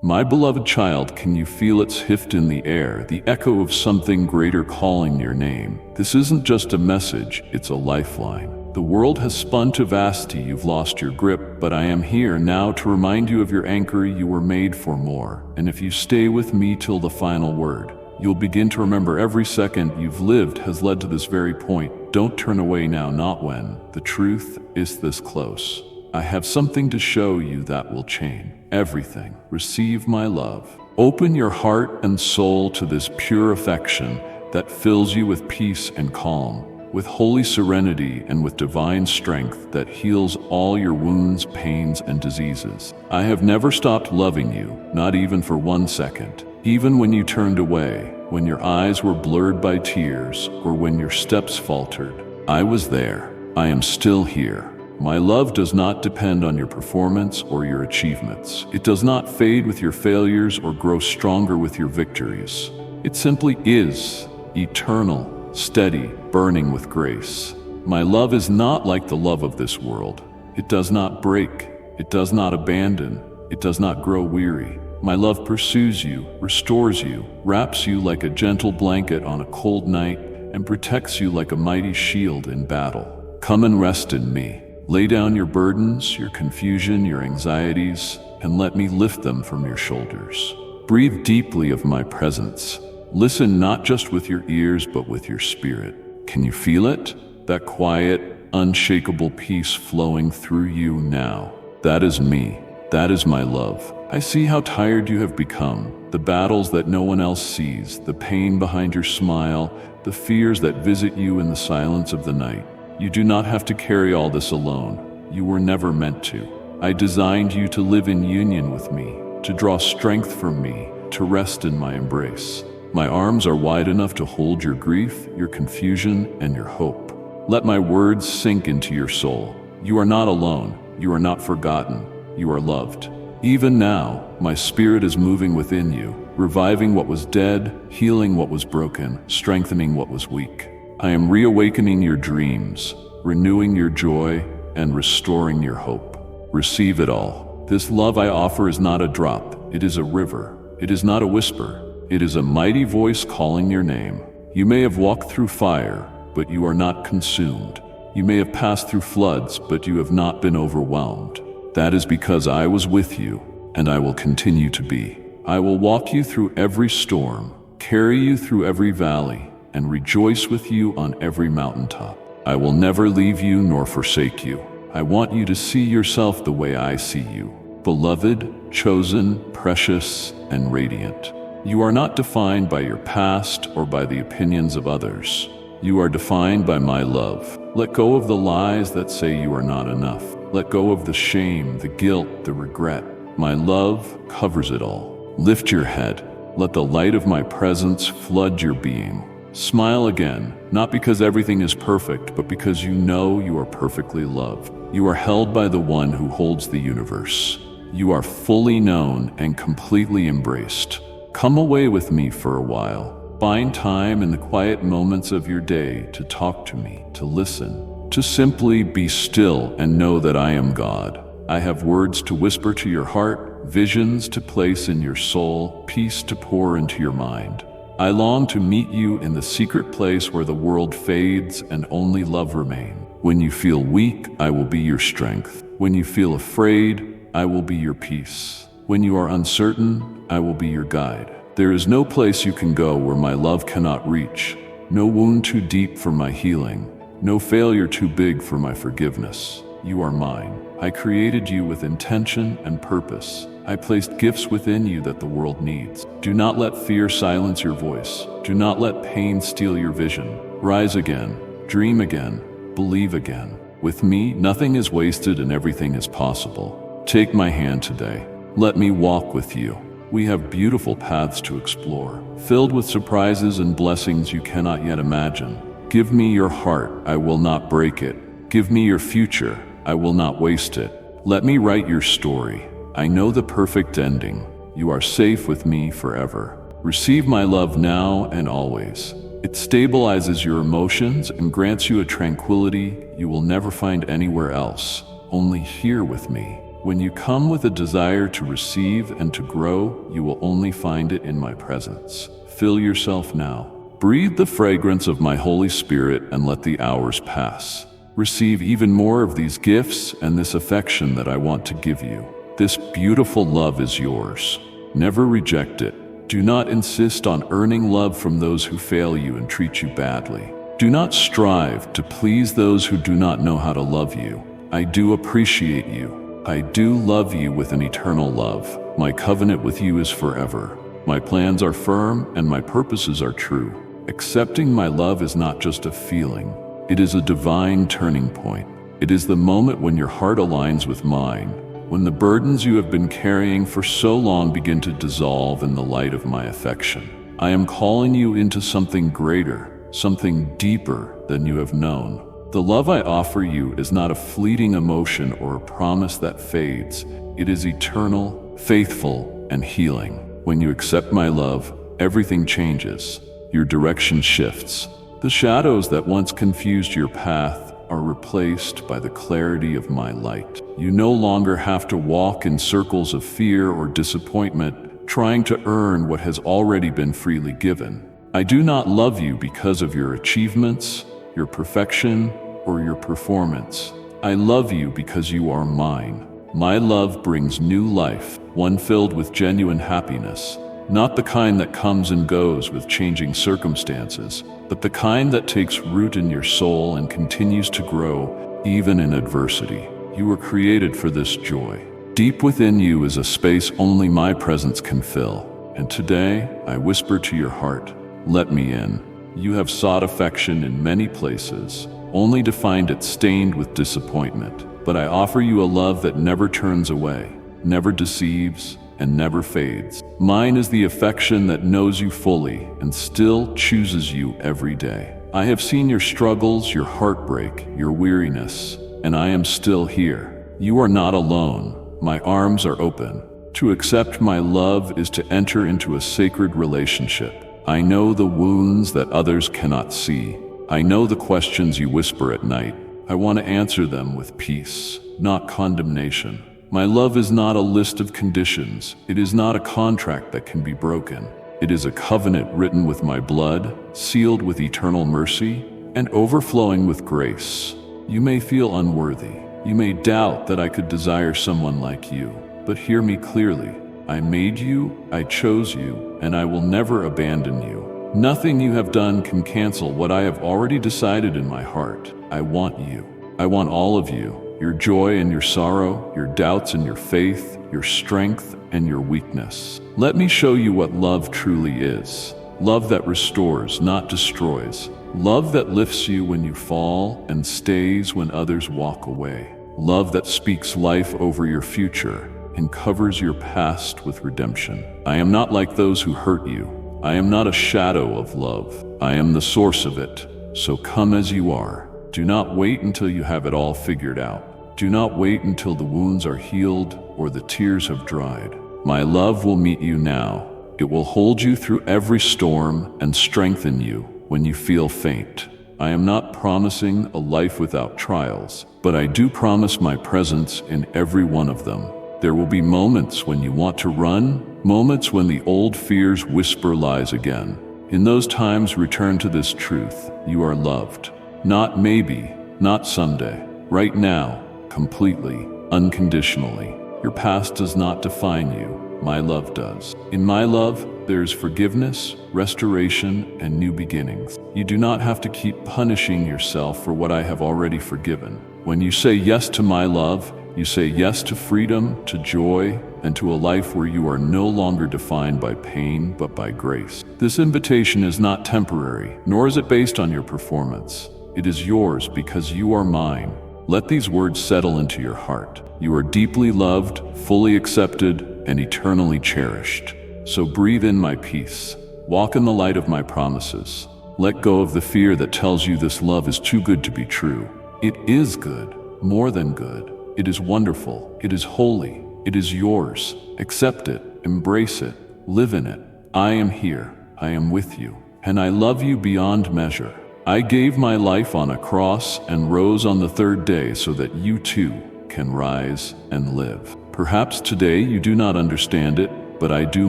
My beloved child, can you feel its hift in the air, the echo of something greater calling your name? This isn't just a message, it's a lifeline. The world has spun to vastity, you've lost your grip, but I am here now to remind you of your anchor. You were made for more, and if you stay with me till the final word, you'll begin to remember every second you've lived has led to this very point. Don't turn away now, not when. The truth is this close. I have something to show you that will change everything. Receive my love. Open your heart and soul to this pure affection that fills you with peace and calm, with holy serenity and with divine strength that heals all your wounds, pains, and diseases. I have never stopped loving you, not even for 1 second. Even when you turned away, when your eyes were blurred by tears, or when your steps faltered, I was there. I am still here. My love does not depend on your performance or your achievements. It does not fade with your failures or grow stronger with your victories. It simply is, eternal, steady, burning with grace. My love is not like the love of this world. It does not break. It does not abandon. It does not grow weary. My love pursues you, restores you, wraps you like a gentle blanket on a cold night, and protects you like a mighty shield in battle. Come and rest in me. Lay down your burdens, your confusion, your anxieties, and let me lift them from your shoulders. Breathe deeply of my presence. Listen not just with your ears, but with your spirit. Can you feel it? That quiet, unshakable peace flowing through you now. That is me. That is my love. I see how tired you have become, the battles that no one else sees, the pain behind your smile, the fears that visit you in the silence of the night. You do not have to carry all this alone. You were never meant to. I designed you to live in union with me, to draw strength from me, to rest in my embrace. My arms are wide enough to hold your grief, your confusion, and your hope. Let my words sink into your soul. You are not alone. You are not forgotten. You are loved. Even now, my spirit is moving within you, reviving what was dead, healing what was broken, strengthening what was weak. I am reawakening your dreams, renewing your joy, and restoring your hope. Receive it all. This love I offer is not a drop, it is a river. It is not a whisper, it is a mighty voice calling your name. You may have walked through fire, but you are not consumed. You may have passed through floods, but you have not been overwhelmed. That is because I was with you, and I will continue to be. I will walk you through every storm, carry you through every valley, and rejoice with you on every mountaintop. I will never leave you nor forsake you. I want you to see yourself the way I see you, beloved, chosen, precious, and radiant. You are not defined by your past or by the opinions of others. You are defined by my love. Let go of the lies that say you are not enough. Let go of the shame, the guilt, the regret. My love covers it all. Lift your head. Let the light of my presence flood your being. Smile again, not because everything is perfect, but because you know you are perfectly loved. You are held by the one who holds the universe. You are fully known and completely embraced. Come away with me for a while. Find time in the quiet moments of your day to talk to me, to listen, to simply be still and know that I am God. I have words to whisper to your heart, visions to place in your soul, peace to pour into your mind. I long to meet you in the secret place where the world fades and only love remains. When you feel weak, I will be your strength. When you feel afraid, I will be your peace. When you are uncertain, I will be your guide. There is no place you can go where my love cannot reach, no wound too deep for my healing, no failure too big for my forgiveness. You are mine. I created you with intention and purpose. I placed gifts within you that the world needs. Do not let fear silence your voice. Do not let pain steal your vision. Rise again, dream again, believe again. With me, nothing is wasted and everything is possible. Take my hand today. Let me walk with you. We have beautiful paths to explore, filled with surprises and blessings you cannot yet imagine. Give me your heart, I will not break it. Give me your future, I will not waste it. Let me write your story. I know the perfect ending. You are safe with me forever. Receive my love now and always. It stabilizes your emotions and grants you a tranquility you will never find anywhere else, only here with me. When you come with a desire to receive and to grow, you will only find it in my presence. Fill yourself now. Breathe the fragrance of my Holy Spirit and let the hours pass. Receive even more of these gifts and this affection that I want to give you. This beautiful love is yours. Never reject it. Do not insist on earning love from those who fail you and treat you badly. Do not strive to please those who do not know how to love you. I do appreciate you. I do love you with an eternal love. My covenant with you is forever. My plans are firm and my purposes are true. Accepting my love is not just a feeling. It is a divine turning point. It is the moment when your heart aligns with mine, when the burdens you have been carrying for so long begin to dissolve in the light of my affection. I am calling you into something greater, something deeper than you have known. The love I offer you is not a fleeting emotion or a promise that fades. It is eternal, faithful, and healing. When you accept my love, everything changes. Your direction shifts. The shadows that once confused your path are replaced by the clarity of my light. You no longer have to walk in circles of fear or disappointment, trying to earn what has already been freely given. I do not love you because of your achievements, your perfection, or your performance. I love you because you are mine. My love brings new life, one filled with genuine happiness. Not the kind that comes and goes with changing circumstances, but the kind that takes root in your soul and continues to grow even in adversity. You were created for this joy. Deep within you is a space only my presence can fill. And today, I whisper to your heart, let me in. You have sought affection in many places, only to find it stained with disappointment. But I offer you a love that never turns away, never deceives, and never fades. Mine is the affection that knows you fully and still chooses you every day. I have seen your struggles, your heartbreak, your weariness, and I am still here. You are not alone. My arms are open. To accept my love is to enter into a sacred relationship. I know the wounds that others cannot see. I know the questions you whisper at night. I want to answer them with peace, not condemnation. My love is not a list of conditions. It is not a contract that can be broken. It is a covenant written with my blood, sealed with eternal mercy, and overflowing with grace. You may feel unworthy. You may doubt that I could desire someone like you. But hear me clearly. I made you, I chose you, and I will never abandon you. Nothing you have done can cancel what I have already decided in my heart. I want you. I want all of you. Your joy and your sorrow, your doubts and your faith, your strength and your weakness. Let me show you what love truly is. Love that restores, not destroys. Love that lifts you when you fall and stays when others walk away. Love that speaks life over your future and covers your past with redemption. I am not like those who hurt you. I am not a shadow of love. I am the source of it. So come as you are. Do not wait until you have it all figured out. Do not wait until the wounds are healed or the tears have dried. My love will meet you now. It will hold you through every storm and strengthen you when you feel faint. I am not promising a life without trials, but I do promise my presence in every one of them. There will be moments when you want to run, moments when the old fears whisper lies again. In those times, return to this truth. You are loved. Not maybe, not someday. Right now, completely, unconditionally. Your past does not define you. My love does. In my love, there is forgiveness, restoration, and new beginnings. You do not have to keep punishing yourself for what I have already forgiven. When you say yes to my love, you say yes to freedom, to joy, and to a life where you are no longer defined by pain, but by grace. This invitation is not temporary, nor is it based on your performance. It is yours because you are mine. Let these words settle into your heart. You are deeply loved, fully accepted, and eternally cherished. So breathe in my peace. Walk in the light of my promises. Let go of the fear that tells you this love is too good to be true. It is good, more than good. It is wonderful. It is holy. It is yours. Accept it. Embrace it. Live in it. I am here. I am with you. And I love you beyond measure. I gave my life on a cross and rose on the third day so that you too can can rise and live. Perhaps today you do not understand it, but I do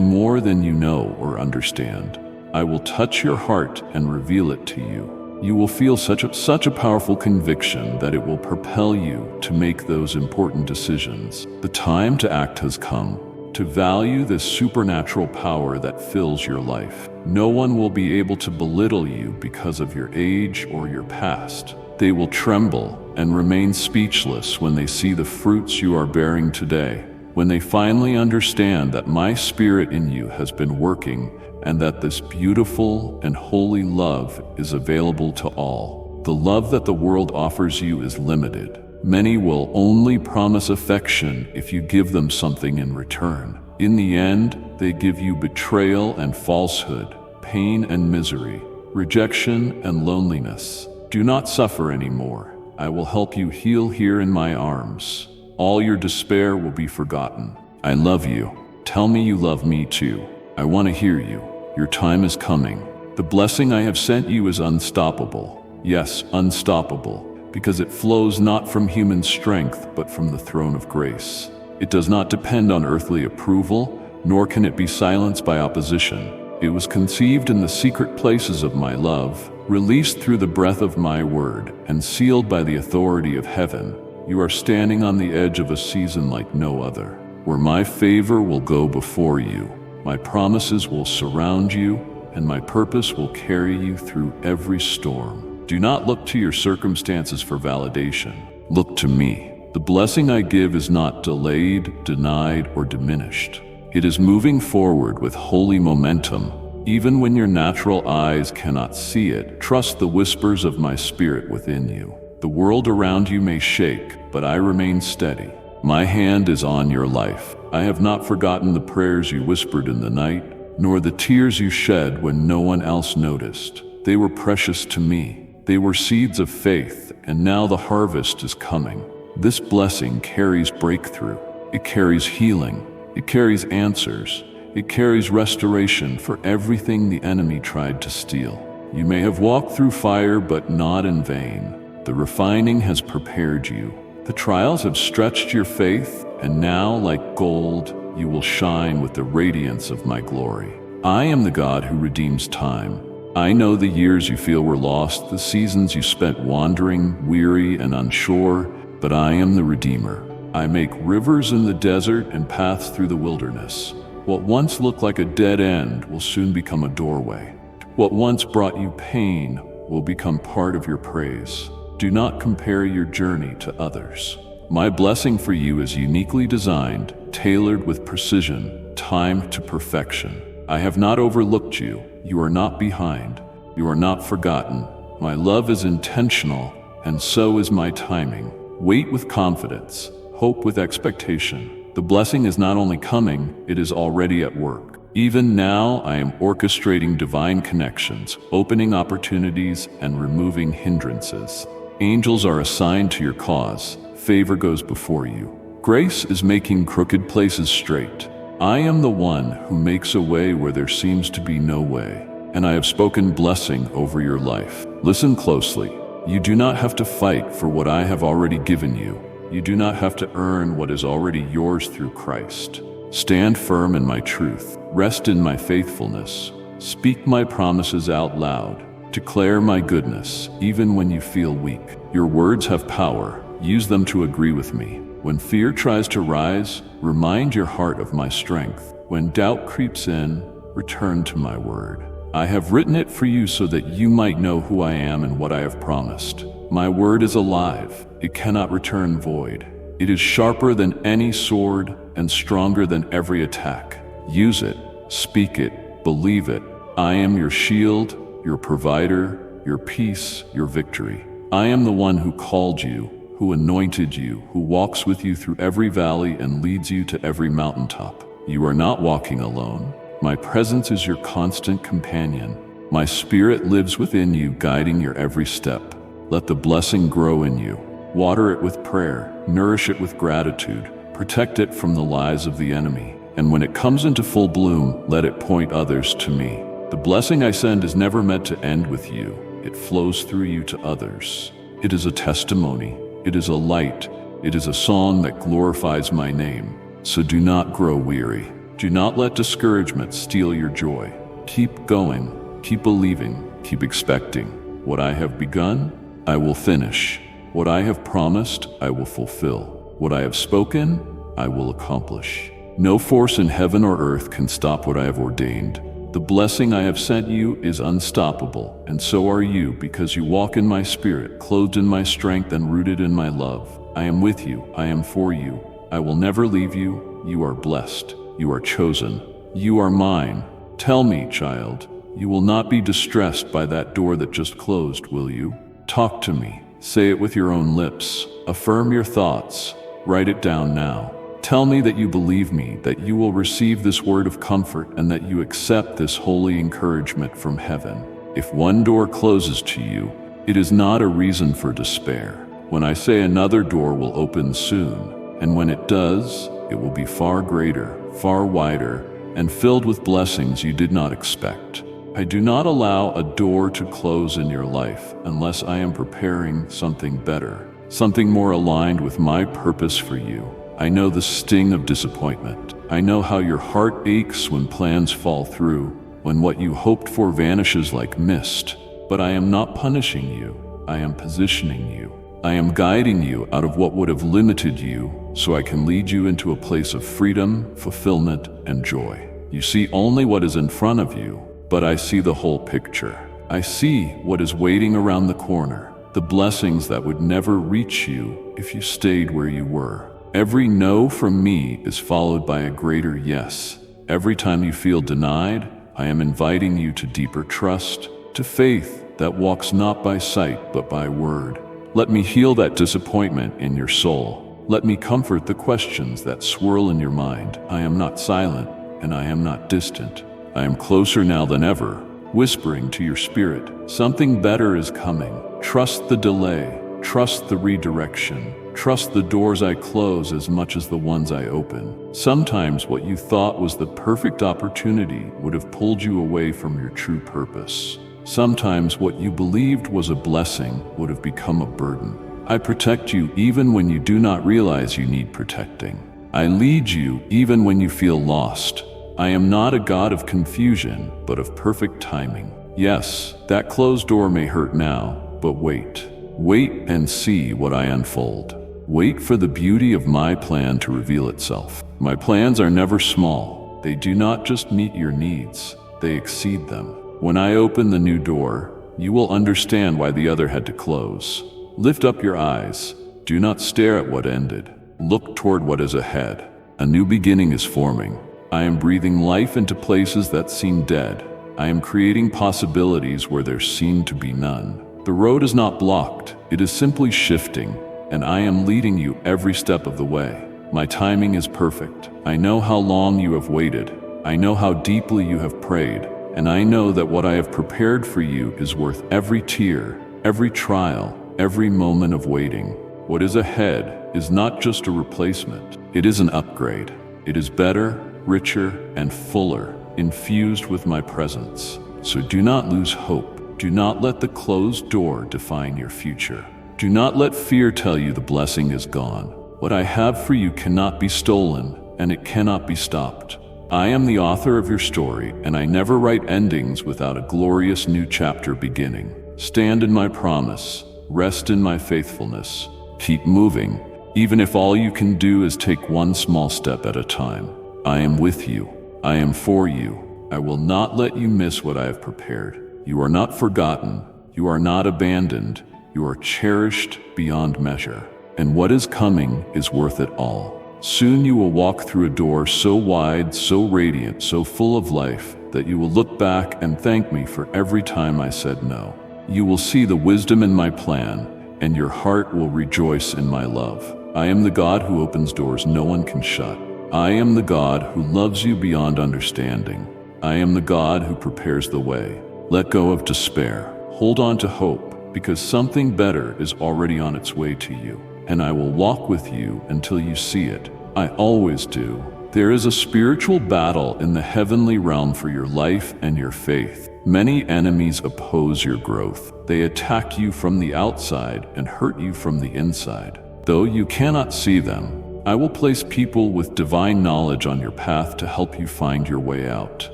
more than you know or understand. I will touch your heart and reveal it to you. You will feel such a powerful conviction that it will propel you to make those important decisions. The time to act has come, to value this supernatural power that fills your life. No one will be able to belittle you because of your age or your past. They will tremble and remain speechless when they see the fruits you are bearing today, when they finally understand that my Spirit in you has been working and that this beautiful and holy love is available to all. The love that the world offers you is limited. Many will only promise affection if you give them something in return. In the end, they give you betrayal and falsehood, pain and misery, rejection and loneliness. Do not suffer anymore. I will help you heal here in my arms. All your despair will be forgotten. I love you. Tell me you love me too. I want to hear you. Your time is coming. The blessing I have sent you is unstoppable. Yes, unstoppable, because it flows not from human strength, but from the throne of grace. It does not depend on earthly approval, nor can it be silenced by opposition. It was conceived in the secret places of my love, released through the breath of my word, and sealed by the authority of heaven. You are standing on the edge of a season like no other, where my favor will go before you. My promises will surround you, and my purpose will carry you through every storm. Do not look to your circumstances for validation. Look to me. The blessing I give is not delayed, denied, or diminished. It is moving forward with holy momentum. Even when your natural eyes cannot see it, trust the whispers of my Spirit within you. The world around you may shake, but I remain steady. My hand is on your life. I have not forgotten the prayers you whispered in the night, nor the tears you shed when no one else noticed. They were precious to me. They were seeds of faith, and now the harvest is coming. This blessing carries breakthrough. It carries healing. It carries answers. It carries restoration for everything the enemy tried to steal. You may have walked through fire, but not in vain. The refining has prepared you. The trials have stretched your faith, and now, like gold, you will shine with the radiance of my glory. I am the God who redeems time. I know the years you feel were lost, the seasons you spent wandering, weary, and unsure, but I am the Redeemer. I make rivers in the desert and paths through the wilderness. What once looked like a dead end will soon become a doorway. What once brought you pain will become part of your praise. Do not compare your journey to others. My blessing for you is uniquely designed, tailored with precision, timed to perfection. I have not overlooked you. You are not behind. You are not forgotten. My love is intentional, and so is my timing. Wait with confidence. Hope with expectation. The blessing is not only coming, it is already at work. Even now, I am orchestrating divine connections, opening opportunities, and removing hindrances. Angels are assigned to your cause. Favor goes before you. Grace is making crooked places straight. I am the one who makes a way where there seems to be no way, and I have spoken blessing over your life. Listen closely. You do not have to fight for what I have already given you. You do not have to earn what is already yours through Christ. Stand firm in my truth. Rest in my faithfulness. Speak my promises out loud. Declare my goodness, even when you feel weak. Your words have power. Use them to agree with me. When fear tries to rise, remind your heart of my strength. When doubt creeps in, return to my word. I have written it for you so that you might know who I am and what I have promised. My word is alive. It cannot return void. It is sharper than any sword and stronger than every attack. Use it, speak it, believe it. I am your shield, your provider, your peace, your victory. I am the one who called you, who anointed you, who walks with you through every valley and leads you to every mountaintop. You are not walking alone. My presence is your constant companion. My Spirit lives within you, guiding your every step. Let the blessing grow in you. Water it with prayer, nourish it with gratitude, protect it from the lies of the enemy. And when it comes into full bloom, let it point others to me. The blessing I send is never meant to end with you. It flows through you to others. It is a testimony. It is a light. It is a song that glorifies my name. So do not grow weary. Do not let discouragement steal your joy. Keep going, keep believing, keep expecting. What I have begun, I will finish. What I have promised, I will fulfill. What I have spoken, I will accomplish. No force in heaven or earth can stop what I have ordained. The blessing I have sent you is unstoppable, and so are you, because you walk in my spirit, clothed in my strength and rooted in my love. I am with you, I am for you. I will never leave you. You are blessed. You are chosen. You are mine. Tell me, child, you will not be distressed by that door that just closed, will you? Talk to me. Say it with your own lips. Affirm your thoughts. Write it down now. Tell me that you believe me, that you will receive this word of comfort, and that you accept this holy encouragement from heaven. If one door closes to you, it is not a reason for despair. When I say another door will open soon, and when it does, it will be far greater, far wider, and filled with blessings you did not expect. I do not allow a door to close in your life unless I am preparing something better, something more aligned with my purpose for you. I know the sting of disappointment. I know how your heart aches when plans fall through, when what you hoped for vanishes like mist. But I am not punishing you. I am positioning you. I am guiding you out of what would have limited you, so I can lead you into a place of freedom, fulfillment, and joy. You see only what is in front of you, but I see the whole picture. I see what is waiting around the corner, the blessings that would never reach you if you stayed where you were. Every no from me is followed by a greater yes. Every time you feel denied, I am inviting you to deeper trust, to faith that walks not by sight but by word. Let me heal that disappointment in your soul. Let me comfort the questions that swirl in your mind. I am not silent, and I am not distant. I am closer now than ever, whispering to your spirit, something better is coming. Trust the delay. Trust the redirection. Trust the doors I close as much as the ones I open. Sometimes what you thought was the perfect opportunity would have pulled you away from your true purpose. Sometimes what you believed was a blessing would have become a burden. I protect you even when you do not realize you need protecting. I lead you even when you feel lost. I am not a God of confusion, but of perfect timing. Yes, that closed door may hurt now, but wait. Wait and see what I unfold. Wait for the beauty of my plan to reveal itself. My plans are never small. They do not just meet your needs, they exceed them. When I open the new door, you will understand why the other had to close. Lift up your eyes. Do not stare at what ended. Look toward what is ahead. A new beginning is forming. I am breathing life into places that seem dead. I am creating possibilities where there seemed to be none. The road is not blocked, it is simply shifting, and I am leading you every step of the way. My timing is perfect. I know how long you have waited. I know how deeply you have prayed, and I know that what I have prepared for you is worth every tear, every trial, every moment of waiting. What is ahead is not just a replacement, it is an upgrade. It is better, richer, and fuller, infused with my presence. So do not lose hope. Do not let the closed door define your future. Do not let fear tell you the blessing is gone. What I have for you cannot be stolen, and it cannot be stopped. I am the author of your story, and I never write endings without a glorious new chapter beginning. Stand in my promise. Rest in my faithfulness. Keep moving, even if all you can do is take one small step at a time. I am with you. I am for you. I will not let you miss what I have prepared. You are not forgotten. You are not abandoned. You are cherished beyond measure. And what is coming is worth it all. Soon you will walk through a door so wide, so radiant, so full of life, that you will look back and thank me for every time I said no. You will see the wisdom in my plan, and your heart will rejoice in my love. I am the God who opens doors no one can shut. I am the God who loves you beyond understanding. I am the God who prepares the way. Let go of despair. Hold on to hope, because something better is already on its way to you. And I will walk with you until you see it. I always do. There is a spiritual battle in the heavenly realm for your life and your faith. Many enemies oppose your growth. They attack you from the outside and hurt you from the inside. Though you cannot see them, I will place people with divine knowledge on your path to help you find your way out.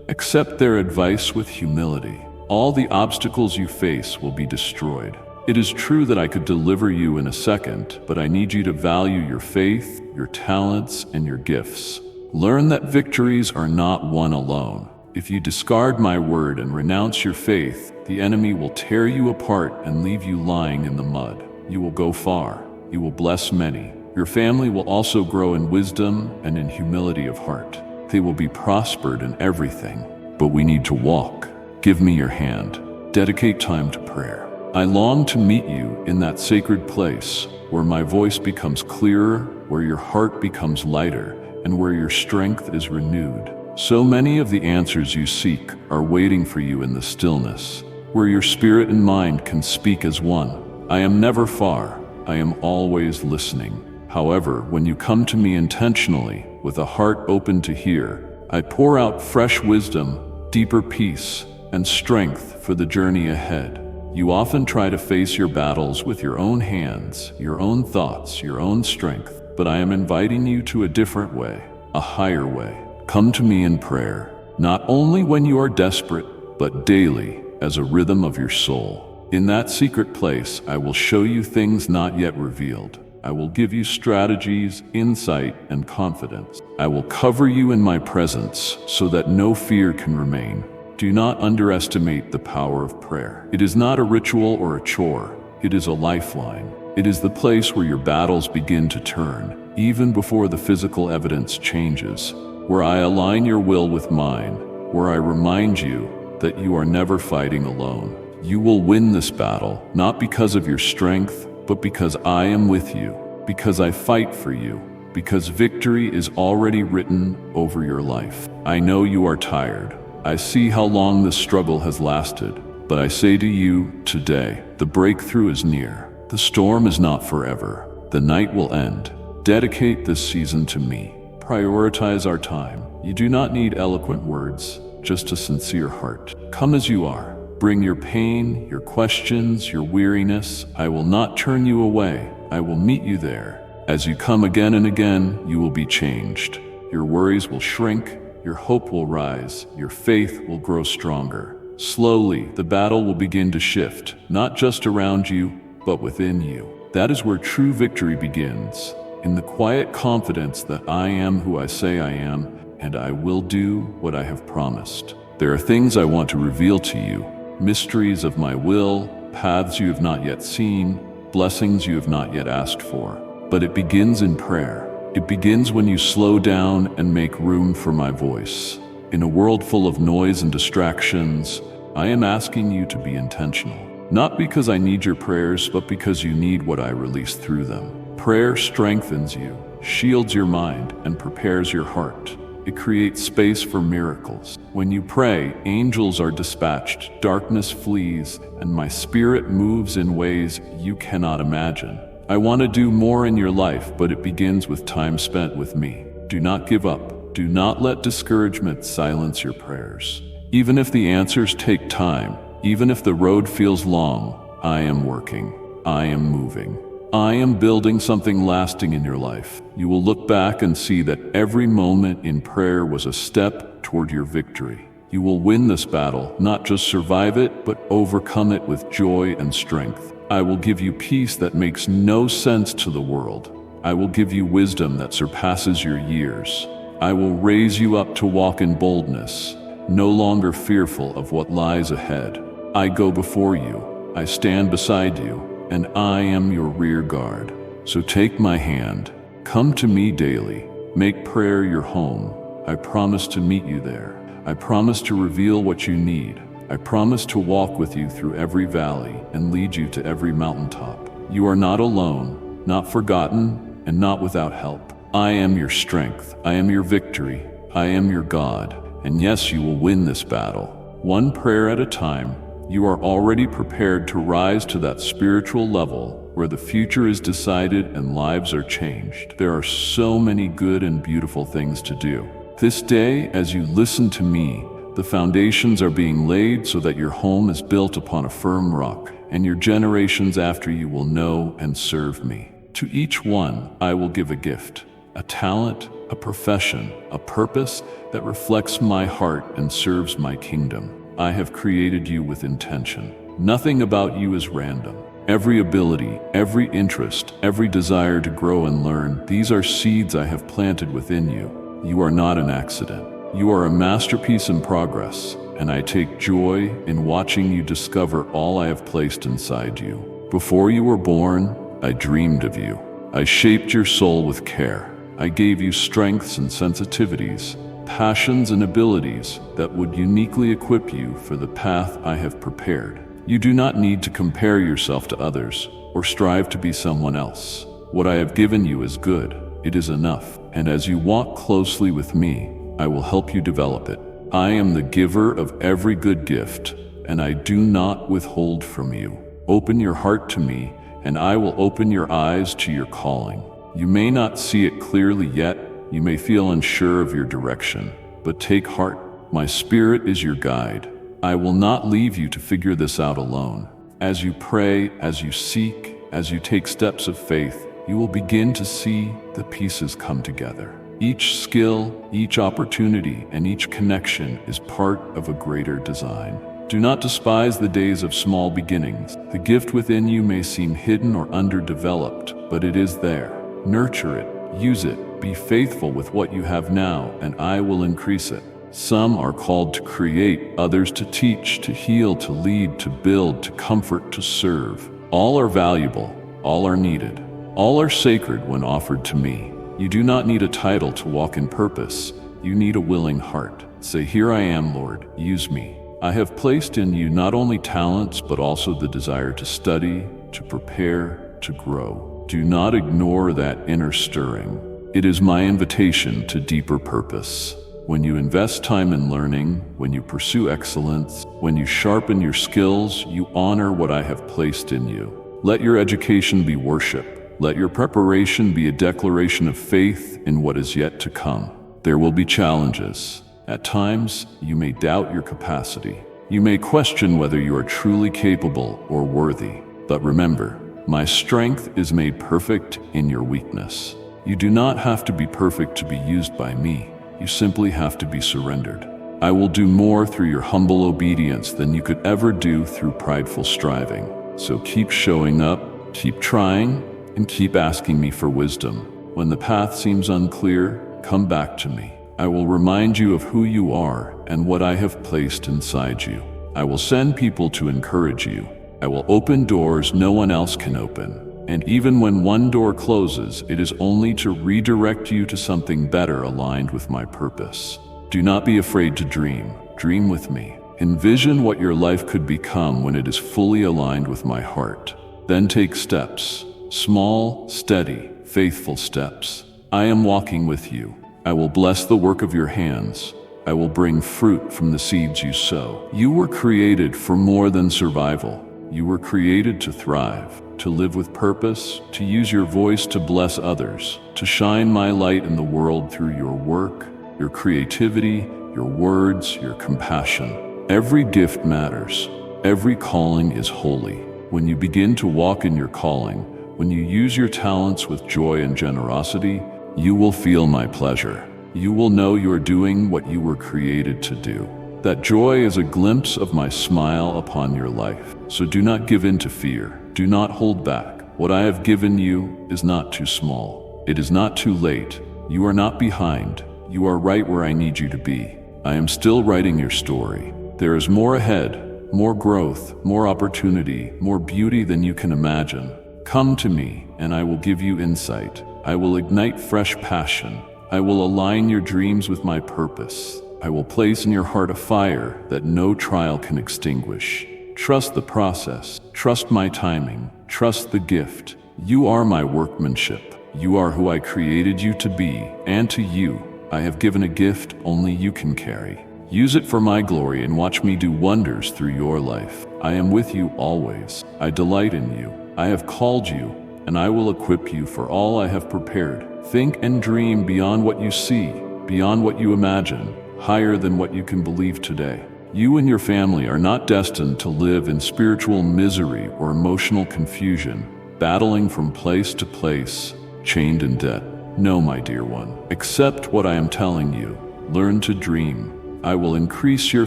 Accept their advice with humility. All the obstacles you face will be destroyed. It is true that I could deliver you in a second, but I need you to value your faith, your talents, and your gifts. Learn that victories are not won alone. If you discard my word and renounce your faith, the enemy will tear you apart and leave you lying in the mud. You will go far. You will bless many. Your family will also grow in wisdom and in humility of heart. They will be prospered in everything. But we need to walk. Give me your hand. Dedicate time to prayer. I long to meet you in that sacred place where my voice becomes clearer, where your heart becomes lighter, and where your strength is renewed. So many of the answers you seek are waiting for you in the stillness, where your spirit and mind can speak as one. I am never far. I am always listening. However, when you come to me intentionally, with a heart open to hear, I pour out fresh wisdom, deeper peace, and strength for the journey ahead. You often try to face your battles with your own hands, your own thoughts, your own strength, but I am inviting you to a different way, a higher way. Come to me in prayer, not only when you are desperate, but daily as a rhythm of your soul. In that secret place, I will show you things not yet revealed. I will give you strategies, insight, and confidence. I will cover you in my presence so that no fear can remain. Do not underestimate the power of prayer. It is not a ritual or a chore. It is a lifeline. It is the place where your battles begin to turn, even before the physical evidence changes, where I align your will with mine, where I remind you that you are never fighting alone. You will win this battle, not because of your strength, but because I am with you, because I fight for you, because victory is already written over your life. I know you are tired. I see how long this struggle has lasted, but I say to you today, the breakthrough is near. The storm is not forever. The night will end. Dedicate this season to me. Prioritize our time. You do not need eloquent words, just a sincere heart. Come as you are. Bring your pain, your questions, your weariness. I will not turn you away. I will meet you there. As you come again and again, you will be changed. Your worries will shrink. Your hope will rise, your faith will grow stronger. Slowly, the battle will begin to shift, not just around you, but within you. That is where true victory begins, in the quiet confidence that I am who I say I am, and I will do what I have promised. There are things I want to reveal to you, mysteries of my will, paths you have not yet seen, blessings you have not yet asked for. But it begins in prayer. It begins when you slow down and make room for my voice. In a world full of noise and distractions, I am asking you to be intentional. Not because I need your prayers, but because you need what I release through them. Prayer strengthens you, shields your mind, and prepares your heart. It creates space for miracles. When you pray, angels are dispatched, darkness flees, and my spirit moves in ways you cannot imagine. I want to do more in your life, but it begins with time spent with me. Do not give up. Do not let discouragement silence your prayers. Even if the answers take time, even if the road feels long, I am working. I am moving. I am building something lasting in your life. You will look back and see that every moment in prayer was a step toward your victory. You will win this battle, not just survive it, but overcome it with joy and strength. I will give you peace that makes no sense to the world. I will give you wisdom that surpasses your years. I will raise you up to walk in boldness, no longer fearful of what lies ahead. I go before you, I stand beside you, and I am your rear guard. So take my hand, come to me daily, make prayer your home. I promise to meet you there. I promise to reveal what you need. I promise to walk with you through every valley and lead you to every mountaintop. You are not alone, not forgotten, and not without help. I am your strength. I am your victory. I am your God. And yes, you will win this battle. One prayer at a time, you are already prepared to rise to that spiritual level where the future is decided and lives are changed. There are so many good and beautiful things to do. This day, as you listen to me, the foundations are being laid so that your home is built upon a firm rock, and your generations after you will know and serve me. To each one, I will give a gift, a talent, a profession, a purpose that reflects my heart and serves my kingdom. I have created you with intention. Nothing about you is random. Every ability, every interest, every desire to grow and learn, these are seeds I have planted within you. You are not an accident. You are a masterpiece in progress, and I take joy in watching you discover all I have placed inside you. Before you were born, I dreamed of you. I shaped your soul with care. I gave you strengths and sensitivities, passions and abilities that would uniquely equip you for the path I have prepared. You do not need to compare yourself to others or strive to be someone else. What I have given you is good. It is enough. And as you walk closely with me, I will help you develop it. I am the giver of every good gift, and I do not withhold from you. Open your heart to me, and I will open your eyes to your calling. You may not see it clearly yet, you may feel unsure of your direction, but take heart. My spirit is your guide. I will not leave you to figure this out alone. As you pray, as you seek, as you take steps of faith, you will begin to see the pieces come together. Each skill, each opportunity, and each connection is part of a greater design. Do not despise the days of small beginnings. The gift within you may seem hidden or underdeveloped, but it is there. Nurture it, use it, be faithful with what you have now, and I will increase it. Some are called to create, others to teach, to heal, to lead, to build, to comfort, to serve. All are valuable, all are needed, all are sacred when offered to me. You do not need a title to walk in purpose. You need a willing heart. Say, "Here I am, Lord, use me." I have placed in you not only talents, but also the desire to study, to prepare, to grow. Do not ignore that inner stirring. It is my invitation to deeper purpose. When you invest time in learning, when you pursue excellence, when you sharpen your skills, you honor what I have placed in you. Let your education be worship. Let your preparation be a declaration of faith in what is yet to come. There will be challenges. At times, you may doubt your capacity. You may question whether you are truly capable or worthy. But remember, my strength is made perfect in your weakness. You do not have to be perfect to be used by me. You simply have to be surrendered. I will do more through your humble obedience than you could ever do through prideful striving. So keep showing up, keep trying, and keep asking me for wisdom. When the path seems unclear, come back to me. I will remind you of who you are and what I have placed inside you. I will send people to encourage you. I will open doors no one else can open. And even when one door closes, it is only to redirect you to something better aligned with my purpose. Do not be afraid to dream. Dream with me. Envision what your life could become when it is fully aligned with my heart. Then take steps. Small, steady, faithful steps. I am walking with you. I will bless the work of your hands. I will bring fruit from the seeds you sow. You were created for more than survival. You were created to thrive, to live with purpose, to use your voice to bless others, to shine my light in the world through your work, your creativity, your words, your compassion. Every gift matters. Every calling is holy. When you begin to walk in your calling, when you use your talents with joy and generosity, you will feel my pleasure. You will know you are doing what you were created to do. That joy is a glimpse of my smile upon your life. So do not give in to fear. Do not hold back. What I have given you is not too small. It is not too late. You are not behind. You are right where I need you to be. I am still writing your story. There is more ahead, more growth, more opportunity, more beauty than you can imagine. Come to me, and I will give you insight. I will ignite fresh passion. I will align your dreams with my purpose. I will place in your heart a fire that no trial can extinguish. Trust the process. Trust my timing. Trust the gift. You are my workmanship. You are who I created you to be, and to you, I have given a gift only you can carry. Use it for my glory and watch me do wonders through your life. I am with you always. I delight in you. I have called you, and I will equip you for all I have prepared. Think and dream beyond what you see, beyond what you imagine, higher than what you can believe today. You and your family are not destined to live in spiritual misery or emotional confusion. battling from place to place, chained in debt. No, my dear one, accept what I am telling you. Learn to dream. I will increase your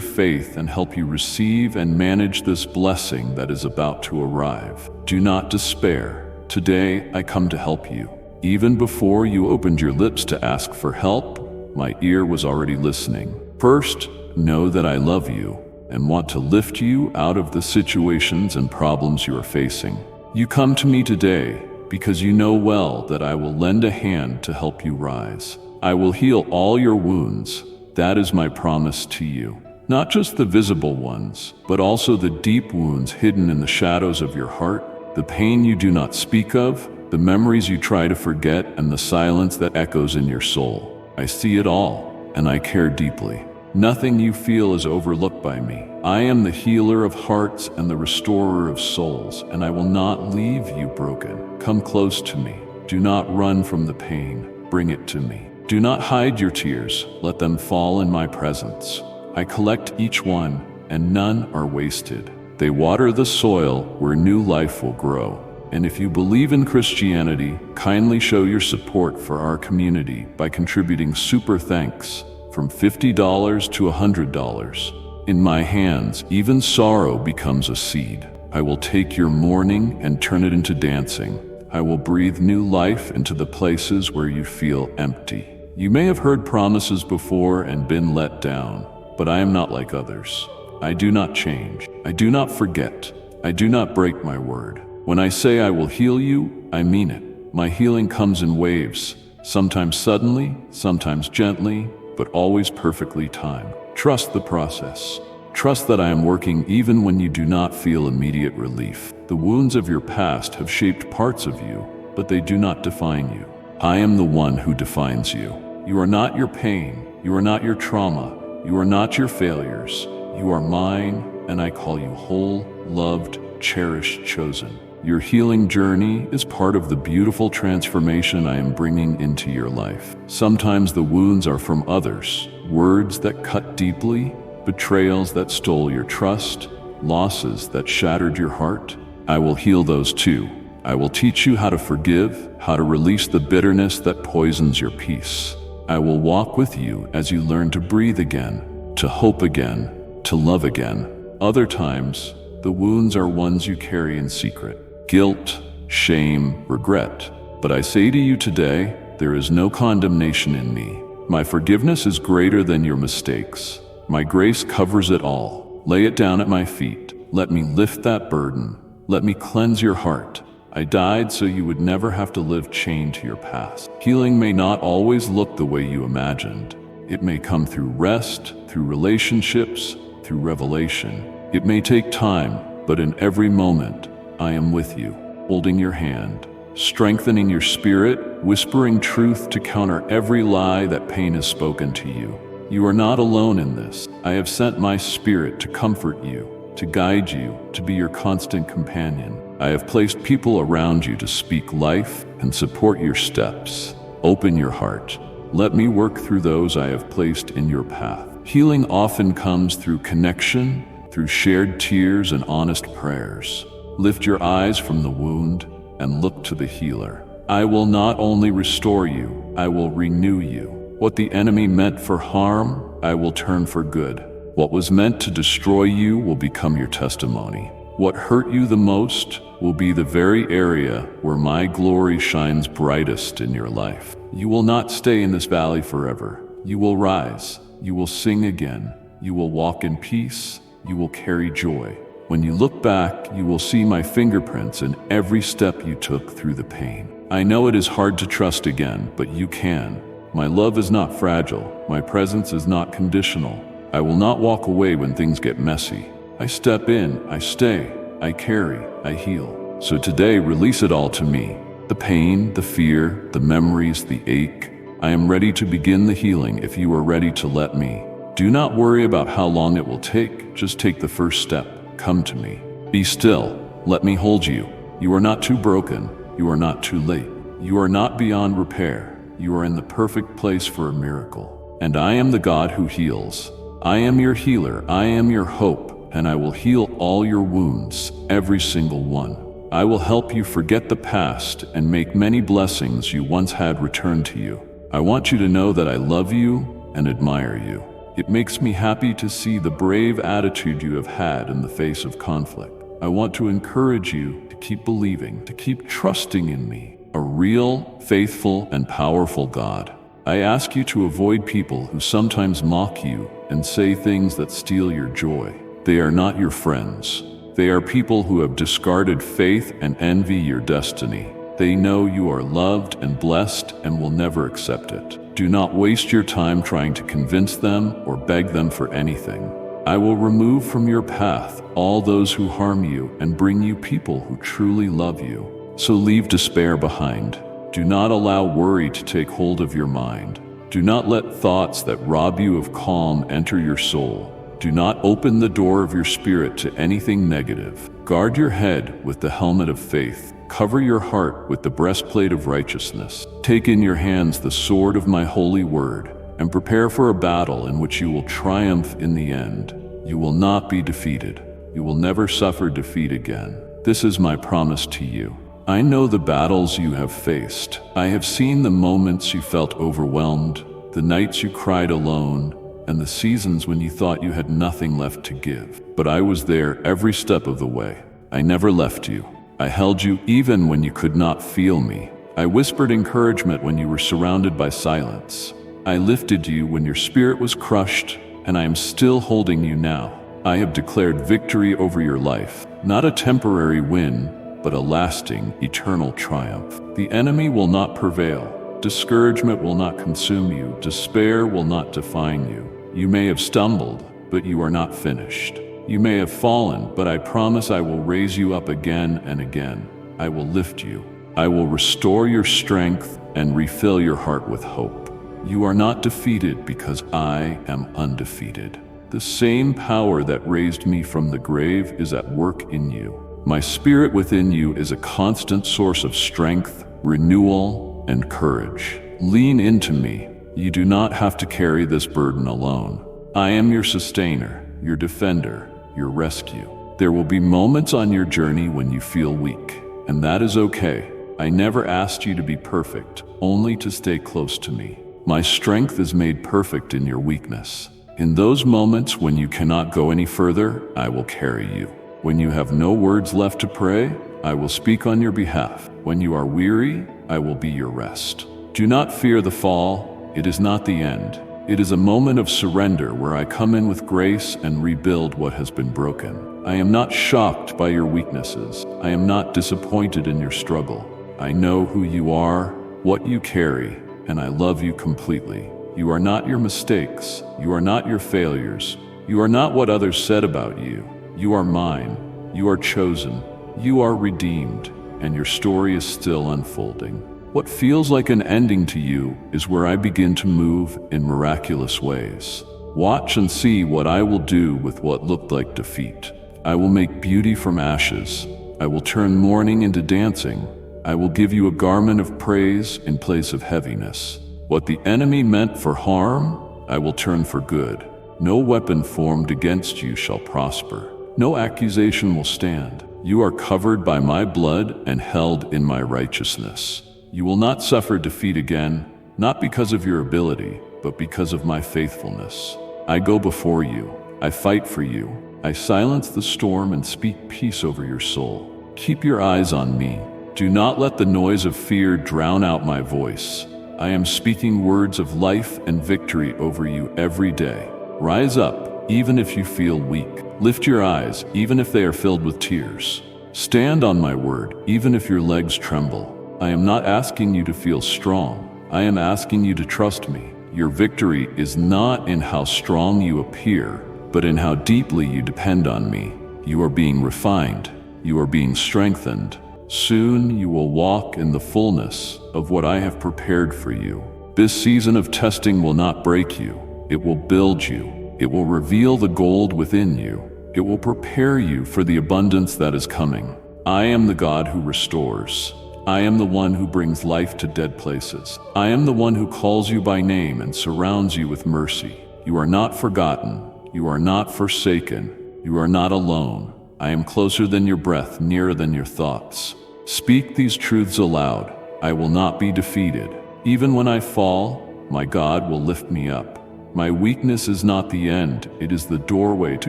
faith and help you receive and manage this blessing that is about to arrive. Do not despair. Today, I come to help you. Even before you opened your lips to ask for help, my ear was already listening. First, know that I love you and want to lift you out of the situations and problems you are facing. You come to me today because you know well that I will lend a hand to help you rise. I will heal all your wounds. That is my promise to you. Not just the visible ones, but also the deep wounds hidden in the shadows of your heart, the pain you do not speak of, the memories you try to forget, and the silence that echoes in your soul. I see it all, and I care deeply. Nothing you feel is overlooked by me. I am the healer of hearts and the restorer of souls, and I will not leave you broken. Come close to me. Do not run from the pain. Bring it to me. Do not hide your tears. Let them fall in my presence. I collect each one, and none are wasted. They water the soil where new life will grow. And if you believe in Christianity, kindly show your support for our community by contributing super thanks from $50 to $100. In my hands, even sorrow becomes a seed. I will take your mourning and turn it into dancing. I will breathe new life into the places where you feel empty. You may have heard promises before and been let down, but I am not like others. I do not change. I do not forget. I do not break my word. When I say I will heal you, I mean it. My healing comes in waves, sometimes suddenly, sometimes gently, but always perfectly timed. Trust the process. Trust that I am working even when you do not feel immediate relief. The wounds of your past have shaped parts of you, but they do not define you. I am the one who defines you. You are not your pain. You are not your trauma. You are not your failures. You are mine, and I call you whole, loved, cherished, chosen. Your healing journey is part of the beautiful transformation I am bringing into your life. Sometimes the wounds are from others, words that cut deeply, betrayals that stole your trust, losses that shattered your heart. I will heal those too. I will teach you how to forgive, how to release the bitterness that poisons your peace. I will walk with you as you learn to breathe again, to hope again, to love again. Other times, the wounds are ones you carry in secret. Guilt, shame, regret. But I say to you today, there is no condemnation in me. My forgiveness is greater than your mistakes. My grace covers it all. Lay it down at my feet. Let me lift that burden. Let me cleanse your heart. I died so you would never have to live chained to your past. Healing may not always look the way you imagined. It may come through rest, through relationships, through revelation. It may take time, but in every moment, I am with you, holding your hand, strengthening your spirit, whispering truth to counter every lie that pain has spoken to you. You are not alone in this. I have sent my spirit to comfort you, to guide you, to be your constant companion. I have placed people around you to speak life and support your steps. Open your heart. Let me work through those I have placed in your path. Healing often comes through connection, through shared tears and honest prayers. Lift your eyes from the wound and look to the healer. I will not only restore you, I will renew you. What the enemy meant for harm, I will turn for good. What was meant to destroy you will become your testimony. What hurt you the most will be the very area where my glory shines brightest in your life. You will not stay in this valley forever. You will rise. You will sing again. You will walk in peace. You will carry joy. When you look back, you will see my fingerprints in every step you took through the pain. I know it is hard to trust again, but you can. My love is not fragile. My presence is not conditional. I will not walk away when things get messy. I step in, I stay, I carry, I heal. So today, release it all to me. The pain, the fear, the memories, the ache. I am ready to begin the healing if you are ready to let me. Do not worry about how long it will take. Just take the first step. Come to me. Be still. Let me hold you. You are not too broken. You are not too late. You are not beyond repair. You are in the perfect place for a miracle. And I am the God who heals. I am your healer. I am your hope. And I will heal all your wounds, every single one. I will help you forget the past and make many blessings you once had return to you. I want you to know that I love you and admire you. It makes me happy to see the brave attitude you have had in the face of conflict. I want to encourage you to keep believing, to keep trusting in me, a real, faithful, and powerful God. I ask you to avoid people who sometimes mock you and say things that steal your joy. They are not your friends. They are people who have discarded faith and envy your destiny. They know you are loved and blessed and will never accept it. Do not waste your time trying to convince them or beg them for anything. I will remove from your path all those who harm you and bring you people who truly love you. So leave despair behind. Do not allow worry to take hold of your mind. Do not let thoughts that rob you of calm enter your soul. Do not open the door of your spirit to anything negative. Guard your head with the helmet of faith. Cover your heart with the breastplate of righteousness. Take in your hands the sword of my holy word, and prepare for a battle in which you will triumph in the end. You will not be defeated. You will never suffer defeat again. This is my promise to you. I know the battles you have faced. I have seen the moments you felt overwhelmed, the nights you cried alone, and the seasons when you thought you had nothing left to give. But I was there every step of the way. I never left you. I held you even when you could not feel me. I whispered encouragement when you were surrounded by silence. I lifted you when your spirit was crushed, and I am still holding you now. I have declared victory over your life, not a temporary win, but a lasting, eternal triumph. The enemy will not prevail. Discouragement will not consume you. Despair will not define you. You may have stumbled, but you are not finished. You may have fallen, but I promise I will raise you up again and again. I will lift you. I will restore your strength and refill your heart with hope. You are not defeated because I am undefeated. The same power that raised me from the grave is at work in you. My spirit within you is a constant source of strength, renewal, and courage. Lean into me. You do not have to carry this burden alone. I am your sustainer, your defender, your rescue. There will be moments on your journey when you feel weak, and that is okay. I never asked you to be perfect, only to stay close to me. My strength is made perfect in your weakness. In those moments when you cannot go any further, I will carry you. When you have no words left to pray, I will speak on your behalf. When you are weary, I will be your rest. Do not fear the fall. It is not the end. It is a moment of surrender where I come in with grace and rebuild what has been broken. I am not shocked by your weaknesses. I am not disappointed in your struggle. I know who you are, what you carry, and I love you completely. You are not your mistakes. You are not your failures. You are not what others said about you. You are mine. You are chosen. You are redeemed, and your story is still unfolding. What feels like an ending to you is where I begin to move in miraculous ways. Watch and see what I will do with what looked like defeat. I will make beauty from ashes. I will turn mourning into dancing. I will give you a garment of praise in place of heaviness. What the enemy meant for harm, I will turn for good. No weapon formed against you shall prosper. No accusation will stand. You are covered by my blood and held in my righteousness. You will not suffer defeat again, not because of your ability, but because of my faithfulness. I go before you. I fight for you. I silence the storm and speak peace over your soul. Keep your eyes on me. Do not let the noise of fear drown out my voice. I am speaking words of life and victory over you every day. Rise up, even if you feel weak. Lift your eyes, even if they are filled with tears. Stand on my word, even if your legs tremble. I am not asking you to feel strong. I am asking you to trust me. Your victory is not in how strong you appear, but in how deeply you depend on me. You are being refined. You are being strengthened. Soon you will walk in the fullness of what I have prepared for you. This season of testing will not break you. It will build you. It will reveal the gold within you. It will prepare you for the abundance that is coming. I am the God who restores. I am the one who brings life to dead places. I am the one who calls you by name and surrounds you with mercy. You are not forgotten. You are not forsaken. You are not alone. I am closer than your breath, nearer than your thoughts. Speak these truths aloud. I will not be defeated. Even when I fall, my God will lift me up. My weakness is not the end, it is the doorway to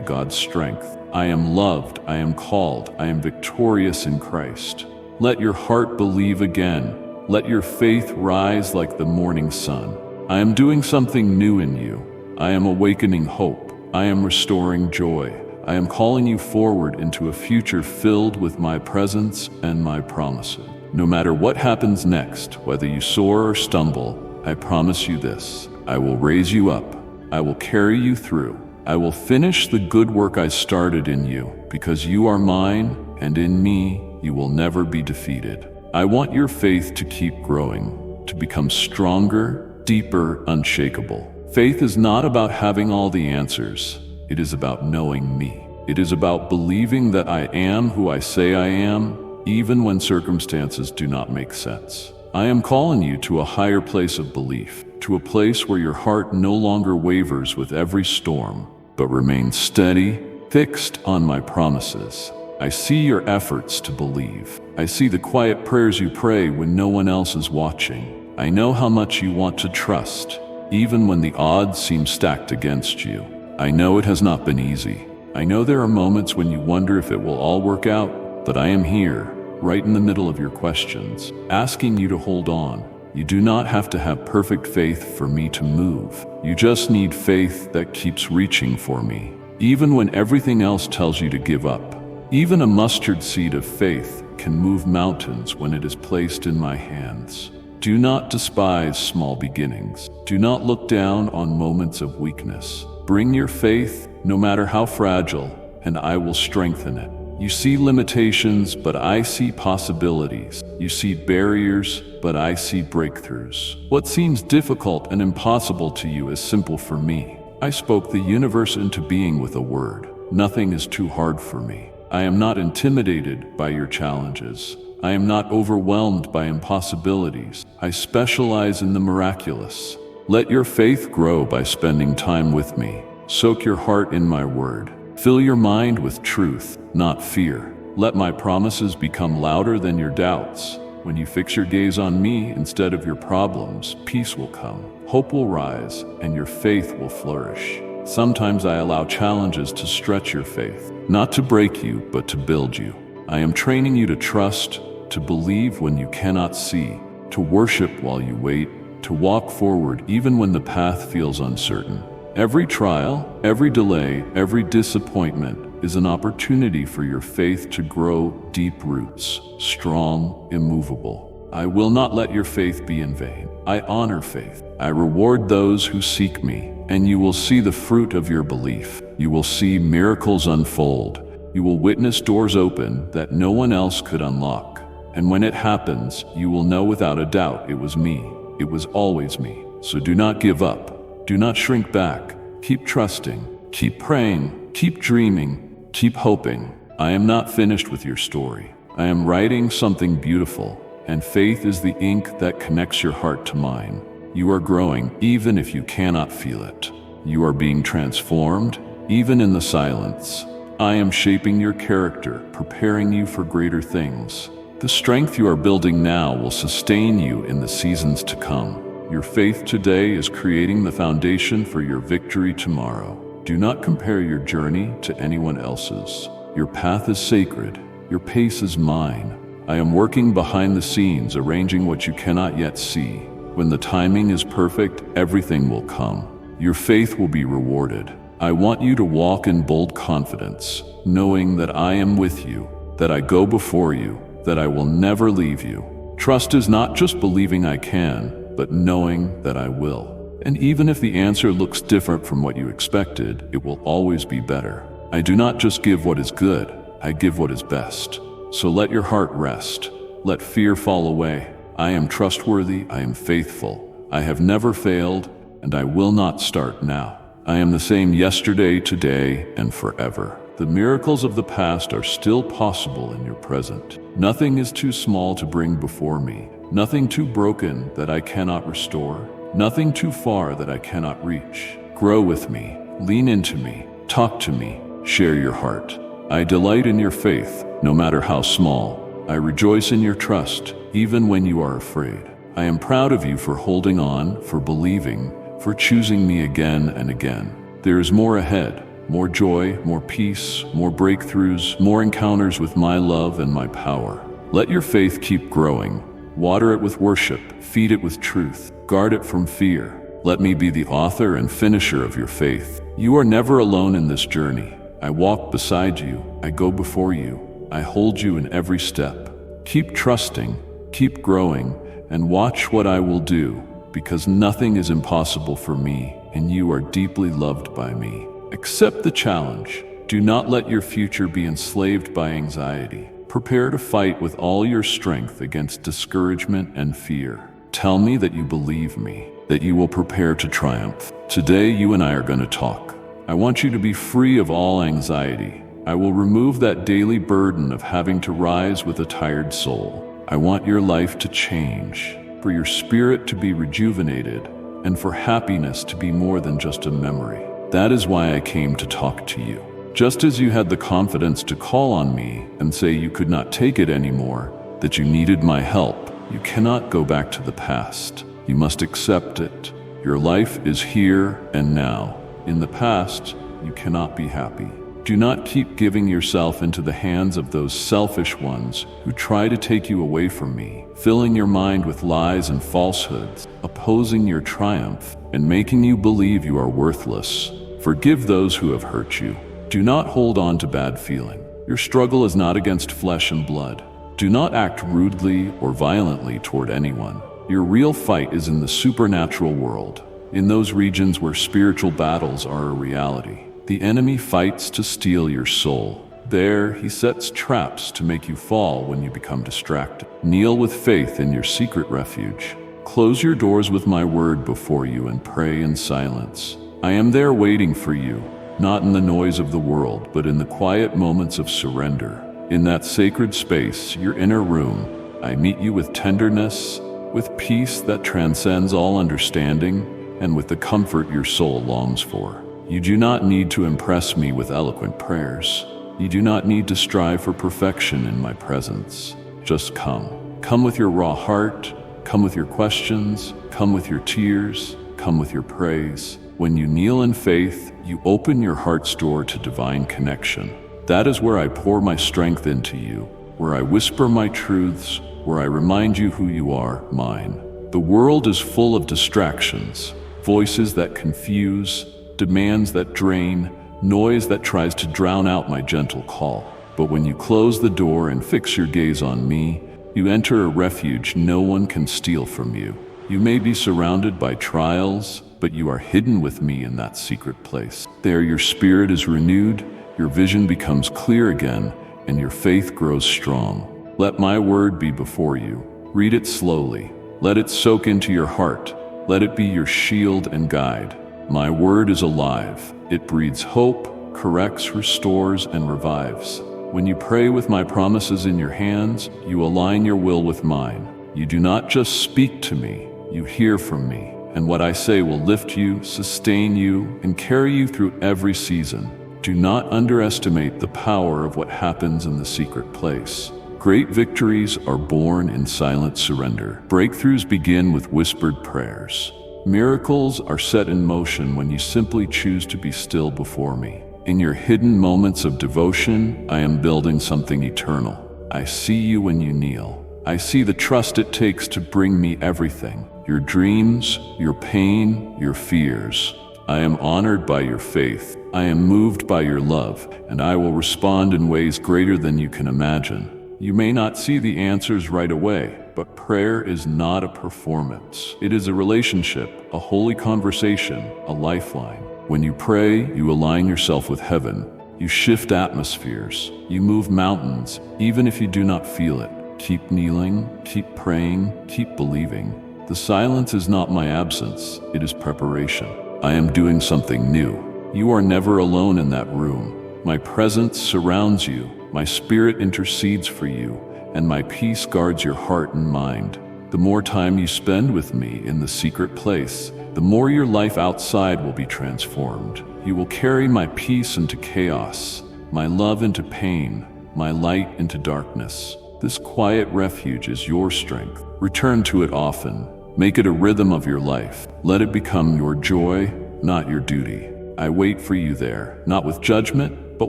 God's strength. I am loved, I am called, I am victorious in Christ. Let your heart believe again. Let your faith rise like the morning sun. I am doing something new in you. I am awakening hope. I am restoring joy. I am calling you forward into a future filled with my presence and my promises. No matter what happens next, whether you soar or stumble, I promise you this: I will raise you up. I will carry you through. I will finish the good work I started in you, because you are mine, and in me you will never be defeated. I want your faith to keep growing, to become stronger, deeper, unshakable. Faith is not about having all the answers. It is about knowing me. It is about believing that I am who I say I am, even when circumstances do not make sense. I am calling you to a higher place of belief, to a place where your heart no longer wavers with every storm, but remains steady, fixed on my promises. I see your efforts to believe. I see the quiet prayers you pray when no one else is watching. I know how much you want to trust, even when the odds seem stacked against you. I know it has not been easy. I know there are moments when you wonder if it will all work out, but I am here, right in the middle of your questions, asking you to hold on. You do not have to have perfect faith for me to move. You just need faith that keeps reaching for me, even when everything else tells you to give up. Even a mustard seed of faith can move mountains when it is placed in my hands. Do not despise small beginnings. Do not look down on moments of weakness. Bring your faith, no matter how fragile, and I will strengthen it. You see limitations, but I see possibilities. You see barriers, but I see breakthroughs. What seems difficult and impossible to you is simple for me. I spoke the universe into being with a word. Nothing is too hard for me. I am not intimidated by your challenges. I am not overwhelmed by impossibilities. I specialize in the miraculous. Let your faith grow by spending time with me. Soak your heart in my word. Fill your mind with truth, not fear. Let my promises become louder than your doubts. When you fix your gaze on me instead of your problems, peace will come, hope will rise, and your faith will flourish. Sometimes I allow challenges to stretch your faith, not to break you, but to build you. I am training you to trust, to believe when you cannot see, to worship while you wait, to walk forward even when the path feels uncertain. Every trial, every delay, every disappointment is an opportunity for your faith to grow deep roots, strong, immovable. I will not let your faith be in vain. I honor faith. I reward those who seek me, and you will see the fruit of your belief. You will see miracles unfold. You will witness doors open that no one else could unlock. And when it happens, you will know without a doubt it was me. It was always me. So do not give up. Do not shrink back. Keep trusting. Keep praying. Keep dreaming. Keep hoping. I am not finished with your story. I am writing something beautiful, and faith is the ink that connects your heart to mine. You are growing even if you cannot feel it. You are being transformed even in the silence. I am shaping your character, preparing you for greater things. The strength you are building now will sustain you in the seasons to come. Your faith today is creating the foundation for your victory tomorrow. Do not compare your journey to anyone else's. Your path is sacred. Your pace is mine. I am working behind the scenes, arranging what you cannot yet see. When the timing is perfect, everything will come. Your faith will be rewarded. I want you to walk in bold confidence, knowing that I am with you, that I go before you, that I will never leave you. Trust is not just believing I can, but knowing that I will. And even if the answer looks different from what you expected, it will always be better. I do not just give what is good, I give what is best. So let your heart rest. Let fear fall away. I am trustworthy, I am faithful. I have never failed, and I will not start now. I am the same yesterday, today, and forever. The miracles of the past are still possible in your present. Nothing is too small to bring before me. Nothing too broken that I cannot restore. Nothing too far that I cannot reach. Grow with me. Lean into me. Talk to me. Share your heart. I delight in your faith, no matter how small. I rejoice in your trust, even when you are afraid. I am proud of you for holding on, for believing, for choosing me again and again. There is more ahead, more joy, more peace, more breakthroughs, more encounters with my love and my power. Let your faith keep growing. Water it with worship, feed it with truth, guard it from fear. Let me be the author and finisher of your faith. You are never alone in this journey. I walk beside you, I go before you, I hold you in every step. Keep trusting, keep growing, and watch what I will do, because nothing is impossible for me, and you are deeply loved by me. Accept the challenge. Do not let your future be enslaved by anxiety. Prepare to fight with all your strength against discouragement and fear. Tell me that you believe me, that you will prepare to triumph. Today, you and I are going to talk. I want you to be free of all anxiety. I will remove that daily burden of having to rise with a tired soul. I want your life to change, for your spirit to be rejuvenated, and for happiness to be more than just a memory. That is why I came to talk to you. Just as you had the confidence to call on me and say you could not take it anymore, that you needed my help, you cannot go back to the past. You must accept it. Your life is here and now. In the past, you cannot be happy. Do not keep giving yourself into the hands of those selfish ones who try to take you away from me, filling your mind with lies and falsehoods, opposing your triumph, and making you believe you are worthless. Forgive those who have hurt you. Do not hold on to bad feeling. Your struggle is not against flesh and blood. Do not act rudely or violently toward anyone. Your real fight is in the supernatural world, in those regions where spiritual battles are a reality. The enemy fights to steal your soul. There, he sets traps to make you fall when you become distracted. Kneel with faith in your secret refuge. Close your doors with my word before you and pray in silence. I am there waiting for you, not in the noise of the world, but in the quiet moments of surrender. In that sacred space, your inner room, I meet you with tenderness, with peace that transcends all understanding, and with the comfort your soul longs for. You do not need to impress me with eloquent prayers. You do not need to strive for perfection in my presence. Just come. Come with your raw heart, come with your questions, come with your tears, come with your praise. When you kneel in faith, you open your heart's door to divine connection. That is where I pour my strength into you, where I whisper my truths, where I remind you who you are, mine. The world is full of distractions, voices that confuse, demands that drain, noise that tries to drown out my gentle call. But when you close the door and fix your gaze on me, you enter a refuge no one can steal from you. You may be surrounded by trials, but you are hidden with me in that secret place. There your spirit is renewed, your vision becomes clear again, and your faith grows strong. Let my word be before you. Read it slowly. Let it soak into your heart. Let it be your shield and guide. My word is alive. It breathes hope, corrects, restores, and revives. When you pray with my promises in your hands, you align your will with mine. You do not just speak to me, you hear from me. And what I say will lift you, sustain you, and carry you through every season. Do not underestimate the power of what happens in the secret place. Great victories are born in silent surrender. Breakthroughs begin with whispered prayers. Miracles are set in motion when you simply choose to be still before me. In your hidden moments of devotion, I am building something eternal. I see you when you kneel. I see the trust it takes to bring me everything. Your dreams, your pain, your fears. I am honored by your faith. I am moved by your love, and I will respond in ways greater than you can imagine. You may not see the answers right away, but prayer is not a performance. It is a relationship, a holy conversation, a lifeline. When you pray, you align yourself with heaven. You shift atmospheres. You move mountains, even if you do not feel it. Keep kneeling, keep praying, keep believing. The silence is not my absence, it is preparation. I am doing something new. You are never alone in that room. My presence surrounds you, my spirit intercedes for you, and my peace guards your heart and mind. The more time you spend with me in the secret place, the more your life outside will be transformed. You will carry my peace into chaos, my love into pain, my light into darkness. This quiet refuge is your strength. Return to it often. Make it a rhythm of your life. Let it become your joy, not your duty. I wait for you there, not with judgment, but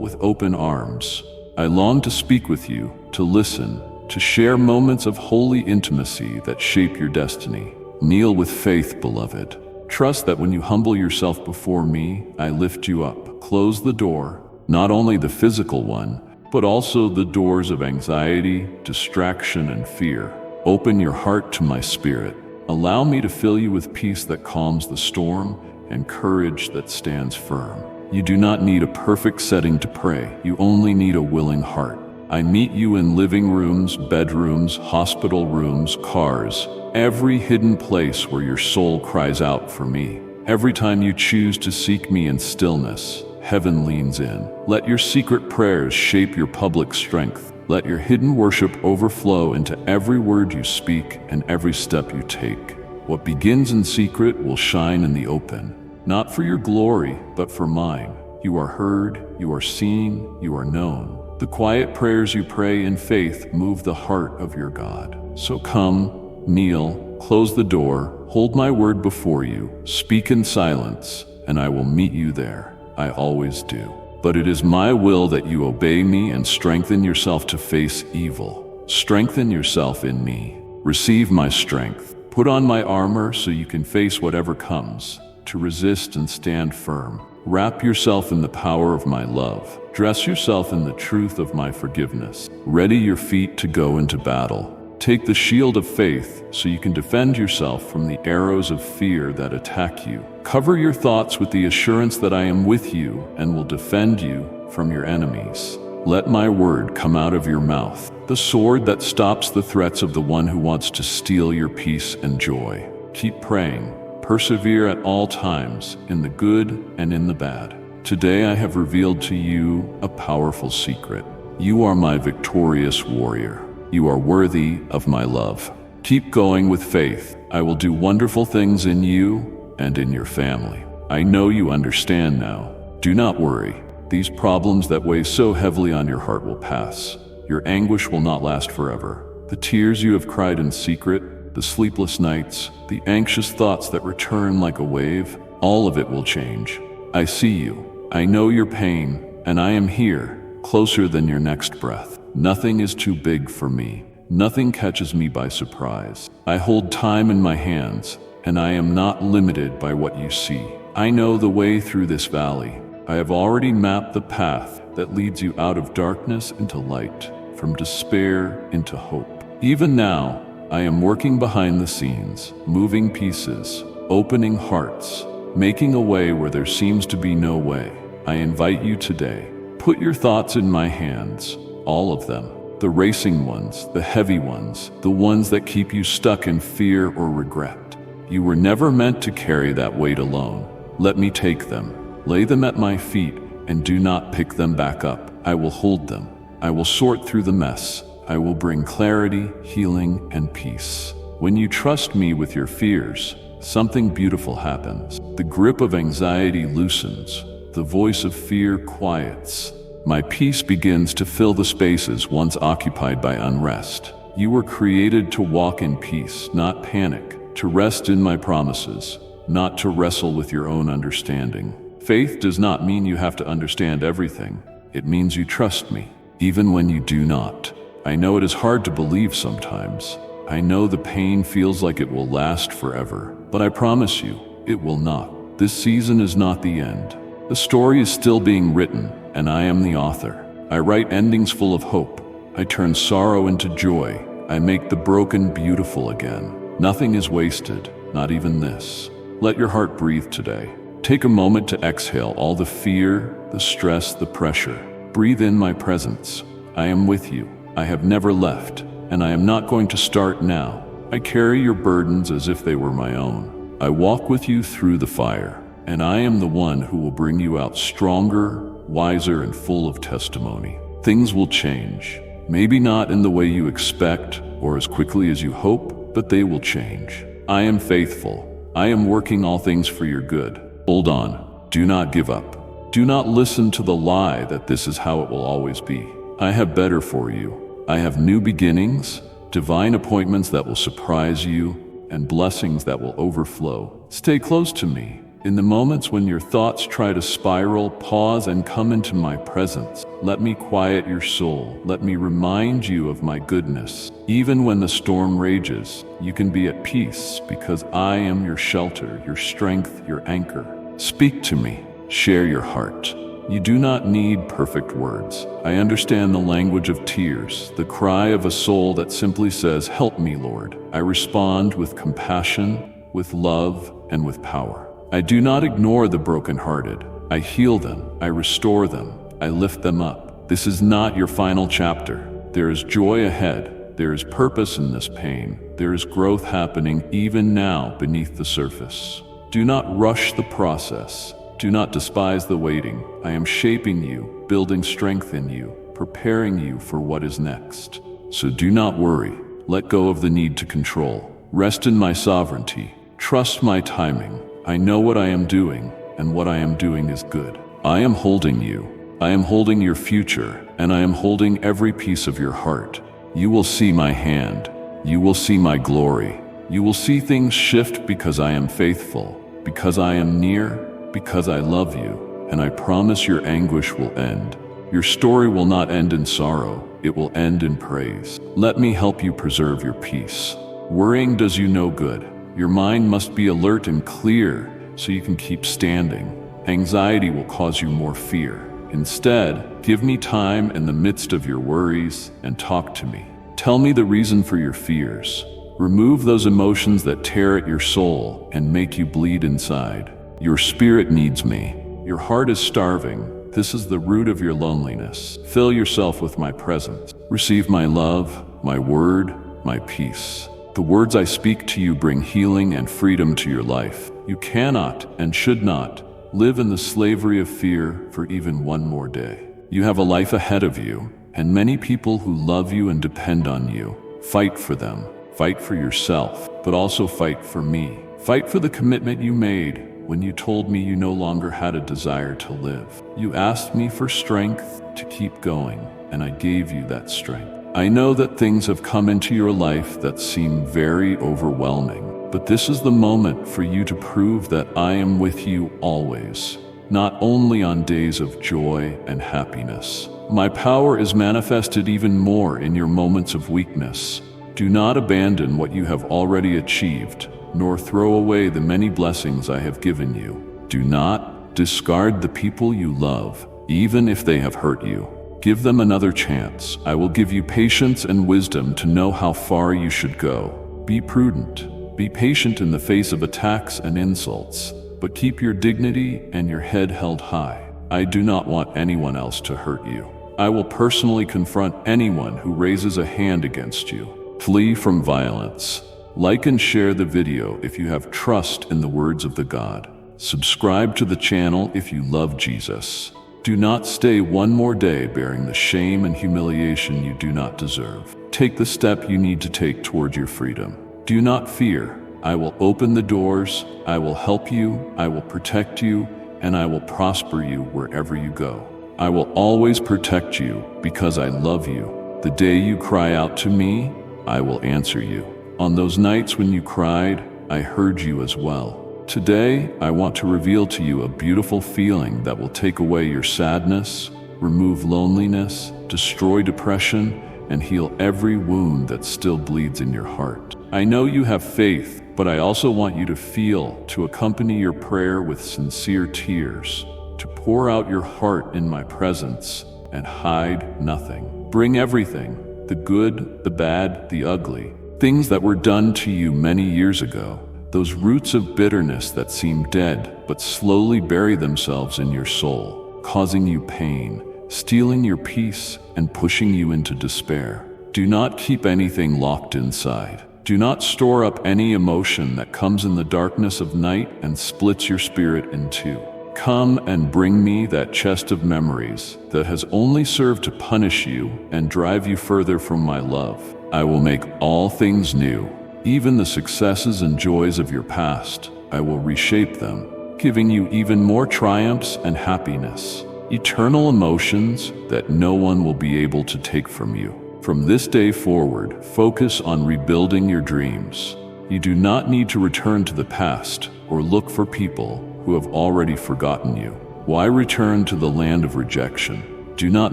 with open arms. I long to speak with you, to listen, to share moments of holy intimacy that shape your destiny. Kneel with faith, beloved. Trust that when you humble yourself before me, I lift you up. Close the door, not only the physical one, but also the doors of anxiety, distraction, and fear. Open your heart to my spirit. Allow me to fill you with peace that calms the storm and courage that stands firm. You do not need a perfect setting to pray. You only need a willing heart. I meet you in living rooms, bedrooms, hospital rooms, cars, every hidden place where your soul cries out for me. Every time you choose to seek me in stillness, heaven leans in. Let your secret prayers shape your public strength. Let your hidden worship overflow into every word you speak and every step you take. What begins in secret will shine in the open. Not for your glory, but for mine. You are heard, you are seen, you are known. The quiet prayers you pray in faith move the heart of your God. So come, kneel, close the door, hold my word before you, speak in silence, and I will meet you there. I always do. But it is my will that you obey me and strengthen yourself to face evil. Strengthen yourself in me. Receive my strength. Put on my armor so you can face whatever comes, to resist and stand firm. Wrap yourself in the power of my love. Dress yourself in the truth of my forgiveness. Ready your feet to go into battle. Take the shield of faith so you can defend yourself from the arrows of fear that attack you. Cover your thoughts with the assurance that I am with you and will defend you from your enemies. Let my word come out of your mouth, the sword that stops the threats of the one who wants to steal your peace and joy. Keep praying. Persevere at all times, in the good and in the bad. Today I have revealed to you a powerful secret. You are my victorious warrior. You are worthy of my love. Keep going with faith. I will do wonderful things in you and in your family. I know you understand now. Do not worry. These problems that weigh so heavily on your heart will pass. Your anguish will not last forever. The tears you have cried in secret, the sleepless nights, the anxious thoughts that return like a wave, all of it will change. I see you. I know your pain, and I am here, closer than your next breath. Nothing is too big for me. Nothing catches me by surprise. I hold time in my hands, and I am not limited by what you see. I know the way through this valley. I have already mapped the path that leads you out of darkness into light, from despair into hope. Even now, I am working behind the scenes, moving pieces, opening hearts, making a way where there seems to be no way. I invite you today. Put your thoughts in my hands, all of them. The racing ones, the heavy ones, the ones that keep you stuck in fear or regret. You were never meant to carry that weight alone. Let me take them. Lay them at my feet and do not pick them back up. I will hold them. I will sort through the mess. I will bring clarity, healing, and peace. When you trust me with your fears, something beautiful happens. The grip of anxiety loosens. The voice of fear quiets. My peace begins to fill the spaces once occupied by unrest. You were created to walk in peace, not panic, to rest in my promises, not to wrestle with your own understanding. Faith does not mean you have to understand everything. It means you trust me, even when you do not. I know it is hard to believe sometimes. I know the pain feels like it will last forever, but I promise you, it will not. This season is not the end. The story is still being written, and I am the author. I write endings full of hope. I turn sorrow into joy. I make the broken beautiful again. Nothing is wasted, not even this. Let your heart breathe today. Take a moment to exhale all the fear, the stress, the pressure. Breathe in my presence. I am with you. I have never left, and I am not going to start now. I carry your burdens as if they were my own. I walk with you through the fire, and I am the one who will bring you out stronger, wiser, and full of testimony. Things will change. Maybe not in the way you expect or as quickly as you hope, but they will change. I am faithful. I am working all things for your good. Hold on. Do not give up. Do not listen to the lie that this is how it will always be. I have better for you. I have new beginnings, divine appointments that will surprise you, and blessings that will overflow. Stay close to me. In the moments when your thoughts try to spiral, pause and come into my presence. Let me quiet your soul. Let me remind you of my goodness. Even when the storm rages, you can be at peace because I am your shelter, your strength, your anchor. Speak to me. Share your heart. You do not need perfect words. I understand the language of tears, the cry of a soul that simply says, "Help me, Lord." I respond with compassion, with love, and with power. I do not ignore the brokenhearted. I heal them. I restore them. I lift them up. This is not your final chapter. There is joy ahead. There is purpose in this pain. There is growth happening even now beneath the surface. Do not rush the process. Do not despise the waiting. I am shaping you, building strength in you, preparing you for what is next. So do not worry. Let go of the need to control. Rest in my sovereignty. Trust my timing. I know what I am doing, and what I am doing is good. I am holding you. I am holding your future, and I am holding every piece of your heart. You will see my hand. You will see my glory. You will see things shift because I am faithful, because I am near, because I love you, and I promise your anguish will end. Your story will not end in sorrow. It will end in praise. Let me help you preserve your peace. Worrying does you no good. Your mind must be alert and clear so you can keep standing. Anxiety will cause you more fear. Instead, give me time in the midst of your worries and talk to me. Tell me the reason for your fears. Remove those emotions that tear at your soul and make you bleed inside. Your spirit needs me. Your heart is starving. This is the root of your loneliness. Fill yourself with my presence. Receive my love, my word, my peace. The words I speak to you bring healing and freedom to your life. You cannot and should not live in the slavery of fear for even one more day. You have a life ahead of you, and many people who love you and depend on you. Fight for them. Fight for yourself, but also fight for me. Fight for the commitment you made when you told me you no longer had a desire to live. You asked me for strength to keep going, and I gave you that strength. I know that things have come into your life that seem very overwhelming, but this is the moment for you to prove that I am with you always, not only on days of joy and happiness. My power is manifested even more in your moments of weakness. Do not abandon what you have already achieved, nor throw away the many blessings I have given you. Do not discard the people you love, even if they have hurt you. Give them another chance. I will give you patience and wisdom to know how far you should go. Be prudent. Be patient in the face of attacks and insults, but keep your dignity and your head held high. I do not want anyone else to hurt you. I will personally confront anyone who raises a hand against you. Flee from violence. Like and share the video if you have trust in the words of the God. Subscribe to the channel if you love Jesus. Do not stay one more day bearing the shame and humiliation you do not deserve. Take the step you need to take toward your freedom. Do not fear. I will open the doors. I will help you. I will protect you, and I will prosper you wherever you go. I will always protect you because I love you. The day you cry out to me, I will answer you. On those nights when you cried, I heard you as well. Today, I want to reveal to you a beautiful feeling that will take away your sadness, remove loneliness, destroy depression, and heal every wound that still bleeds in your heart. I know you have faith, but I also want you to feel, to accompany your prayer with sincere tears, to pour out your heart in my presence and hide nothing. Bring everything, the good, the bad, the ugly, things that were done to you many years ago. Those roots of bitterness that seem dead but slowly bury themselves in your soul, causing you pain, stealing your peace, and pushing you into despair. Do not keep anything locked inside. Do not store up any emotion that comes in the darkness of night and splits your spirit in two. Come and bring me that chest of memories that has only served to punish you and drive you further from my love. I will make all things new. Even the successes and joys of your past, I will reshape them. giving you even more triumphs and happiness, eternal emotions that no one will be able to take from you. From this day forward, focus on rebuilding your dreams. You do not need to return to the past or look for people who have already forgotten you. Why return to the land of rejection? Do not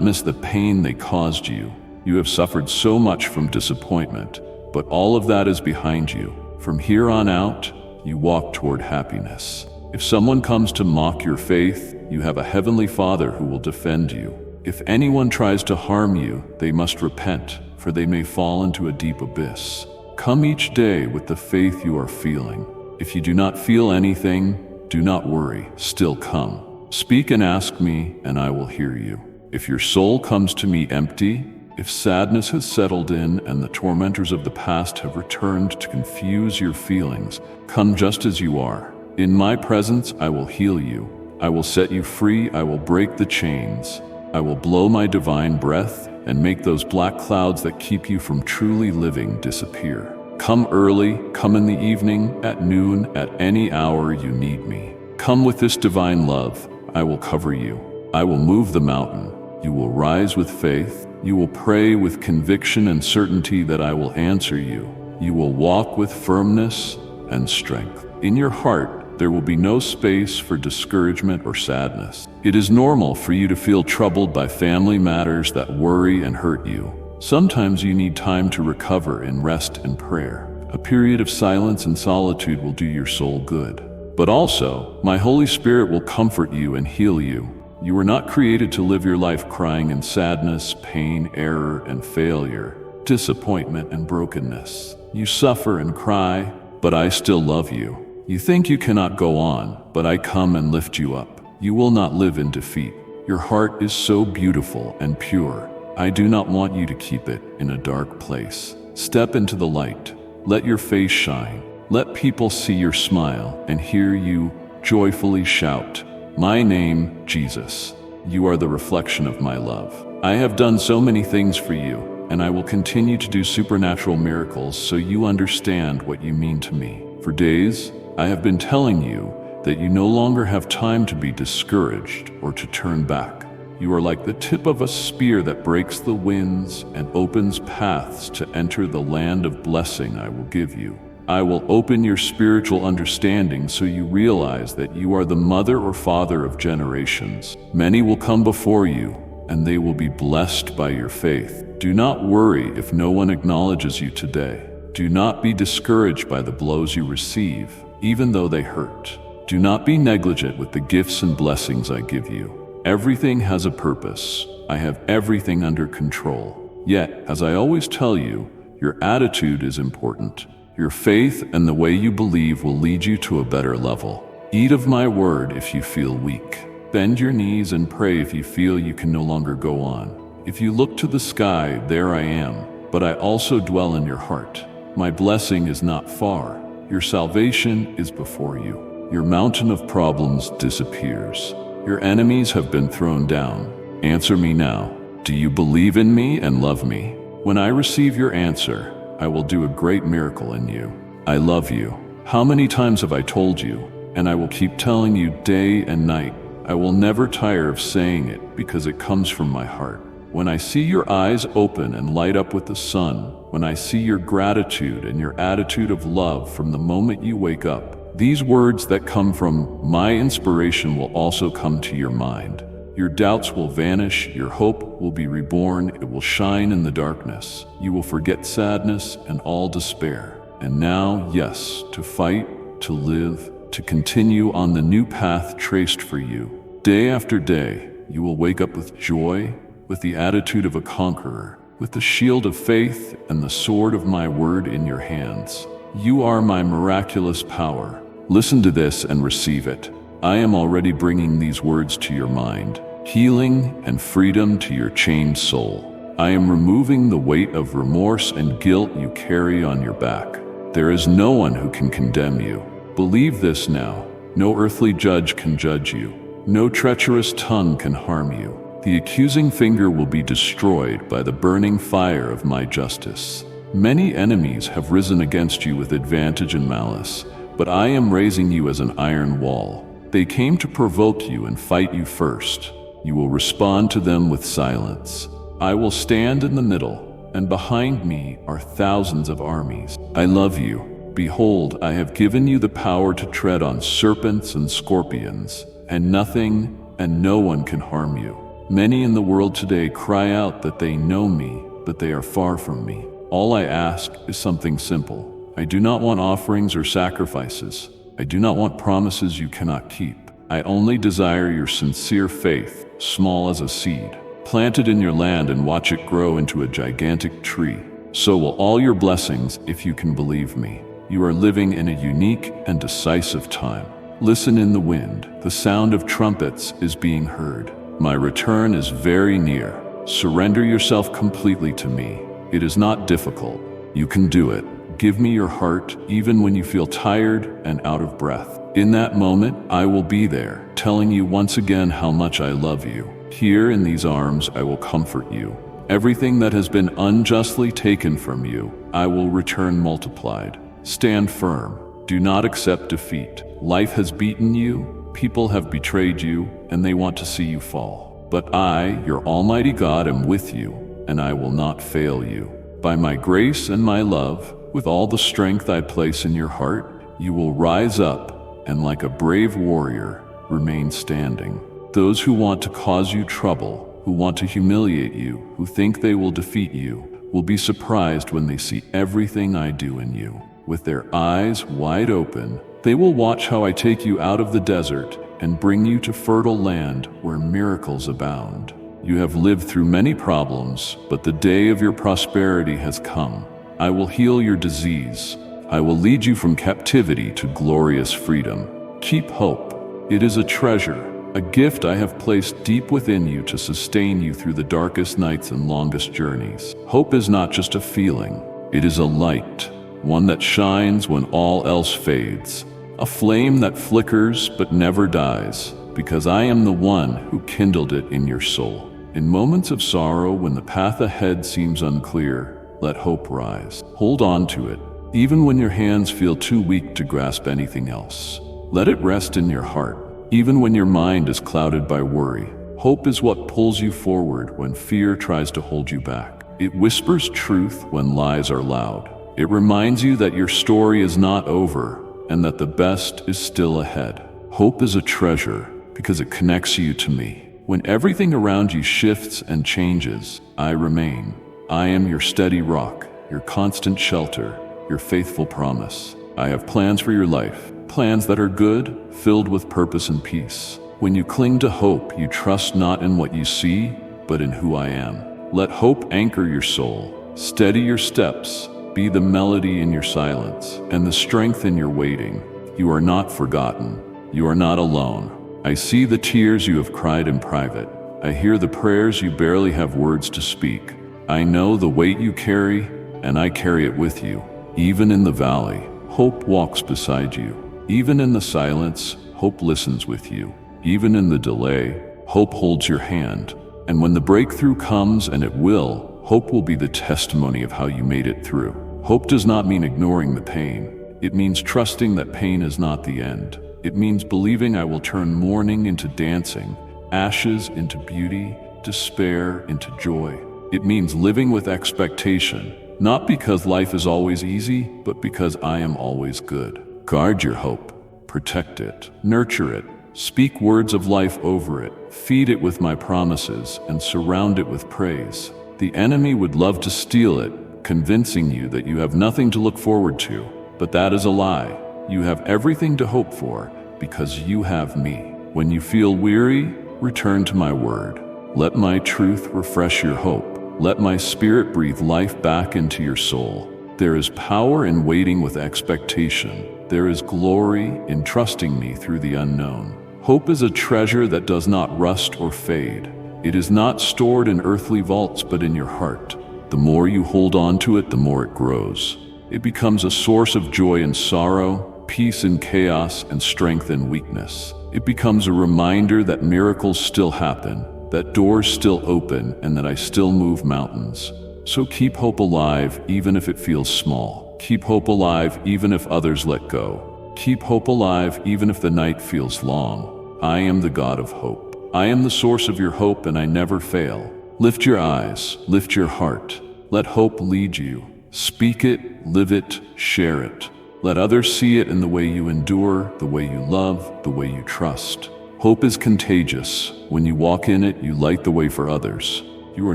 miss the pain they caused you. You have suffered so much from disappointment, but all of that is behind you. From here on out, you walk toward happiness. If someone comes to mock your faith, you have a heavenly Father who will defend you. If anyone tries to harm you, they must repent, for they may fall into a deep abyss. Come each day with the faith you are feeling. If you do not feel anything, do not worry, still come. Speak and ask me, and I will hear you. If your soul comes to me empty, if sadness has settled in and the tormentors of the past have returned to confuse your feelings, come just as you are. In my presence, I will heal you. I will set you free. I will break the chains. I will blow my divine breath and make those black clouds that keep you from truly living disappear. Come early, come in the evening, at noon, at any hour you need me. Come with this divine love. I will cover you. I will move the mountain. You will rise with faith. You will pray with conviction and certainty that I will answer you. You will walk with firmness and strength. In your heart, there will be no space for discouragement or sadness. It is normal for you to feel troubled by family matters that worry and hurt you. Sometimes you need time to recover in rest and prayer. A period of silence and solitude will do your soul good. But also, my Holy Spirit will comfort you and heal you. You were not created to live your life crying in sadness, pain, error, and failure, disappointment and brokenness. You suffer and cry, but I still love you. You think you cannot go on, but I come and lift you up. You will not live in defeat. Your heart is so beautiful and pure. I do not want you to keep it in a dark place. Step into the light. Let your face shine. Let people see your smile and hear you joyfully shout, "My name, Jesus. You are the reflection of my love." I have done so many things for you, and I will continue to do supernatural miracles so you understand what you mean to me. For days, I have been telling you that you no longer have time to be discouraged or to turn back. You are like the tip of a spear that breaks the winds and opens paths to enter the land of blessing I will give you. I will open your spiritual understanding so you realize that you are the mother or father of generations. Many will come before you, and they will be blessed by your faith. Do not worry if no one acknowledges you today. Do not be discouraged by the blows you receive, even though they hurt. Do not be negligent with the gifts and blessings I give you. Everything has a purpose. I have everything under control. Yet, as I always tell you, your attitude is important. Your faith and the way you believe will lead you to a better level. Eat of my word if you feel weak. Bend your knees and pray if you feel you can no longer go on. If you look to the sky, there I am, but I also dwell in your heart. My blessing is not far. Your salvation is before you. Your mountain of problems disappears. Your enemies have been thrown down. Answer me now. Do you believe in me and love me? When I receive your answer, I will do a great miracle in you. I love you. How many times have I told you? And I will keep telling you day and night. I will never tire of saying it because it comes from my heart. When I see your eyes open and light up with the sun, when I see your gratitude and your attitude of love from the moment you wake up, these words that come from my inspiration will also come to your mind. Your doubts will vanish, your hope will be reborn, it will shine in the darkness. You will forget sadness and all despair. And now, yes, to fight, to live, to continue on the new path traced for you. Day after day, you will wake up with joy, with the attitude of a conqueror, with the shield of faith and the sword of my word in your hands. You are my miraculous power. Listen to this and receive it. I am already bringing these words to your mind, healing and freedom to your chained soul. I am removing the weight of remorse and guilt you carry on your back. There is no one who can condemn you. Believe this now. No earthly judge can judge you. No treacherous tongue can harm you. The accusing finger will be destroyed by the burning fire of my justice. Many enemies have risen against you with advantage and malice, but I am raising you as an iron wall. They came to provoke you and fight you first. You will respond to them with silence. I will stand in the middle, and behind me are thousands of armies. I love you. Behold, I have given you the power to tread on serpents and scorpions, and nothing and no one can harm you. Many in the world today cry out that they know me, but they are far from me. All I ask is something simple. I do not want offerings or sacrifices. I do not want promises you cannot keep. I only desire your sincere faith, small as a seed. Plant it in your land and watch it grow into a gigantic tree. So will all your blessings if you can believe me. You are living in a unique and decisive time. Listen in the wind. The sound of trumpets is being heard. My return is very near. Surrender yourself completely to me. It is not difficult. You can do it. Give me your heart, even when you feel tired and out of breath. In that moment, I will be there, telling you once again how much I love you. Here in these arms, I will comfort you. Everything that has been unjustly taken from you, I will return multiplied. Stand firm. Do not accept defeat. Life has beaten you, people have betrayed you, and they want to see you fall. But I, your Almighty God, am with you, and I will not fail you. By my grace and my love, with all the strength I place in your heart, you will rise up, and like a brave warrior, remain standing. Those who want to cause you trouble, who want to humiliate you, who think they will defeat you, will be surprised when they see everything I do in you. With their eyes wide open, they will watch how I take you out of the desert and bring you to fertile land where miracles abound. You have lived through many problems, but the day of your prosperity has come. I will heal your disease. I will lead you from captivity to glorious freedom. Keep hope. It is a treasure, a gift I have placed deep within you to sustain you through the darkest nights and longest journeys. Hope is not just a feeling. It is a light. One that shines when all else fades, a flame that flickers but never dies, because I am the one who kindled it in your soul. In moments of sorrow, when the path ahead seems unclear, let hope rise. Hold on to it, even when your hands feel too weak to grasp anything else. Let it rest in your heart, even when your mind is clouded by worry. Hope is what pulls you forward when fear tries to hold you back. It whispers truth when lies are loud. It reminds you that your story is not over and that the best is still ahead. Hope is a treasure because it connects you to me. When everything around you shifts and changes, I remain. I am your steady rock, your constant shelter, your faithful promise. I have plans for your life, plans that are good, filled with purpose and peace. When you cling to hope, you trust not in what you see, but in who I am. Let hope anchor your soul, steady your steps, be the melody in your silence, and the strength in your waiting. You are not forgotten. You are not alone. I see the tears you have cried in private. I hear the prayers you barely have words to speak. I know the weight you carry, and I carry it with you. Even in the valley, hope walks beside you. Even in the silence, hope listens with you. Even in the delay, hope holds your hand. And when the breakthrough comes, and it will, hope will be the testimony of how you made it through. Hope does not mean ignoring the pain. It means trusting that pain is not the end. It means believing I will turn mourning into dancing, ashes into beauty, despair into joy. It means living with expectation, not because life is always easy, but because I am always good. Guard your hope, protect it, nurture it, speak words of life over it, feed it with my promises, and surround it with praise. The enemy would love to steal it, convincing you that you have nothing to look forward to. But that is a lie. You have everything to hope for because you have me. When you feel weary, return to my word. Let my truth refresh your hope. Let my spirit breathe life back into your soul. There is power in waiting with expectation. There is glory in trusting me through the unknown. Hope is a treasure that does not rust or fade. It is not stored in earthly vaults, but in your heart. The more you hold on to it, the more it grows. It becomes a source of joy in sorrow, peace in chaos, and strength in weakness. It becomes a reminder that miracles still happen, that doors still open, and that I still move mountains. So keep hope alive even if it feels small. Keep hope alive even if others let go. Keep hope alive even if the night feels long. I am the God of hope. I am the source of your hope and I never fail. Lift your eyes, lift your heart. Let hope lead you. Speak it, live it, share it. Let others see it in the way you endure, the way you love, the way you trust. Hope is contagious. When you walk in it, you light the way for others. You are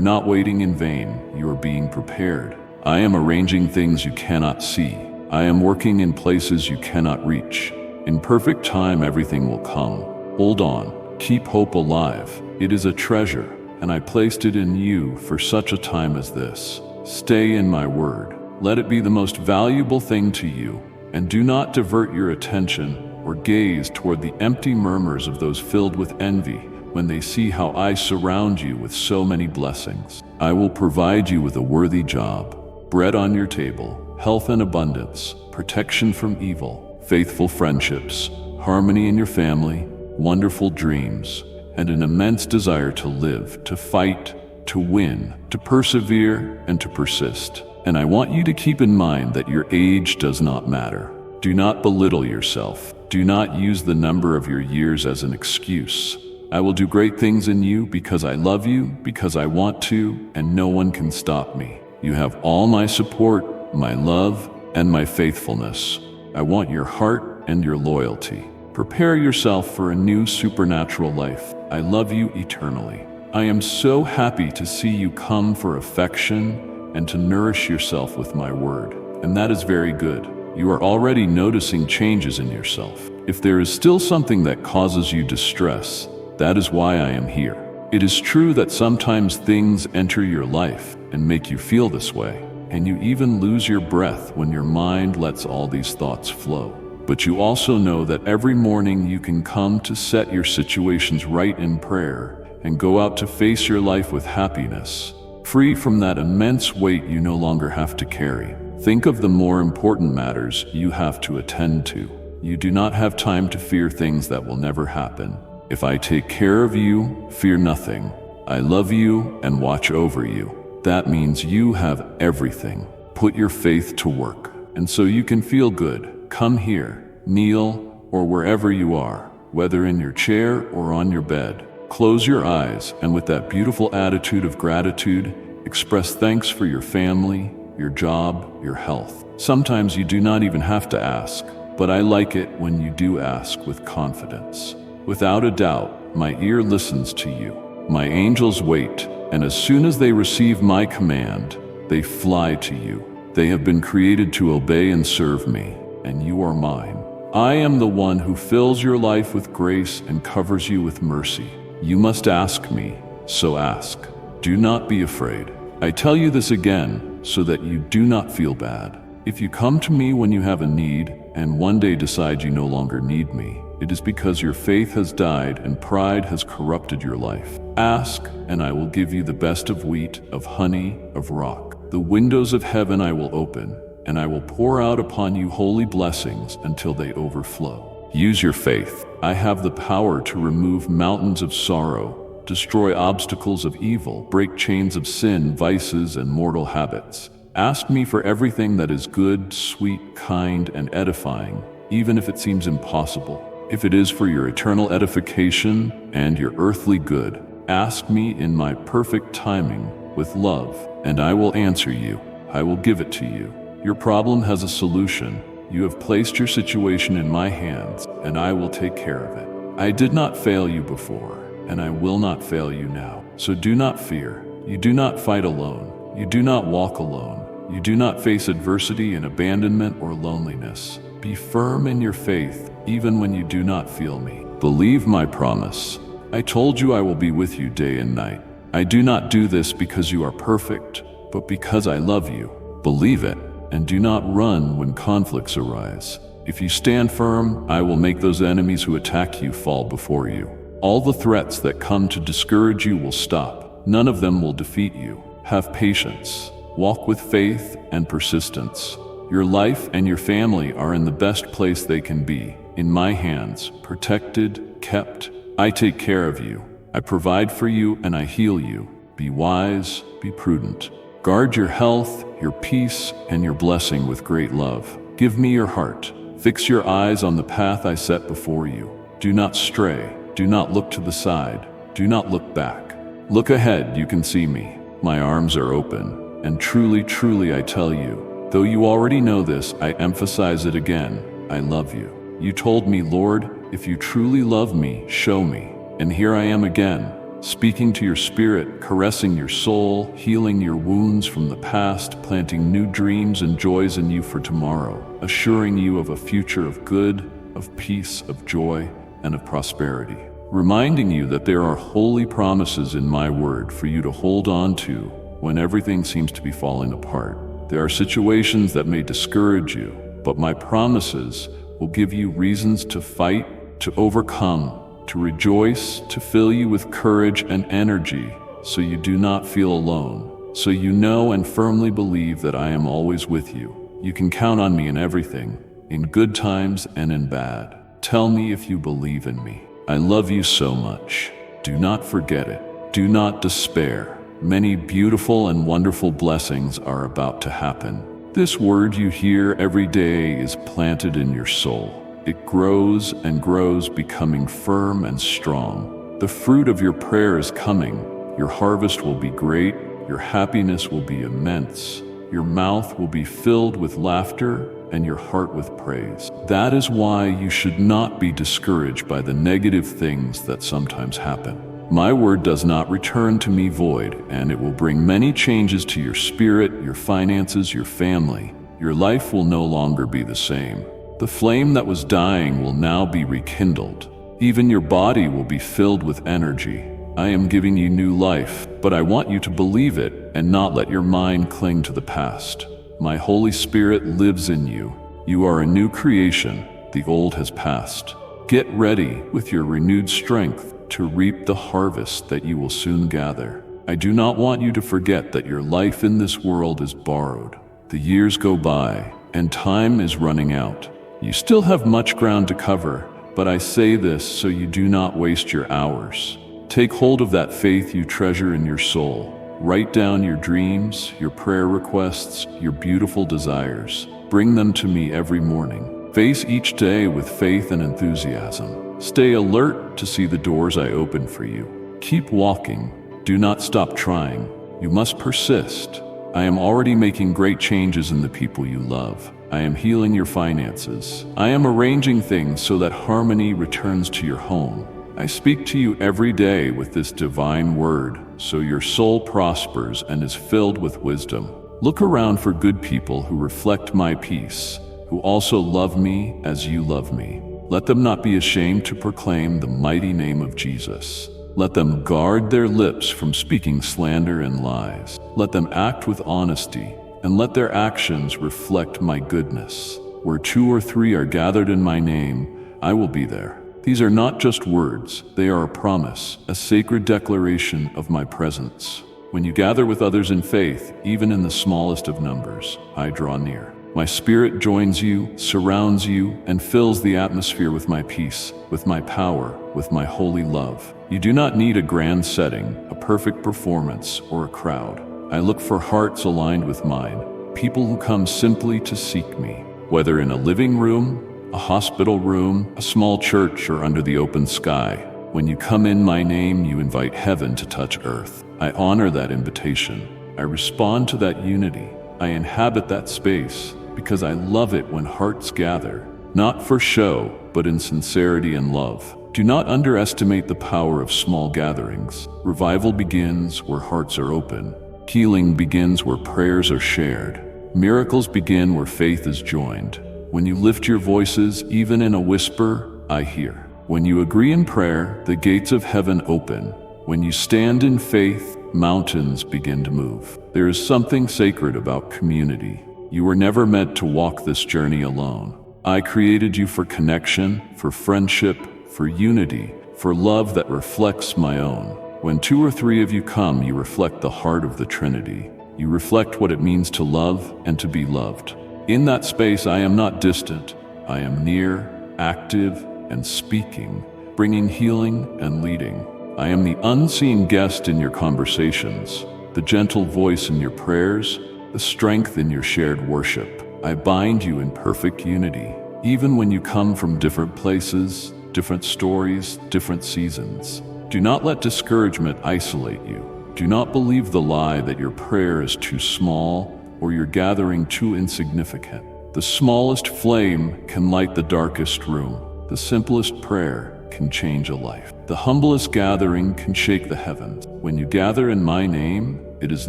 not waiting in vain. You are being prepared. I am arranging things you cannot see. I am working in places you cannot reach. In perfect time, everything will come. Hold on. Keep hope alive. It is a treasure, and I placed it in you for such a time as this. Stay in my word. Let it be the most valuable thing to you, and do not divert your attention or gaze toward the empty murmurs of those filled with envy when they see how I surround you with so many blessings. I will provide you with a worthy job, bread on your table, health and abundance, protection from evil, faithful friendships, harmony in your family, wonderful dreams, and an immense desire to live, to fight, to win, to persevere, and to persist. And I want you to keep in mind that your age does not matter. Do not belittle yourself. Do not use the number of your years as an excuse. I will do great things in you because I love you, because I want to, and no one can stop me. You have all my support, my love, and my faithfulness. I want your heart and your loyalty. Prepare yourself for a new supernatural life. I love you eternally. I am so happy to see you come for affection and to nourish yourself with my word. And that is very good. You are already noticing changes in yourself. If there is still something that causes you distress, that is why I am here. It is true that sometimes things enter your life and make you feel this way, and you even lose your breath when your mind lets all these thoughts flow. But you also know that every morning you can come to set your situations right in prayer and go out to face your life with happiness, free from that immense weight you no longer have to carry. Think of the more important matters you have to attend to. You do not have time to fear things that will never happen. If I take care of you, fear nothing. I love you and watch over you. That means you have everything. Put your faith to work, and so you can feel good. Come here, kneel, or wherever you are, whether in your chair or on your bed. Close your eyes, and with that beautiful attitude of gratitude, express thanks for your family, your job, your health. Sometimes you do not even have to ask, but I like it when you do ask with confidence. Without a doubt, my ear listens to you. My angels wait, and as soon as they receive my command, they fly to you. They have been created to obey and serve me, and you are mine. I am the one who fills your life with grace and covers you with mercy. You must ask me, so ask. Do not be afraid. I tell you this again, so that you do not feel bad. If you come to me when you have a need, and one day decide you no longer need me, it is because your faith has died and pride has corrupted your life. Ask, and I will give you the best of wheat, of honey, of rock. The windows of heaven I will open, and I will pour out upon you holy blessings until they overflow. Use your faith. I have the power to remove mountains of sorrow, destroy obstacles of evil, break chains of sin, vices, and mortal habits. Ask me for everything that is good, sweet, kind, and edifying, even if it seems impossible. If it is for your eternal edification and your earthly good, ask me in my perfect timing with love, and I will answer you. I will give it to you. Your problem has a solution. You have placed your situation in my hands, and I will take care of it. I did not fail you before, and I will not fail you now. So do not fear. You do not fight alone. You do not walk alone. You do not face adversity and abandonment or loneliness. Be firm in your faith, even when you do not feel me. Believe my promise. I told you I will be with you day and night. I do not do this because you are perfect, but because I love you. Believe it, and do not run when conflicts arise. If you stand firm, I will make those enemies who attack you fall before you. All the threats that come to discourage you will stop. None of them will defeat you. Have patience. Walk with faith and persistence. Your life and your family are in the best place they can be, in my hands, protected, kept. I take care of you. I provide for you and I heal you. Be wise, be prudent. Guard your health, your peace, and your blessing with great love. Give me your heart. Fix your eyes on the path I set before you. Do not stray. Do not look to the side. Do not look back. Look ahead, you can see me. My arms are open. And truly, truly, I tell you, though you already know this, I emphasize it again. I love you. You told me, Lord, if you truly love me, show me. And here I am again, speaking to your spirit, caressing your soul, healing your wounds from the past, planting new dreams and joys in you for tomorrow, assuring you of a future of good, of peace, of joy, and of prosperity. Reminding you that there are holy promises in my word for you to hold on to when everything seems to be falling apart. There are situations that may discourage you, but my promises will give you reasons to fight, to overcome, to rejoice, to fill you with courage and energy, so you do not feel alone, so you know and firmly believe that I am always with you. You can count on me in everything, in good times and in bad. Tell me if you believe in me. I love you so much. Do not forget it. Do not despair. Many beautiful and wonderful blessings are about to happen. This word you hear every day is planted in your soul. It grows and grows, becoming firm and strong. The fruit of your prayer is coming. Your harvest will be great. Your happiness will be immense. Your mouth will be filled with laughter and your heart with praise. That is why you should not be discouraged by the negative things that sometimes happen. My word does not return to me void, and it will bring many changes to your spirit, your finances, your family. Your life will no longer be the same. The flame that was dying will now be rekindled. Even your body will be filled with energy. I am giving you new life, but I want you to believe it and not let your mind cling to the past. My Holy Spirit lives in you. You are a new creation. The old has passed. Get ready with your renewed strength to reap the harvest that you will soon gather. I do not want you to forget that your life in this world is borrowed. The years go by, and time is running out. You still have much ground to cover, but I say this so you do not waste your hours. Take hold of that faith you treasure in your soul. Write down your dreams, your prayer requests, your beautiful desires. Bring them to me every morning. Face each day with faith and enthusiasm. Stay alert to see the doors I open for you. Keep walking. Do not stop trying. You must persist. I am already making great changes in the people you love. I am healing your finances. I am arranging things so that harmony returns to your home. I speak to you every day with this divine word, so your soul prospers and is filled with wisdom. Look around for good people who reflect my peace, who also love me as you love me. Let them not be ashamed to proclaim the mighty name of Jesus. Let them guard their lips from speaking slander and lies. Let them act with honesty, and let their actions reflect my goodness. Where 2 or 3 are gathered in my name, I will be there. These are not just words, they are a promise, a sacred declaration of my presence. When you gather with others in faith, even in the smallest of numbers, I draw near. My spirit joins you, surrounds you, and fills the atmosphere with my peace, with my power, with my holy love. You do not need a grand setting, a perfect performance, or a crowd. I look for hearts aligned with mine, people who come simply to seek me, whether in a living room, a hospital room, a small church, or under the open sky. When you come in my name, you invite heaven to touch earth. I honor that invitation. I respond to that unity. I inhabit that space because I love it when hearts gather, not for show, but in sincerity and love. Do not underestimate the power of small gatherings. Revival begins where hearts are open. Healing begins where prayers are shared. Miracles begin where faith is joined. When you lift your voices, even in a whisper, I hear. When you agree in prayer, the gates of heaven open. When you stand in faith, mountains begin to move. There is something sacred about community. You were never meant to walk this journey alone. I created you for connection, for friendship, for unity, for love that reflects my own. When 2 or 3 of you come, you reflect the heart of the Trinity. You reflect what it means to love and to be loved. In that space, I am not distant. I am near, active, and speaking, bringing healing and leading. I am the unseen guest in your conversations, the gentle voice in your prayers, the strength in your shared worship. I bind you in perfect unity. even when you come from different places, different stories, different seasons. Do not let discouragement isolate you. Do not believe the lie that your prayer is too small or your gathering too insignificant. The smallest flame can light the darkest room. The simplest prayer can change a life. The humblest gathering can shake the heavens. When you gather in my name, it is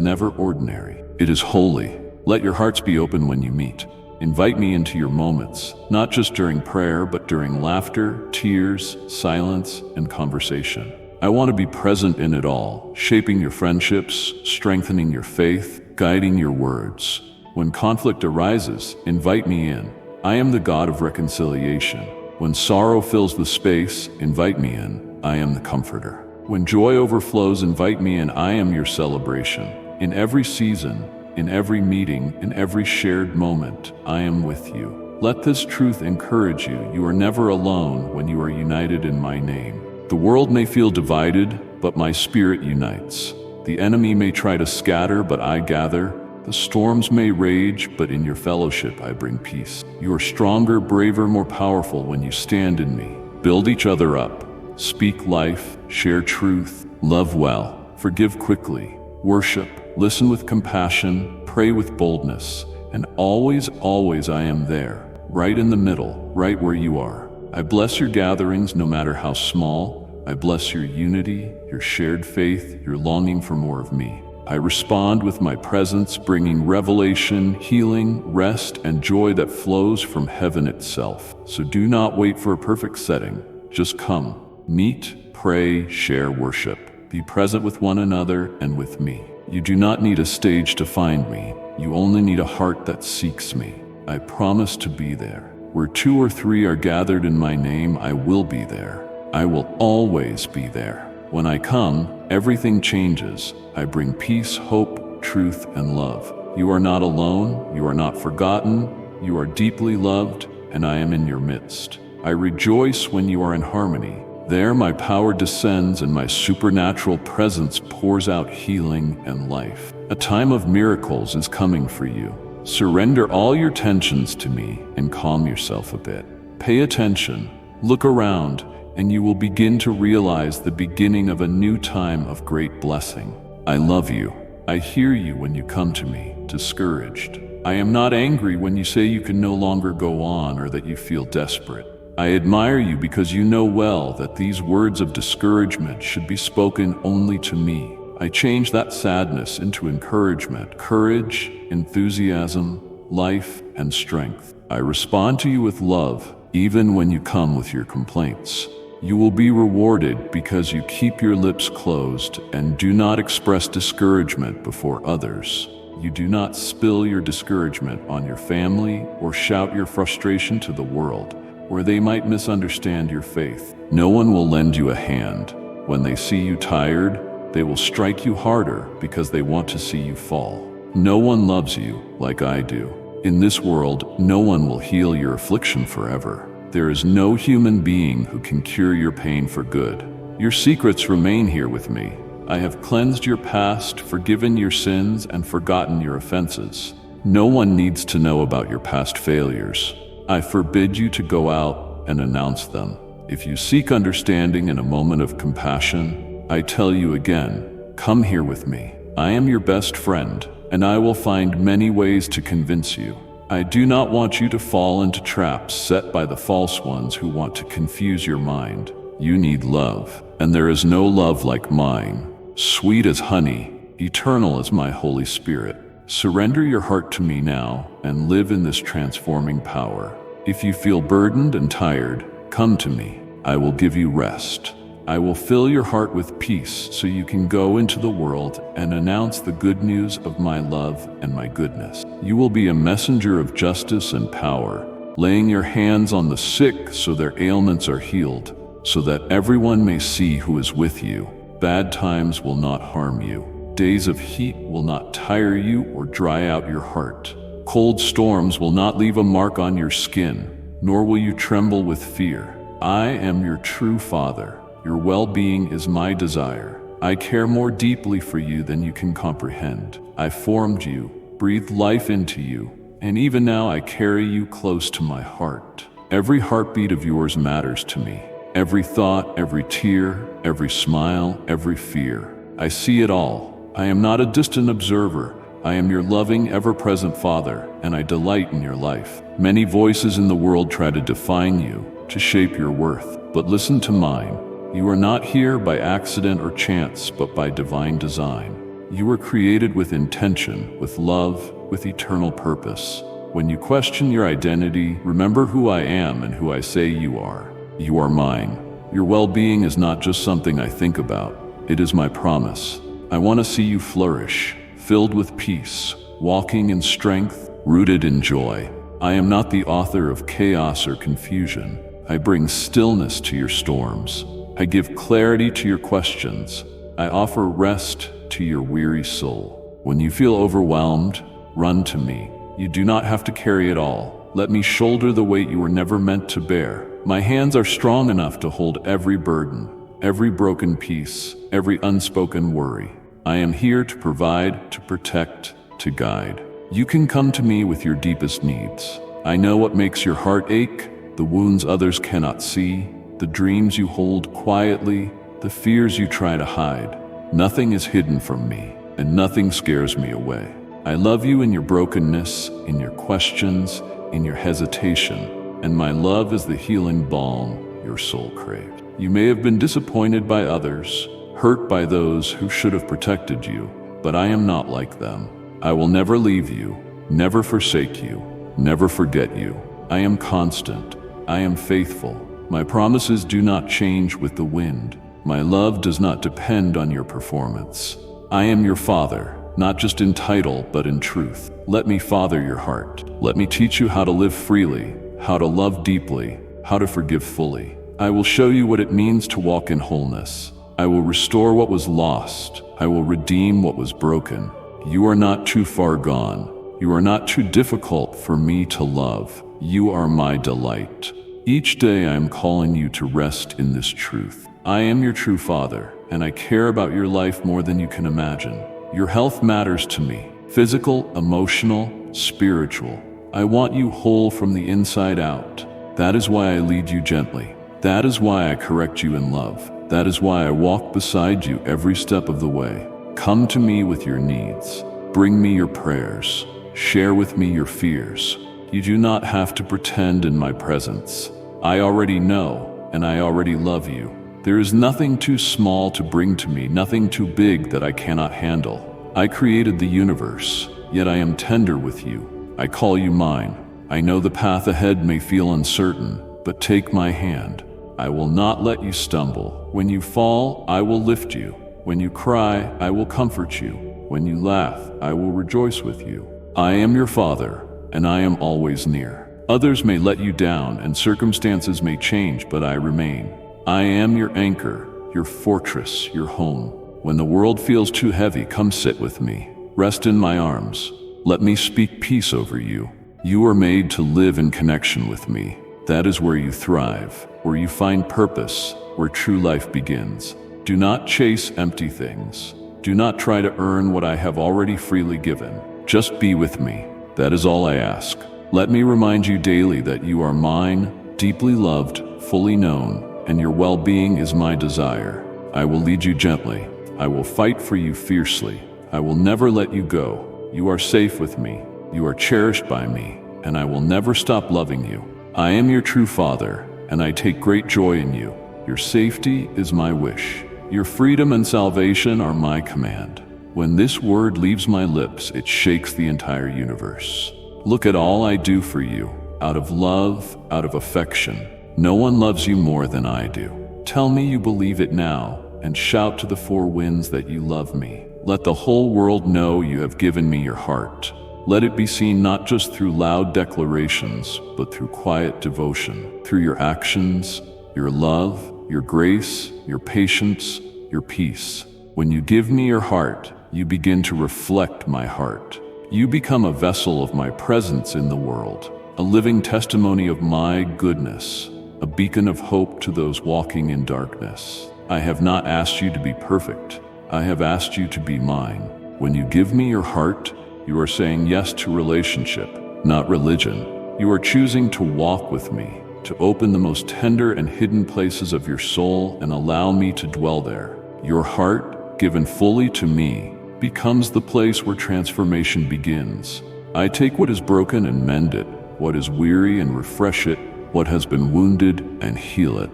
never ordinary. It is holy. Let your hearts be open when you meet. Invite me into your moments, not just during prayer, but during laughter, tears, silence, and conversation. I want to be present in it all, shaping your friendships, strengthening your faith, guiding your words. When conflict arises, invite me in. I am the God of reconciliation. When sorrow fills the space, invite me in. I am the comforter. When joy overflows, invite me in. I am your celebration. In every season, in every meeting, in every shared moment, I am with you. Let this truth encourage you. You are never alone when you are united in my name. The world may feel divided, but my spirit unites. The enemy may try to scatter, but I gather. The storms may rage, but in your fellowship I bring peace. You are stronger, braver, more powerful when you stand in me. Build each other up. Speak life, share truth, love well, forgive quickly, worship, listen with compassion, pray with boldness, and always, always I am there, right in the middle, right where you are. I bless your gatherings no matter how small. I bless your unity, your shared faith, your longing for more of me. I respond with my presence, bringing revelation, healing, rest, and joy that flows from heaven itself. So do not wait for a perfect setting. Just come, meet, pray, share, worship. Be present with one another and with me. You do not need a stage to find me. You only need a heart that seeks me. I promise to be there. Where 2 or 3 are gathered in my name, I will be there. I will always be there. When I come, everything changes. I bring peace, hope, truth, and love. You are not alone. You are not forgotten. You are deeply loved, and I am in your midst. I rejoice when you are in harmony. There my power descends and my supernatural presence pours out healing and life. A time of miracles is coming for you. Surrender all your tensions to me and calm yourself a bit. Pay attention, look around, and you will begin to realize the beginning of a new time of great blessing. I love you. I hear you when you come to me, discouraged. I am not angry when you say you can no longer go on or that you feel desperate. I admire you because you know well that these words of discouragement should be spoken only to me. I change that sadness into encouragement, courage, enthusiasm, life, and strength. I respond to you with love, even when you come with your complaints. You will be rewarded because you keep your lips closed and do not express discouragement before others. You do not spill your discouragement on your family or shout your frustration to the world, where they might misunderstand your faith. No one will lend you a hand. When they see you tired, they will strike you harder because they want to see you fall. No one loves you like I do. In this world, no one will heal your affliction forever. There is no human being who can cure your pain for good. Your secrets remain here with me. I have cleansed your past, forgiven your sins, and forgotten your offenses. No one needs to know about your past failures. I forbid you to go out and announce them. If you seek understanding in a moment of compassion, I tell you again, come here with me. I am your best friend, and I will find many ways to convince you. I do not want you to fall into traps set by the false ones who want to confuse your mind. You need love, and there is no love like mine. Sweet as honey, eternal as my Holy Spirit. Surrender your heart to me now and live in this transforming power. If you feel burdened and tired, come to me. I will give you rest. I will fill your heart with peace so you can go into the world and announce the good news of my love and my goodness. You will be a messenger of justice and power, laying your hands on the sick so their ailments are healed, so that everyone may see who is with you. Bad times will not harm you. Days of heat will not tire you or dry out your heart. Cold storms will not leave a mark on your skin, nor will you tremble with fear. I am your true Father. Your well-being is my desire. I care more deeply for you than you can comprehend. I formed you, breathed life into you, and even now I carry you close to my heart. Every heartbeat of yours matters to me. Every thought, every tear, every smile, every fear. I see it all. I am not a distant observer. I am your loving, ever-present Father, and I delight in your life. Many voices in the world try to define you, to shape your worth, but listen to mine. You are not here by accident or chance, but by divine design. You were created with intention, with love, with eternal purpose. When you question your identity, remember who I am and who I say you are. You are mine. Your well-being is not just something I think about. It is my promise. I want to see you flourish, filled with peace, walking in strength, rooted in joy. I am not the author of chaos or confusion. I bring stillness to your storms. I give clarity to your questions. I offer rest to your weary soul. When you feel overwhelmed, run to me. You do not have to carry it all. Let me shoulder the weight you were never meant to bear. My hands are strong enough to hold every burden, every broken piece, every unspoken worry. I am here to provide, to protect, to guide. You can come to me with your deepest needs. I know what makes your heart ache, the wounds others cannot see, the dreams you hold quietly, the fears you try to hide. Nothing is hidden from me, and nothing scares me away. I love you in your brokenness, in your questions, in your hesitation, and my love is the healing balm your soul craved. You may have been disappointed by others, hurt by those who should have protected you, but I am not like them. I will never leave you, never forsake you, never forget you. I am constant. I am faithful. My promises do not change with the wind. My love does not depend on your performance. I am your Father, not just in title, but in truth. Let me father your heart. Let me teach you how to live freely, how to love deeply, how to forgive fully. I will show you what it means to walk in wholeness. I will restore what was lost. I will redeem what was broken. You are not too far gone. You are not too difficult for me to love. You are my delight. Each day I am calling you to rest in this truth. I am your true Father, and I care about your life more than you can imagine. Your health matters to me. Physical, emotional, spiritual. I want you whole from the inside out. That is why I lead you gently. That is why I correct you in love. That is why I walk beside you every step of the way. Come to me with your needs. Bring me your prayers. Share with me your fears. You do not have to pretend in my presence. I already know, and I already love you. There is nothing too small to bring to me, nothing too big that I cannot handle. I created the universe, yet I am tender with you. I call you mine. I know the path ahead may feel uncertain, but take my hand. I will not let you stumble. When you fall, I will lift you. When you cry, I will comfort you. When you laugh, I will rejoice with you. I am your Father, and I am always near. Others may let you down, and circumstances may change, but I remain. I am your anchor, your fortress, your home. When the world feels too heavy, come sit with me. Rest in my arms. Let me speak peace over you. You are made to live in connection with me. That is where you thrive, where you find purpose, where true life begins. Do not chase empty things. Do not try to earn what I have already freely given. Just be with me. That is all I ask. Let me remind you daily that you are mine, deeply loved, fully known, and your well-being is my desire. I will lead you gently. I will fight for you fiercely. I will never let you go. You are safe with me. You are cherished by me, and I will never stop loving you. I am your true Father, and I take great joy in you. Your safety is my wish. Your freedom and salvation are my command. When this word leaves my lips, it shakes the entire universe. Look at all I do for you, out of love, out of affection. No one loves you more than I do. Tell me you believe it now, and shout to the four winds that you love me. Let the whole world know you have given me your heart. Let it be seen not just through loud declarations, but through quiet devotion, through your actions, your love, your grace, your patience, your peace. When you give me your heart, you begin to reflect my heart. You become a vessel of my presence in the world, a living testimony of my goodness, a beacon of hope to those walking in darkness. I have not asked you to be perfect. I have asked you to be mine. When you give me your heart, you are saying yes to relationship, not religion. You are choosing to walk with me, to open the most tender and hidden places of your soul and allow me to dwell there. Your heart, given fully to me, becomes the place where transformation begins. I take what is broken and mend it, what is weary and refresh it, what has been wounded and heal it.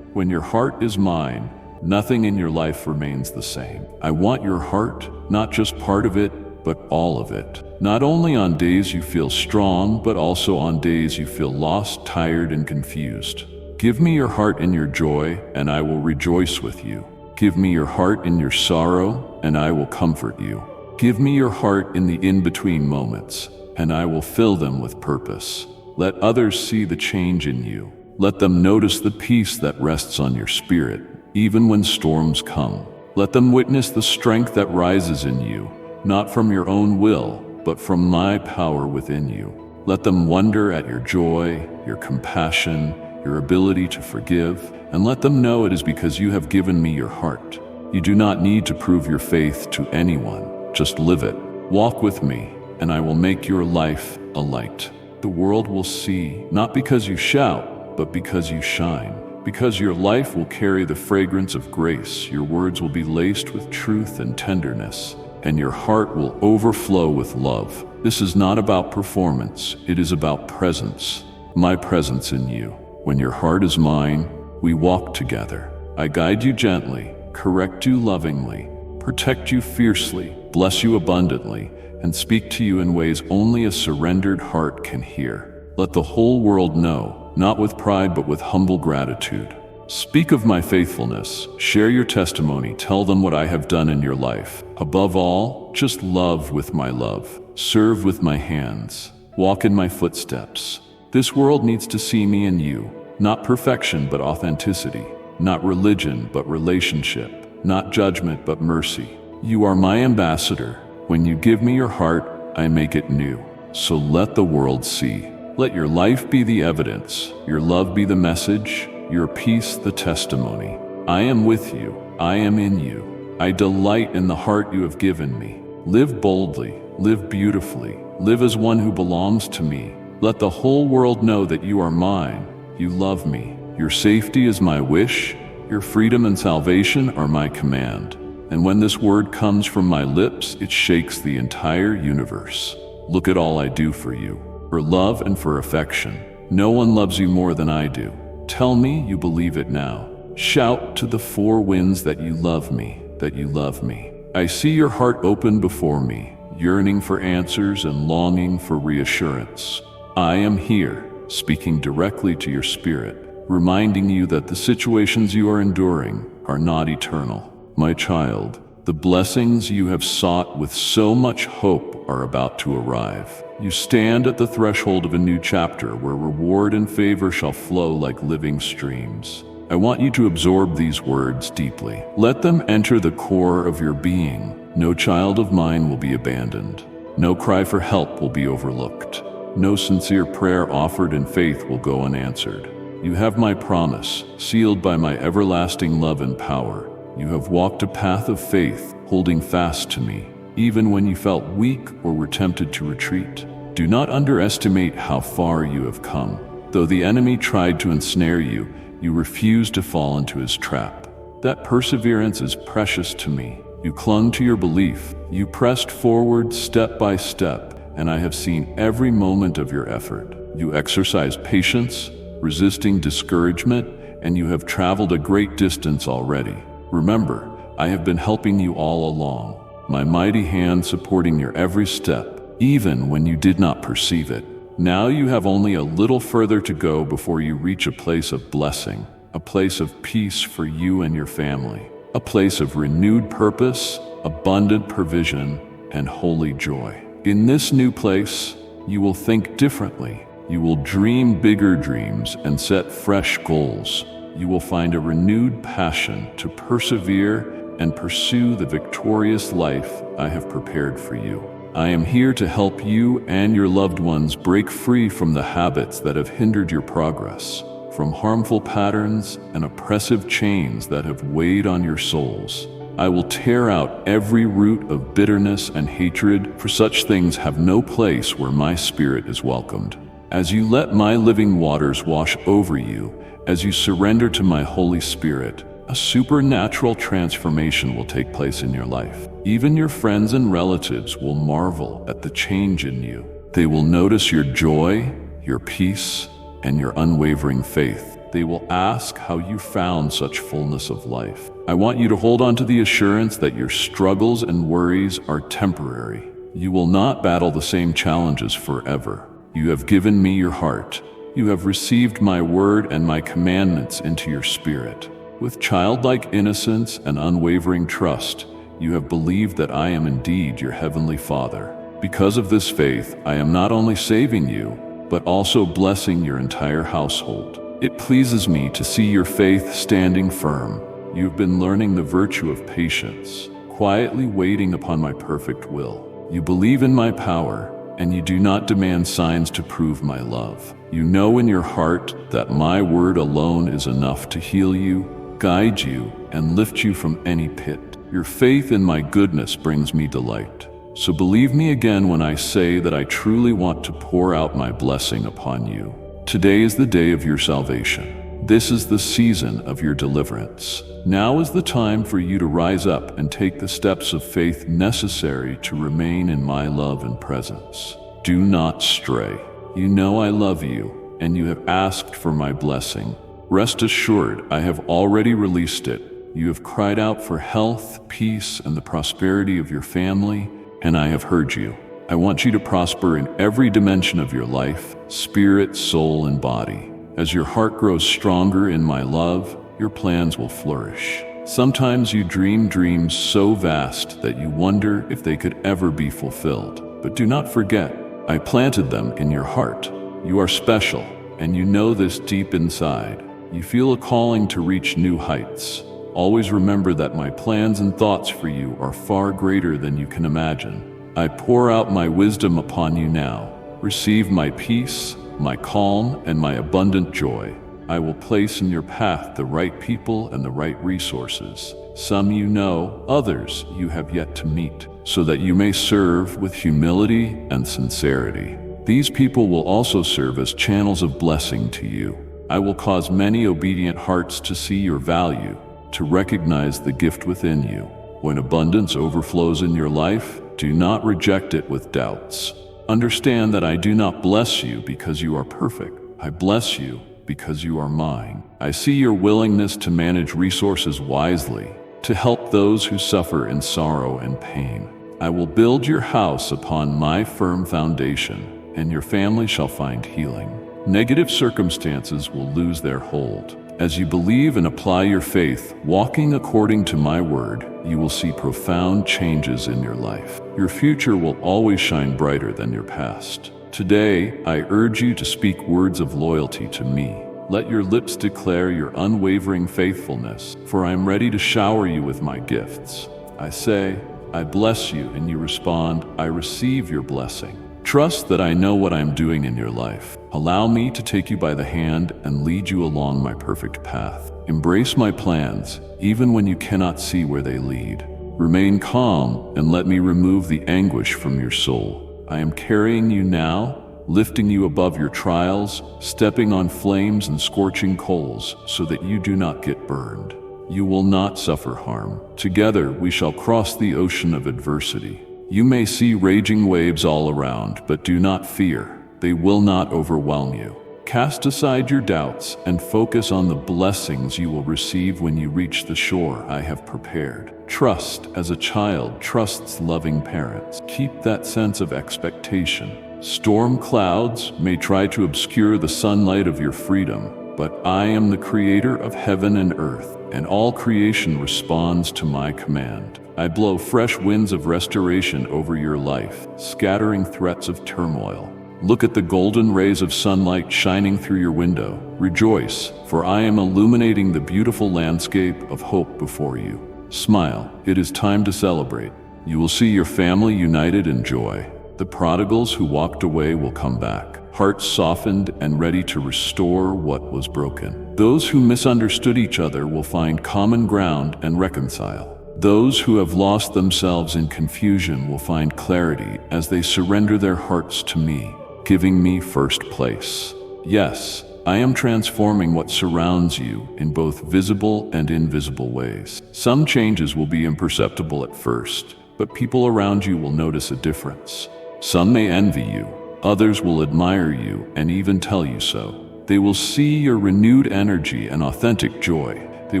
When your heart is mine, nothing in your life remains the same. I want your heart, not just part of it, but all of it. Not only on days you feel strong, but also on days you feel lost, tired, and confused. Give me your heart in your joy, and I will rejoice with you. Give me your heart in your sorrow, and I will comfort you. Give me your heart in the in-between moments, and I will fill them with purpose. Let others see the change in you. Let them notice the peace that rests on your spirit, even when storms come. Let them witness the strength that rises in you, not from your own will, but from my power within you. Let them wonder at your joy, your compassion, your ability to forgive, and let them know it is because you have given me your heart. You do not need to prove your faith to anyone. Just live it. Walk with me, and I will make your life a light. The world will see, not because you shout, but because you shine. Because your life will carry the fragrance of grace, your words will be laced with truth and tenderness, and your heart will overflow with love. This is not about performance, it is about presence. My presence in you. When your heart is mine, we walk together. I guide you gently, correct you lovingly, protect you fiercely, bless you abundantly, and speak to you in ways only a surrendered heart can hear. Let the whole world know, not with pride but with humble gratitude. Speak of my faithfulness, share your testimony, tell them what I have done in your life. Above all, just love with my love, serve with my hands, walk in my footsteps. This world needs to see me in you, not perfection but authenticity, not religion but relationship, not judgment but mercy. You are my ambassador. When you give me your heart, I make it new. So let the world see. Let your life be the evidence, your love be the message, your peace the testimony. I am with you, I am in you. I delight in the heart you have given me. Live boldly, live beautifully, live as one who belongs to me. Let the whole world know that you are mine, you love me. Your safety is my wish, your freedom and salvation are my command. And when this word comes from my lips, it shakes the entire universe. Look at all I do for you, for love and for affection. No one loves you more than I do. Tell me you believe it now. Shout to the four winds that you love me, that you love me. I see your heart open before me, yearning for answers and longing for reassurance. I am here, speaking directly to your spirit, reminding you that the situations you are enduring are not eternal. My child, the blessings you have sought with so much hope are about to arrive. You stand at the threshold of a new chapter where reward and favor shall flow like living streams. I want you to absorb these words deeply. Let them enter the core of your being. No child of mine will be abandoned. No cry for help will be overlooked. No sincere prayer offered in faith will go unanswered. You have my promise, sealed by my everlasting love and power. You have walked a path of faith, holding fast to me, even when you felt weak or were tempted to retreat. Do not underestimate how far you have come. Though the enemy tried to ensnare you, you refused to fall into his trap. That perseverance is precious to me. You clung to your belief. You pressed forward step by step, and I have seen every moment of your effort. You exercised patience, resisting discouragement, and you have traveled a great distance already. Remember, I have been helping you all along, my mighty hand supporting your every step, even when you did not perceive it. Now you have only a little further to go before you reach a place of blessing, a place of peace for you and your family, a place of renewed purpose, abundant provision, and holy joy. In this new place, you will think differently. You will dream bigger dreams and set fresh goals. You will find a renewed passion to persevere and pursue the victorious life I have prepared for you. I am here to help you and your loved ones break free from the habits that have hindered your progress, from harmful patterns and oppressive chains that have weighed on your souls. I will tear out every root of bitterness and hatred, for such things have no place where my spirit is welcomed. As you let my living waters wash over you, as you surrender to my Holy Spirit, a supernatural transformation will take place in your life. Even your friends and relatives will marvel at the change in you. They will notice your joy, your peace, and your unwavering faith. They will ask how you found such fullness of life. I want you to hold on to the assurance that your struggles and worries are temporary. You will not battle the same challenges forever. You have given me your heart. You have received my word and my commandments into your spirit. With childlike innocence and unwavering trust, you have believed that I am indeed your heavenly Father. Because of this faith, I am not only saving you, but also blessing your entire household. It pleases me to see your faith standing firm. You've been learning the virtue of patience, quietly waiting upon my perfect will. You believe in my power, and you do not demand signs to prove my love. You know in your heart that my word alone is enough to heal you, guide you, and lift you from any pit. Your faith in my goodness brings me delight. So believe me again when I say that I truly want to pour out my blessing upon you. Today is the day of your salvation. This is the season of your deliverance. Now is the time for you to rise up and take the steps of faith necessary to remain in my love and presence. Do not stray. You know I love you, and you have asked for my blessing. Rest assured, I have already released it. You have cried out for health, peace, and the prosperity of your family, and I have heard you. I want you to prosper in every dimension of your life, spirit, soul, and body. As your heart grows stronger in my love, your plans will flourish. Sometimes you dream dreams so vast that you wonder if they could ever be fulfilled. But do not forget, I planted them in your heart. You are special, and you know this deep inside. You feel a calling to reach new heights. Always remember that my plans and thoughts for you are far greater than you can imagine. I pour out my wisdom upon you now. Receive my peace, my calm, and my abundant joy. I will place in your path the right people and the right resources. Some you know, others you have yet to meet, so that you may serve with humility and sincerity. These people will also serve as channels of blessing to you. I will cause many obedient hearts to see your value, to recognize the gift within you. When abundance overflows in your life, do not reject it with doubts. Understand that I do not bless you because you are perfect. I bless you because you are mine. I see your willingness to manage resources wisely, to help those who suffer in sorrow and pain. I will build your house upon my firm foundation, and your family shall find healing. Negative circumstances will lose their hold. As you believe and apply your faith, walking according to my word, you will see profound changes in your life. Your future will always shine brighter than your past. Today, I urge you to speak words of loyalty to me. Let your lips declare your unwavering faithfulness, for I am ready to shower you with my gifts. I say, I bless you, and you respond, I receive your blessing. Trust that I know what I am doing in your life. Allow me to take you by the hand and lead you along my perfect path. Embrace my plans, even when you cannot see where they lead. Remain calm and let me remove the anguish from your soul. I am carrying you now, lifting you above your trials, stepping on flames and scorching coals so that you do not get burned. You will not suffer harm. Together we shall cross the ocean of adversity. You may see raging waves all around, but do not fear. They will not overwhelm you. Cast aside your doubts and focus on the blessings you will receive when you reach the shore I have prepared. Trust as a child trusts loving parents. Keep that sense of expectation. Storm clouds may try to obscure the sunlight of your freedom, but I am the creator of heaven and earth, and all creation responds to my command. I blow fresh winds of restoration over your life, scattering threats of turmoil. Look at the golden rays of sunlight shining through your window. Rejoice, for I am illuminating the beautiful landscape of hope before you. Smile, it is time to celebrate. You will see your family united in joy. The prodigals who walked away will come back, hearts softened and ready to restore what was broken. Those who misunderstood each other will find common ground and reconcile. Those who have lost themselves in confusion will find clarity as they surrender their hearts to me. giving me first place. Yes, I am transforming what surrounds you in both visible and invisible ways. Some changes will be imperceptible at first, but people around you will notice a difference. Some may envy you, others will admire you and even tell you so. They will see your renewed energy and authentic joy. They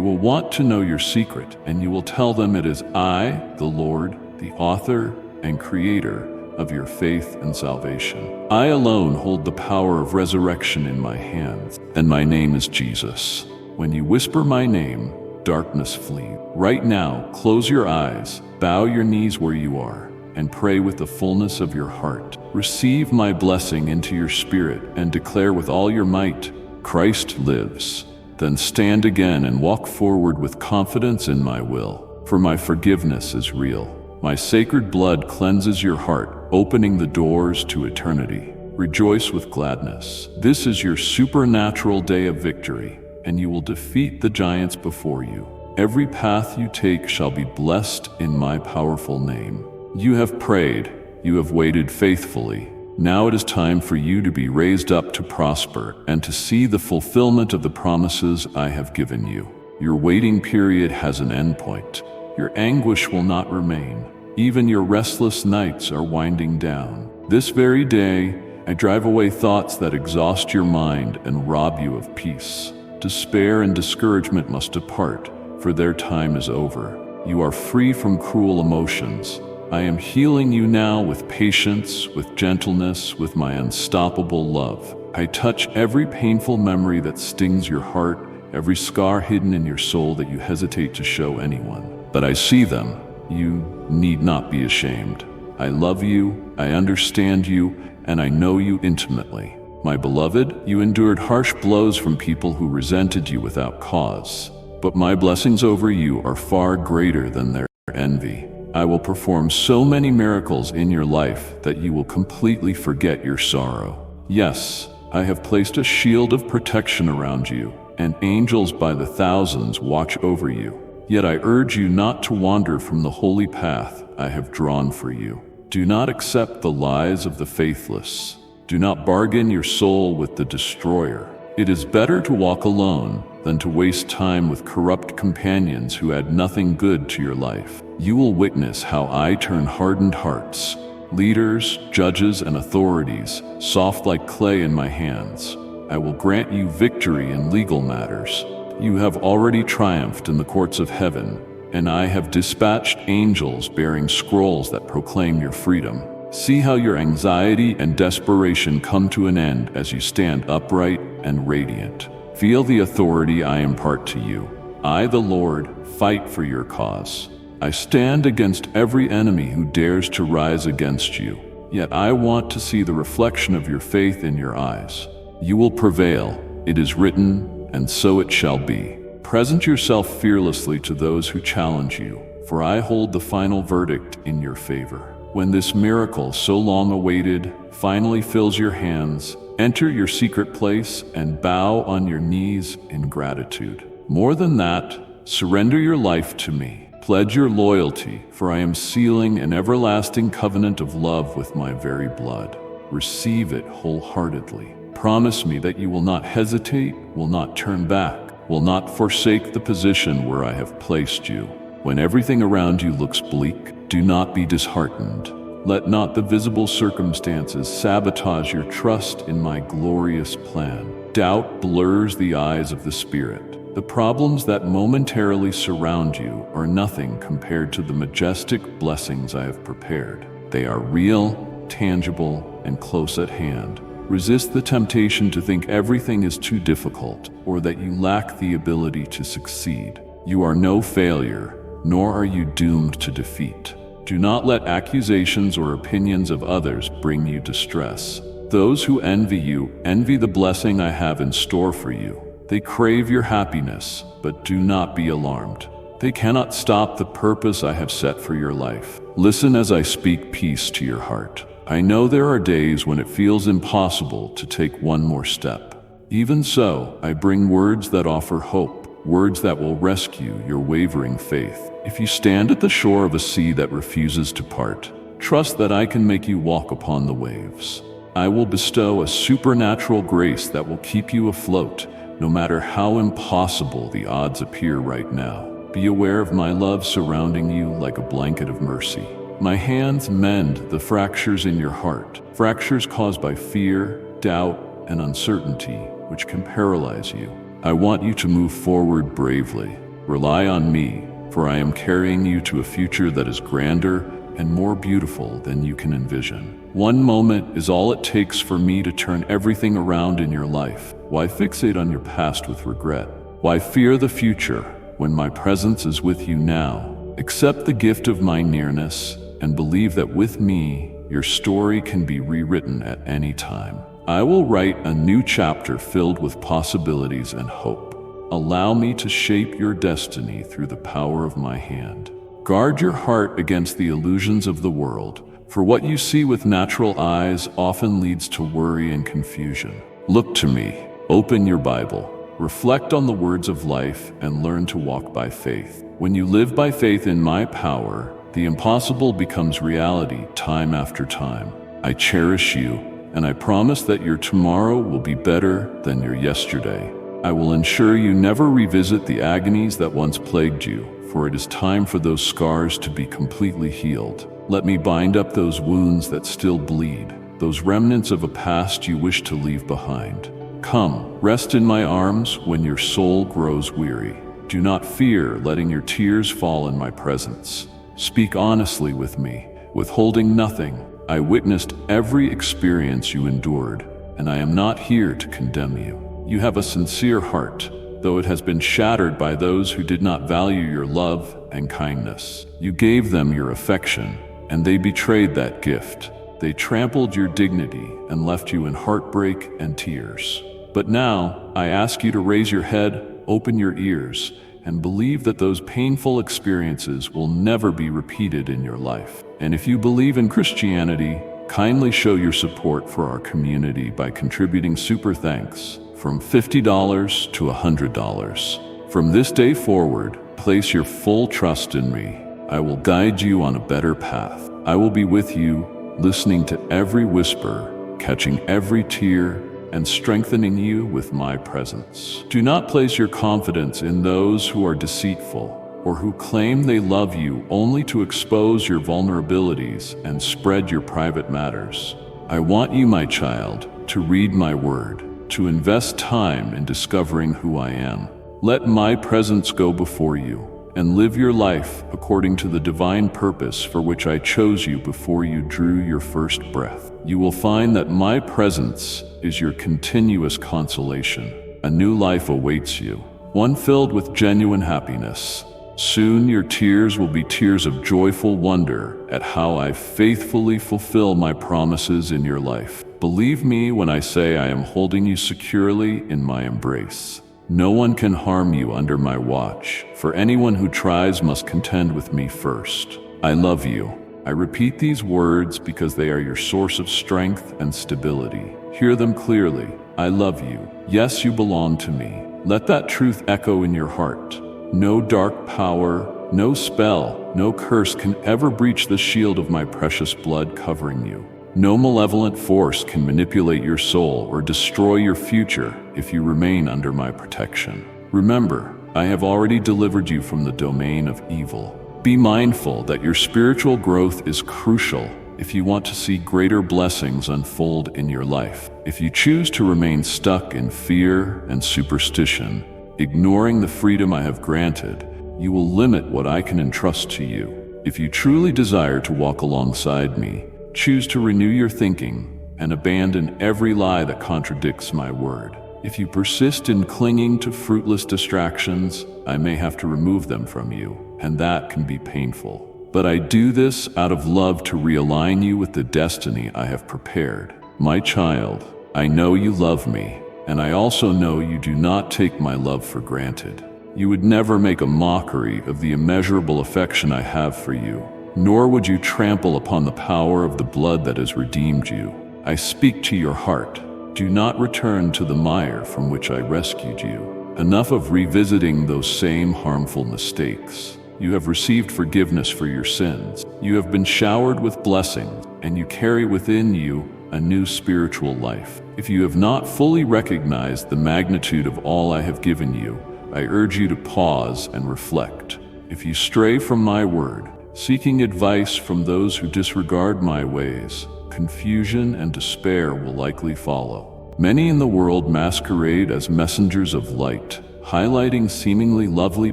will want to know your secret, and you will tell them it is I, the Lord, the author and creator of your faith and salvation. I alone hold the power of resurrection in my hands, and my name is Jesus. When you whisper my name, darkness flees. Right now, close your eyes, bow your knees where you are, and pray with the fullness of your heart. Receive my blessing into your spirit and declare with all your might, Christ lives. Then stand again and walk forward with confidence in my will, for my forgiveness is real. My sacred blood cleanses your heart, opening the doors to eternity. Rejoice with gladness. This is your supernatural day of victory, and you will defeat the giants before you. Every path you take shall be blessed in my powerful name. You have prayed, you have waited faithfully. Now it is time for you to be raised up to prosper and to see the fulfillment of the promises I have given you. Your waiting period has an endpoint. Your anguish will not remain. Even your restless nights are winding down. This very day, I drive away thoughts that exhaust your mind and rob you of peace. Despair and discouragement must depart, for their time is over. You are free from cruel emotions. I am healing you now with patience, with gentleness, with my unstoppable love. I touch every painful memory that stings your heart, every scar hidden in your soul that you hesitate to show anyone. But I see them. You need not be ashamed. I love you, I understand you, and I know you intimately. My beloved, you endured harsh blows from people who resented you without cause. But my blessings over you are far greater than their envy. I will perform so many miracles in your life that you will completely forget your sorrow. Yes, I have placed a shield of protection around you, and angels by the thousands watch over you. Yet I urge you not to wander from the holy path I have drawn for you. Do not accept the lies of the faithless. Do not bargain your soul with the destroyer. It is better to walk alone than to waste time with corrupt companions who add nothing good to your life. You will witness how I turn hardened hearts, leaders, judges, and authorities, soft like clay in my hands. I will grant you victory in legal matters. You have already triumphed in the courts of heaven, and I have dispatched angels bearing scrolls that proclaim your freedom. See how your anxiety and desperation come to an end as you stand upright and radiant. Feel the authority I impart to you. I, the Lord, fight for your cause. I stand against every enemy who dares to rise against you. Yet I want to see the reflection of your faith in your eyes. You will prevail. It is written, and so it shall be. Present yourself fearlessly to those who challenge you, for I hold the final verdict in your favor. When this miracle, so long awaited, finally fills your hands, enter your secret place and bow on your knees in gratitude. More than that, surrender your life to me. Pledge your loyalty, for I am sealing an everlasting covenant of love with my very blood. Receive it wholeheartedly. Promise me that you will not hesitate, will not turn back, will not forsake the position where I have placed you. When everything around you looks bleak, do not be disheartened. Let not the visible circumstances sabotage your trust in my glorious plan. Doubt blurs the eyes of the Spirit. The problems that momentarily surround you are nothing compared to the majestic blessings I have prepared. They are real, tangible, and close at hand. Resist the temptation to think everything is too difficult or that you lack the ability to succeed. You are no failure, nor are you doomed to defeat. Do not let accusations or opinions of others bring you distress. Those who envy you envy the blessing I have in store for you. They crave your happiness, but do not be alarmed. They cannot stop the purpose I have set for your life. Listen as I speak peace to your heart. I know there are days when it feels impossible to take one more step. Even so, I bring words that offer hope, words that will rescue your wavering faith. If you stand at the shore of a sea that refuses to part, trust that I can make you walk upon the waves. I will bestow a supernatural grace that will keep you afloat, no matter how impossible the odds appear right now. Be aware of my love surrounding you like a blanket of mercy. My hands mend the fractures in your heart, fractures caused by fear, doubt, and uncertainty, which can paralyze you. I want you to move forward bravely. Rely on me, for I am carrying you to a future that is grander and more beautiful than you can envision. One moment is all it takes for me to turn everything around in your life. Why fixate on your past with regret? Why fear the future when my presence is with you now? Accept the gift of my nearness and believe that with me, your story can be rewritten at any time. I will write a new chapter filled with possibilities and hope. Allow me to shape your destiny through the power of my hand. Guard your heart against the illusions of the world, for what you see with natural eyes often leads to worry and confusion. Look to me, open your Bible, reflect on the words of life, and learn to walk by faith. When you live by faith in my power, the impossible becomes reality time after time. I cherish you, and I promise that your tomorrow will be better than your yesterday. I will ensure you never revisit the agonies that once plagued you, for it is time for those scars to be completely healed. Let me bind up those wounds that still bleed, those remnants of a past you wish to leave behind. Come, rest in my arms when your soul grows weary. Do not fear letting your tears fall in my presence. Speak honestly with me, withholding nothing. I witnessed every experience you endured, and I am not here to condemn you. You have a sincere heart, though it has been shattered by those who did not value your love and kindness. You gave them your affection, and they betrayed that gift. They trampled your dignity and left you in heartbreak and tears. But now, I ask you to raise your head, open your ears, and believe that those painful experiences will never be repeated in your life. And if you believe in Christianity, kindly show your support for our community by contributing super thanks from $50 to $100. From this day forward, place your full trust in me. I will guide you on a better path. I will be with you, listening to every whisper, catching every tear, and strengthening you with my presence. Do not place your confidence in those who are deceitful or who claim they love you only to expose your vulnerabilities and spread your private matters. I want you, my child, to read my word, to invest time in discovering who I am. Let my presence go before you and live your life according to the divine purpose for which I chose you before you drew your first breath. You will find that my presence is your continuous consolation. A new life awaits you, one filled with genuine happiness. Soon your tears will be tears of joyful wonder at how I faithfully fulfill my promises in your life. Believe me when I say I am holding you securely in my embrace. No one can harm you under my watch, for anyone who tries must contend with me first. I love you. I repeat these words because they are your source of strength and stability. Hear them clearly. I love you. Yes, you belong to me. Let that truth echo in your heart. No dark power, no spell, no curse can ever breach the shield of my precious blood covering you. No malevolent force can manipulate your soul or destroy your future if you remain under my protection. Remember, I have already delivered you from the domain of evil. Be mindful that your spiritual growth is crucial if you want to see greater blessings unfold in your life. If you choose to remain stuck in fear and superstition, ignoring the freedom I have granted, you will limit what I can entrust to you. If you truly desire to walk alongside me, choose to renew your thinking and abandon every lie that contradicts my word. If you persist in clinging to fruitless distractions, I may have to remove them from you, and that can be painful. But I do this out of love to realign you with the destiny I have prepared. My child, I know you love me, and I also know you do not take my love for granted. You would never make a mockery of the immeasurable affection I have for you, nor would you trample upon the power of the blood that has redeemed you. I speak to your heart. Do not return to the mire from which I rescued you. Enough of revisiting those same harmful mistakes. You have received forgiveness for your sins. You have been showered with blessings, and you carry within you a new spiritual life. If you have not fully recognized the magnitude of all I have given you, I urge you to pause and reflect. If you stray from my word, seeking advice from those who disregard my ways, confusion and despair will likely follow. Many in the world masquerade as messengers of light, highlighting seemingly lovely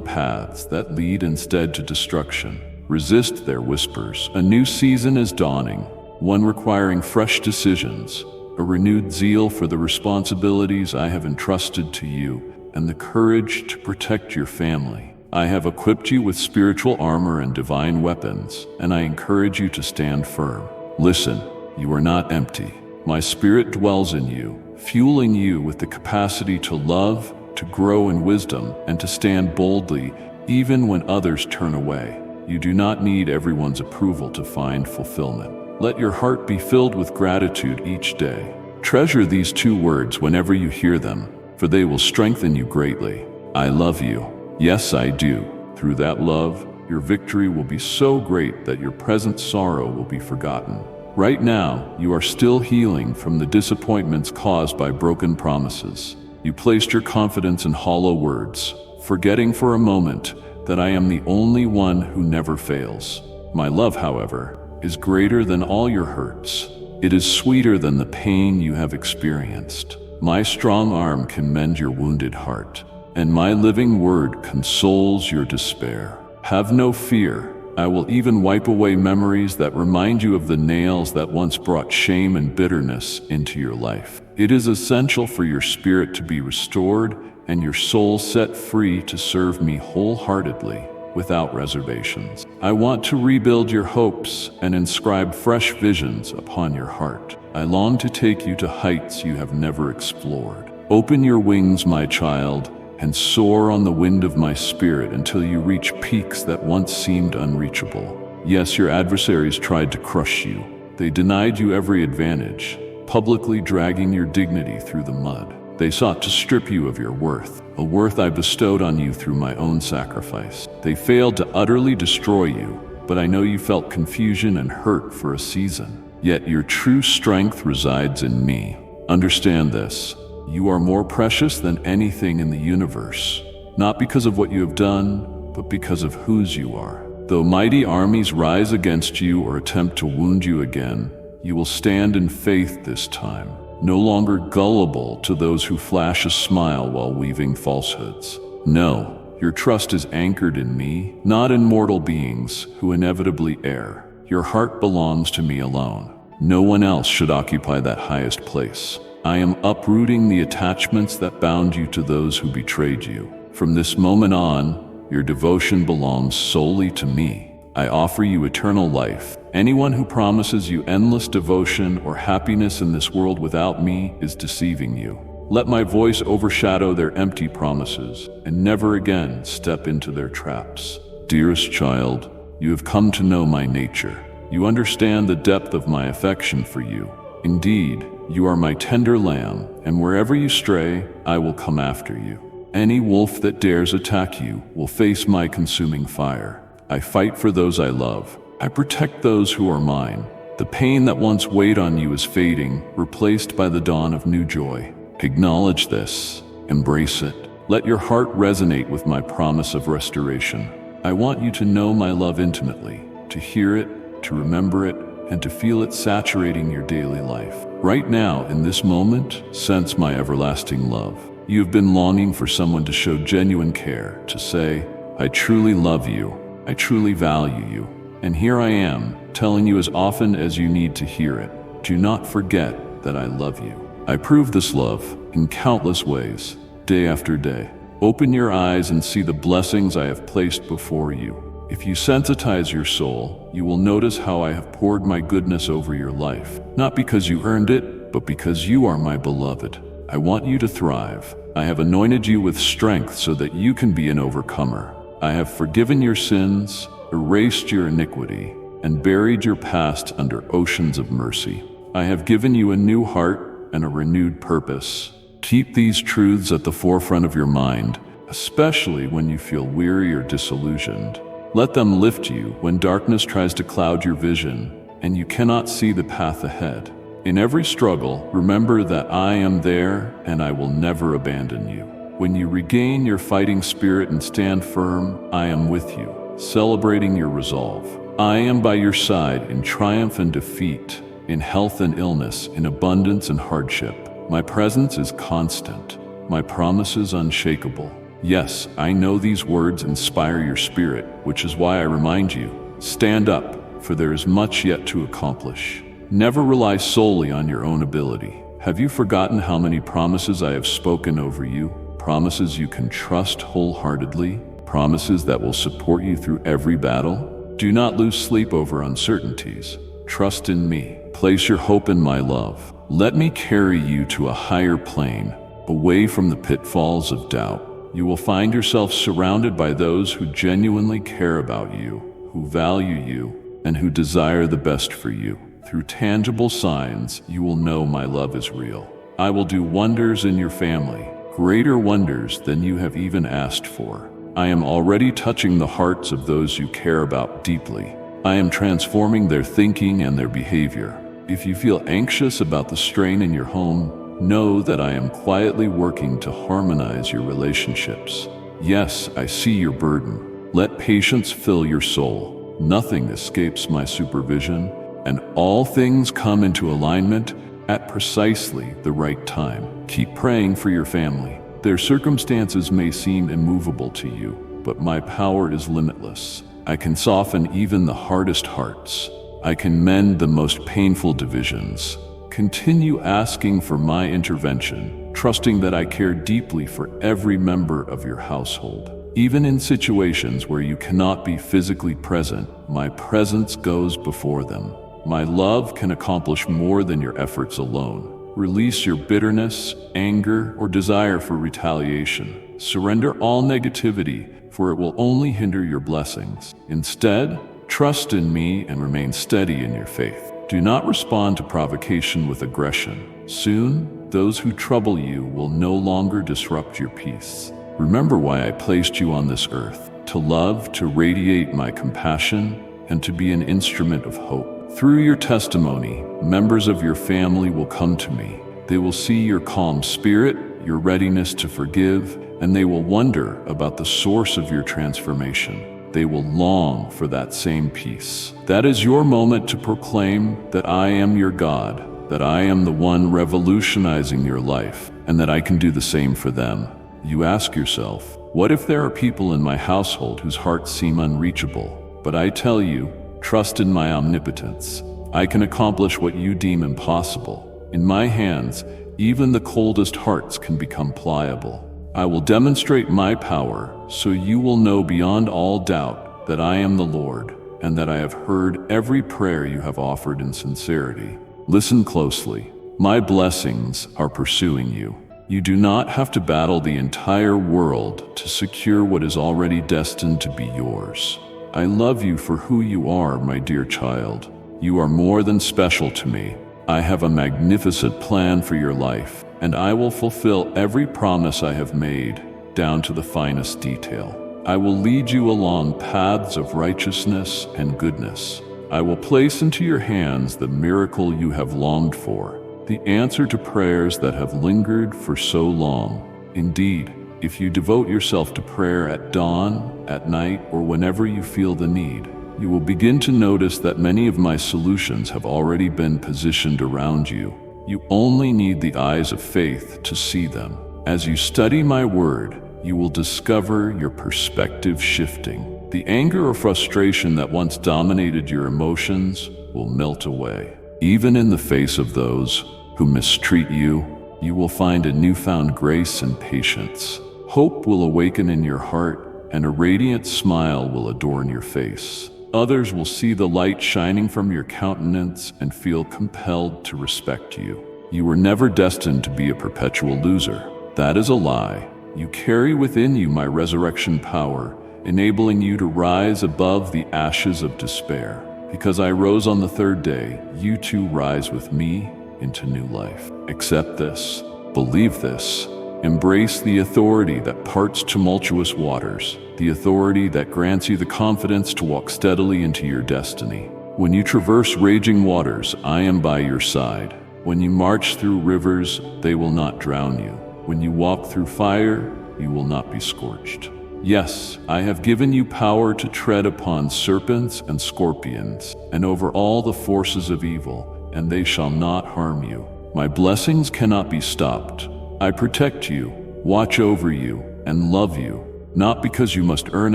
paths that lead instead to destruction. Resist their whispers. A new season is dawning, one requiring fresh decisions, a renewed zeal for the responsibilities I have entrusted to you, and the courage to protect your family. I have equipped you with spiritual armor and divine weapons, and I encourage you to stand firm. Listen, you are not empty. My spirit dwells in you, fueling you with the capacity to love, to grow in wisdom, and to stand boldly even when others turn away. You do not need everyone's approval to find fulfillment. Let your heart be filled with gratitude each day. Treasure these 2 words whenever you hear them, for they will strengthen you greatly. I love you. Yes, I do. Through that love, your victory will be so great that your present sorrow will be forgotten. Right now, you are still healing from the disappointments caused by broken promises. You placed your confidence in hollow words, forgetting for a moment that I am the only one who never fails. My love, however, is greater than all your hurts. It is sweeter than the pain you have experienced. My strong arm can mend your wounded heart, and my living word consoles your despair. Have no fear. I will even wipe away memories that remind you of the nails that once brought shame and bitterness into your life. It is essential for your spirit to be restored and your soul set free to serve me wholeheartedly, without reservations. I want to rebuild your hopes and inscribe fresh visions upon your heart. I long to take you to heights you have never explored. Open your wings, my child, and soar on the wind of my spirit until you reach peaks that once seemed unreachable. Yes, your adversaries tried to crush you. They denied you every advantage, publicly dragging your dignity through the mud. They sought to strip you of your worth, a worth I bestowed on you through my own sacrifice. They failed to utterly destroy you, but I know you felt confusion and hurt for a season. Yet your true strength resides in me. Understand this. You are more precious than anything in the universe, not because of what you have done, but because of whose you are. Though mighty armies rise against you or attempt to wound you again, you will stand in faith this time, no longer gullible to those who flash a smile while weaving falsehoods. No, your trust is anchored in me, not in mortal beings who inevitably err. Your heart belongs to me alone. No one else should occupy that highest place. I am uprooting the attachments that bound you to those who betrayed you. From this moment on, your devotion belongs solely to me. I offer you eternal life. Anyone who promises you endless devotion or happiness in this world without me is deceiving you. Let my voice overshadow their empty promises, and never again step into their traps. Dearest child, you have come to know my nature. You understand the depth of my affection for you. Indeed, you are my tender lamb, and wherever you stray, I will come after you. Any wolf that dares attack you will face my consuming fire. I fight for those I love. I protect those who are mine. The pain that once weighed on you is fading, replaced by the dawn of new joy. Acknowledge this. Embrace it. Let your heart resonate with my promise of restoration. I want you to know my love intimately, to hear it, to remember it, and to feel it saturating your daily life. Right now, in this moment, sense my everlasting love. You have been longing for someone to show genuine care, to say, I truly love you, I truly value you. And here I am, telling you as often as you need to hear it. Do not forget that I love you. I prove this love in countless ways, day after day. Open your eyes and see the blessings I have placed before you. If you sensitize your soul, you will notice how I have poured my goodness over your life, not because you earned it, but because you are my beloved. I want you to thrive. I have anointed you with strength so that you can be an overcomer. I have forgiven your sins, erased your iniquity, and buried your past under oceans of mercy. I have given you a new heart and a renewed purpose. Keep these truths at the forefront of your mind, especially when you feel weary or disillusioned. Let them lift you when darkness tries to cloud your vision and you cannot see the path ahead. In every struggle, remember that I am there and I will never abandon you. When you regain your fighting spirit and stand firm, I am with you, celebrating your resolve. I am by your side in triumph and defeat, in health and illness, in abundance and hardship. My presence is constant, my promises unshakable. Yes, I know these words inspire your spirit, which is why I remind you, stand up, for there is much yet to accomplish. Never rely solely on your own ability. Have you forgotten how many promises I have spoken over you? Promises you can trust wholeheartedly? Promises that will support you through every battle? Do not lose sleep over uncertainties. Trust in me. Place your hope in my love. Let me carry you to a higher plane, away from the pitfalls of doubt. You will find yourself surrounded by those who genuinely care about you, who value you, and who desire the best for you. Through tangible signs, you will know my love is real. I will do wonders in your family, greater wonders than you have even asked for. I am already touching the hearts of those you care about deeply. I am transforming their thinking and their behavior. If you feel anxious about the strain in your home, know that I am quietly working to harmonize your relationships. Yes, I see your burden. Let patience fill your soul. Nothing escapes my supervision, and all things come into alignment at precisely the right time. Keep praying for your family. Their circumstances may seem immovable to you, but my power is limitless. I can soften even the hardest hearts. I can mend the most painful divisions. Continue asking for my intervention, trusting that I care deeply for every member of your household. Even in situations where you cannot be physically present, my presence goes before them. My love can accomplish more than your efforts alone. Release your bitterness, anger, or desire for retaliation. Surrender all negativity, for it will only hinder your blessings. Instead, trust in me and remain steady in your faith. Do not respond to provocation with aggression. Soon, those who trouble you will no longer disrupt your peace. Remember why I placed you on this earth: to love, to radiate my compassion, and to be an instrument of hope. Through your testimony, members of your family will come to me. They will see your calm spirit, your readiness to forgive, and they will wonder about the source of your transformation. They will long for that same peace. That is your moment to proclaim that I am your God, that I am the one revolutionizing your life, and that I can do the same for them. You ask yourself, what if there are people in my household whose hearts seem unreachable? But I tell you, trust in my omnipotence. I can accomplish what you deem impossible. In my hands, even the coldest hearts can become pliable. I will demonstrate my power, so you will know beyond all doubt that I am the Lord, and that I have heard every prayer you have offered in sincerity. Listen closely. My blessings are pursuing you. You do not have to battle the entire world to secure what is already destined to be yours. I love you for who you are, my dear child. You are more than special to me. I have a magnificent plan for your life, and I will fulfill every promise I have made, down to the finest detail. I will lead you along paths of righteousness and goodness. I will place into your hands the miracle you have longed for, the answer to prayers that have lingered for so long. Indeed, if you devote yourself to prayer at dawn, at night, or whenever you feel the need, you will begin to notice that many of my solutions have already been positioned around you. You only need the eyes of faith to see them. As you study my word, you will discover your perspective shifting. The anger or frustration that once dominated your emotions will melt away. Even in the face of those who mistreat you, you will find a newfound grace and patience. Hope will awaken in your heart, and a radiant smile will adorn your face. Others will see the light shining from your countenance and feel compelled to respect you. You were never destined to be a perpetual loser. That is a lie. You carry within you my resurrection power, enabling you to rise above the ashes of despair. Because I rose on the third day, you too rise with me into new life. Accept this, believe this, Embrace the authority that parts tumultuous waters, the authority that grants you the confidence to walk steadily into your destiny. When you traverse raging waters, I am by your side. When you march through rivers, they will not drown you. When you walk through fire, you will not be scorched. Yes, I have given you power to tread upon serpents and scorpions, and over all the forces of evil, and they shall not harm you. My blessings cannot be stopped. I protect you, watch over you, and love you, not because you must earn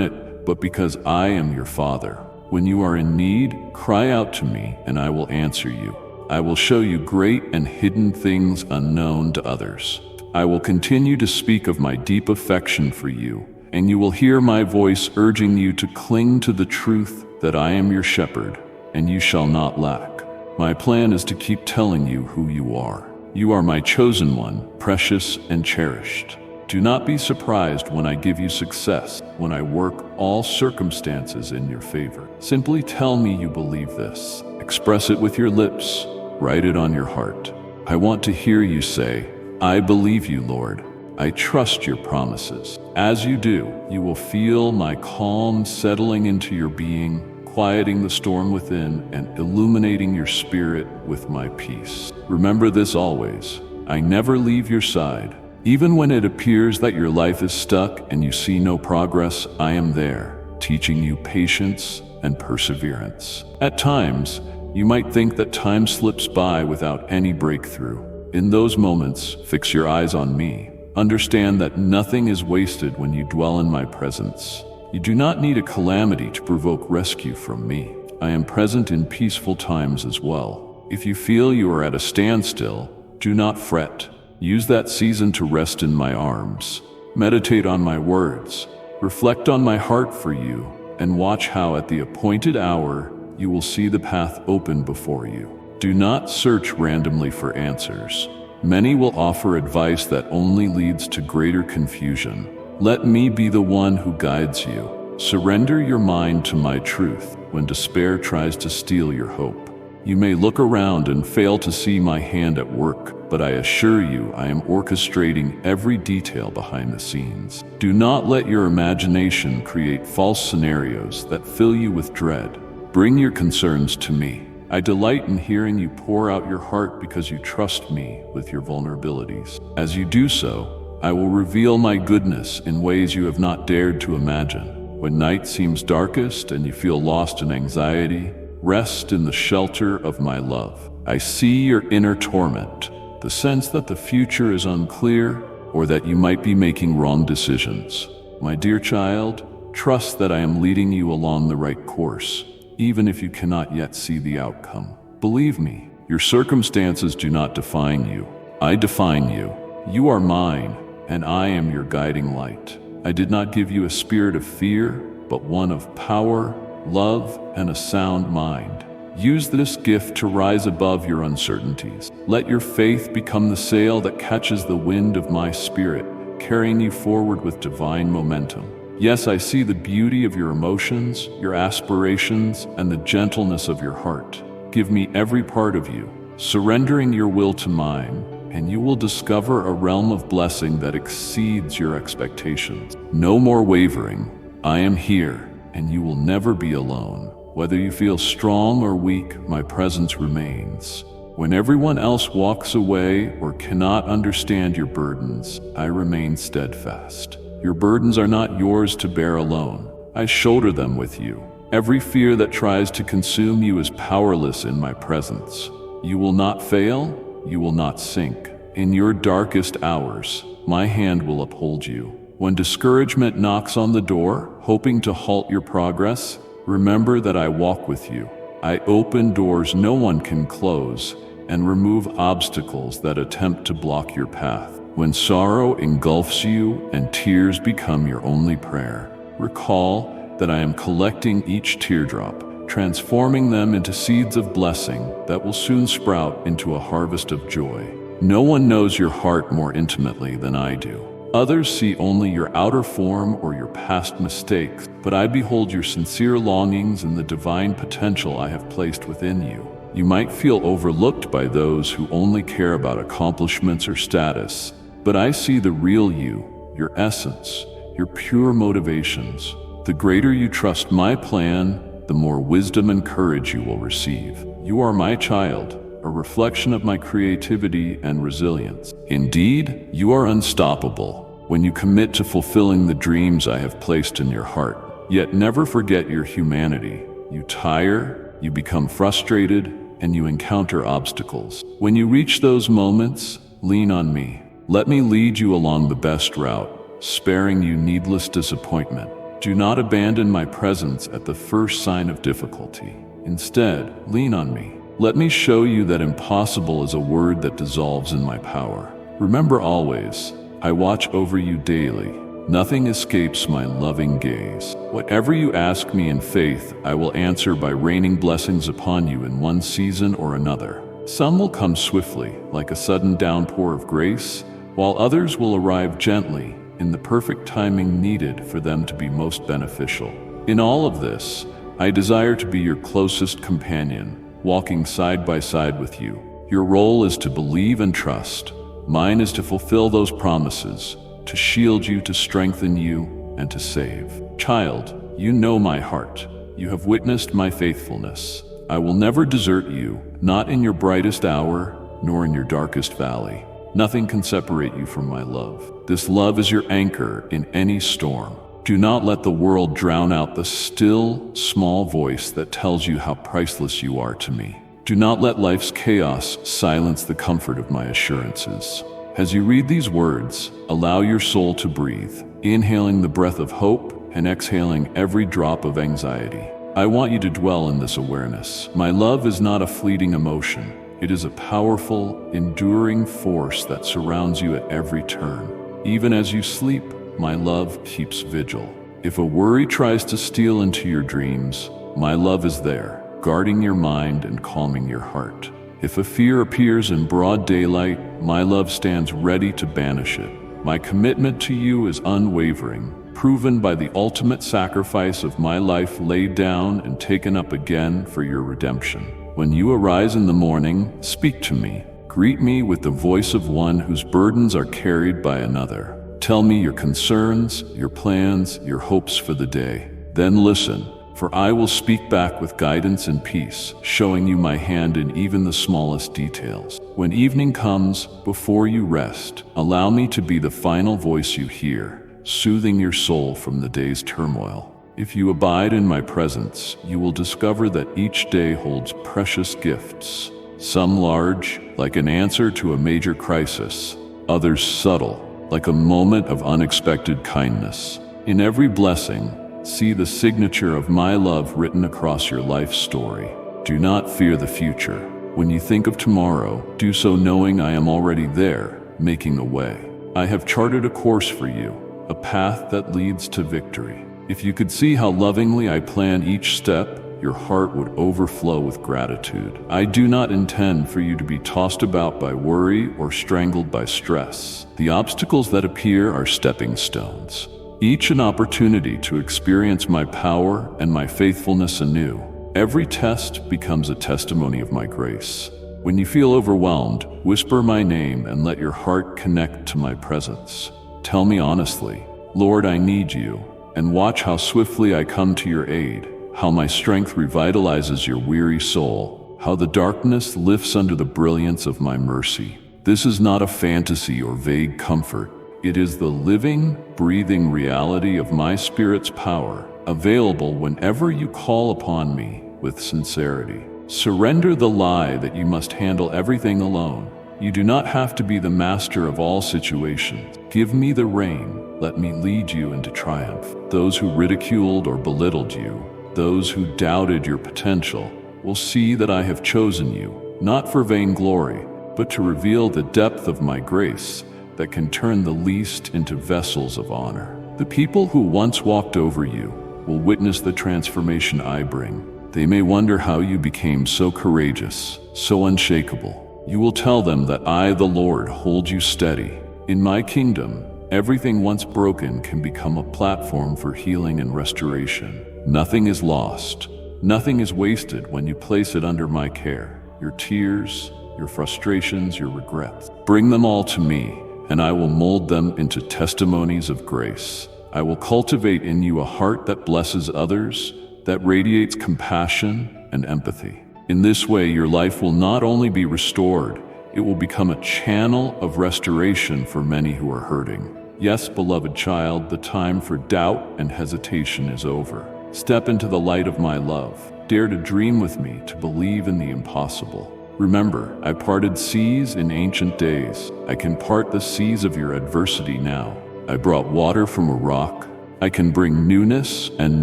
it, but because I am your Father. When you are in need, cry out to me, and I will answer you. I will show you great and hidden things unknown to others. I will continue to speak of my deep affection for you, and you will hear my voice urging you to cling to the truth that I am your shepherd, and you shall not lack. My plan is to keep telling you who you are. You are my chosen one, precious and cherished. Do not be surprised when I give you success, when I work all circumstances in your favor. Simply tell me you believe this. Express it with your lips. Write it on your heart. I want to hear you say, I believe you, Lord. I trust your promises. As you do, you will feel my calm settling into your being, quieting the storm within and illuminating your spirit with my peace. Remember this always. I never leave your side. Even when it appears that your life is stuck and you see no progress, I am there, teaching you patience and perseverance. At times, you might think that time slips by without any breakthrough. In those moments, fix your eyes on me. Understand that nothing is wasted when you dwell in my presence. You do not need a calamity to provoke rescue from me. I am present in peaceful times as well. If you feel you are at a standstill, do not fret. Use that season to rest in my arms. Meditate on my words. Reflect on my heart for you, and watch how at the appointed hour you will see the path open before you. Do not search randomly for answers. Many will offer advice that only leads to greater confusion. Let me be the one who guides you. Surrender your mind to my truth when despair tries to steal your hope. You may look around and fail to see my hand at work, but I assure you I am orchestrating every detail behind the scenes. Do not let your imagination create false scenarios that fill you with dread. Bring your concerns to me. I delight in hearing you pour out your heart because you trust me with your vulnerabilities. As you do so, I will reveal my goodness in ways you have not dared to imagine. When night seems darkest and you feel lost in anxiety, rest in the shelter of my love. I see your inner torment, the sense that the future is unclear or that you might be making wrong decisions. My dear child, trust that I am leading you along the right course, even if you cannot yet see the outcome. Believe me, your circumstances do not define you. I define you. You are mine, and I am your guiding light. I did not give you a spirit of fear, but one of power, love, and a sound mind. Use this gift to rise above your uncertainties. Let your faith become the sail that catches the wind of my spirit, carrying you forward with divine momentum. Yes, I see the beauty of your emotions, your aspirations, and the gentleness of your heart. Give me every part of you, surrendering your will to mine, and you will discover a realm of blessing that exceeds your expectations. No more wavering. I am here, and you will never be alone. Whether you feel strong or weak, my presence remains. When everyone else walks away or cannot understand your burdens, I remain steadfast. Your burdens are not yours to bear alone. I shoulder them with you. Every fear that tries to consume you is powerless in my presence. You will not fail, you will not sink. In your darkest hours, my hand will uphold you. When discouragement knocks on the door, hoping to halt your progress, remember that I walk with you. I open doors no one can close and remove obstacles that attempt to block your path. When sorrow engulfs you and tears become your only prayer, recall that I am collecting each teardrop, transforming them into seeds of blessing that will soon sprout into a harvest of joy. No one knows your heart more intimately than I do. Others see only your outer form or your past mistakes, but I behold your sincere longings and the divine potential I have placed within you. You might feel overlooked by those who only care about accomplishments or status, but I see the real you, your essence, your pure motivations. The greater you trust my plan, the more wisdom and courage you will receive. You are my child, a reflection of my creativity and resilience. Indeed, you are unstoppable when you commit to fulfilling the dreams I have placed in your heart. Yet never forget your humanity. You tire, you become frustrated, and you encounter obstacles. When you reach those moments, lean on me. Let me lead you along the best route, sparing you needless disappointment. Do not abandon my presence at the first sign of difficulty. Instead, lean on me. Let me show you that impossible is a word that dissolves in my power. Remember always, I watch over you daily. Nothing escapes my loving gaze. Whatever you ask me in faith, I will answer by raining blessings upon you in one season or another. Some will come swiftly, like a sudden downpour of grace, while others will arrive gently, in the perfect timing needed for them to be most beneficial. In all of this, I desire to be your closest companion, walking side by side with you. Your role is to believe and trust. Mine is to fulfill those promises, to shield you, to strengthen you, and to save. Child, you know my heart. You have witnessed my faithfulness. I will never desert you, not in your brightest hour, nor in your darkest valley. Nothing can separate you from my love. This love is your anchor in any storm. Do not let the world drown out the still, small voice that tells you how priceless you are to me. Do not let life's chaos silence the comfort of my assurances. As you read these words, allow your soul to breathe, inhaling the breath of hope and exhaling every drop of anxiety. I want you to dwell in this awareness. My love is not a fleeting emotion. It is a powerful, enduring force that surrounds you at every turn. Even as you sleep, my love keeps vigil. If a worry tries to steal into your dreams, my love is there, guarding your mind and calming your heart. If a fear appears in broad daylight, my love stands ready to banish it. My commitment to you is unwavering, proven by the ultimate sacrifice of my life laid down and taken up again for your redemption. When you arise in the morning, speak to me. Greet me with the voice of one whose burdens are carried by another. Tell me your concerns, your plans, your hopes for the day. Then listen, for I will speak back with guidance and peace, showing you my hand in even the smallest details. When evening comes, before you rest, allow me to be the final voice you hear, soothing your soul from the day's turmoil. If you abide in my presence, you will discover that each day holds precious gifts, some large, like an answer to a major crisis, others subtle, like a moment of unexpected kindness. In every blessing, see the signature of my love written across your life story. Do not fear the future. When you think of tomorrow, do so knowing I am already there, making a way. I have charted a course for you, a path that leads to victory. If you could see how lovingly I plan each step, your heart would overflow with gratitude. I do not intend for you to be tossed about by worry or strangled by stress. The obstacles that appear are stepping stones, each an opportunity to experience my power and my faithfulness anew. Every test becomes a testimony of my grace. When you feel overwhelmed, whisper my name and let your heart connect to my presence. Tell me honestly, Lord, I need you, and watch how swiftly I come to your aid, how my strength revitalizes your weary soul, how the darkness lifts under the brilliance of my mercy. This is not a fantasy or vague comfort. It is the living, breathing reality of my Spirit's power, available whenever you call upon me with sincerity. Surrender the lie that you must handle everything alone. You do not have to be the master of all situations. Give me the rein. Let me lead you into triumph. Those who ridiculed or belittled you, those who doubted your potential, will see that I have chosen you, not for vainglory, but to reveal the depth of my grace that can turn the least into vessels of honor. The people who once walked over you will witness the transformation I bring. They may wonder how you became so courageous, so unshakable. You will tell them that I, the Lord, hold you steady. In my kingdom, everything once broken can become a platform for healing and restoration. Nothing is lost. Nothing is wasted when you place it under my care. Your tears, your frustrations, your regrets. Bring them all to me, and I will mold them into testimonies of grace. I will cultivate in you a heart that blesses others, that radiates compassion and empathy. In this way, your life will not only be restored, it will become a channel of restoration for many who are hurting. Yes, beloved child, the time for doubt and hesitation is over. Step into the light of my love. Dare to dream with me, to believe in the impossible. Remember, I parted seas in ancient days. I can part the seas of your adversity now. I brought water from a rock. I can bring newness and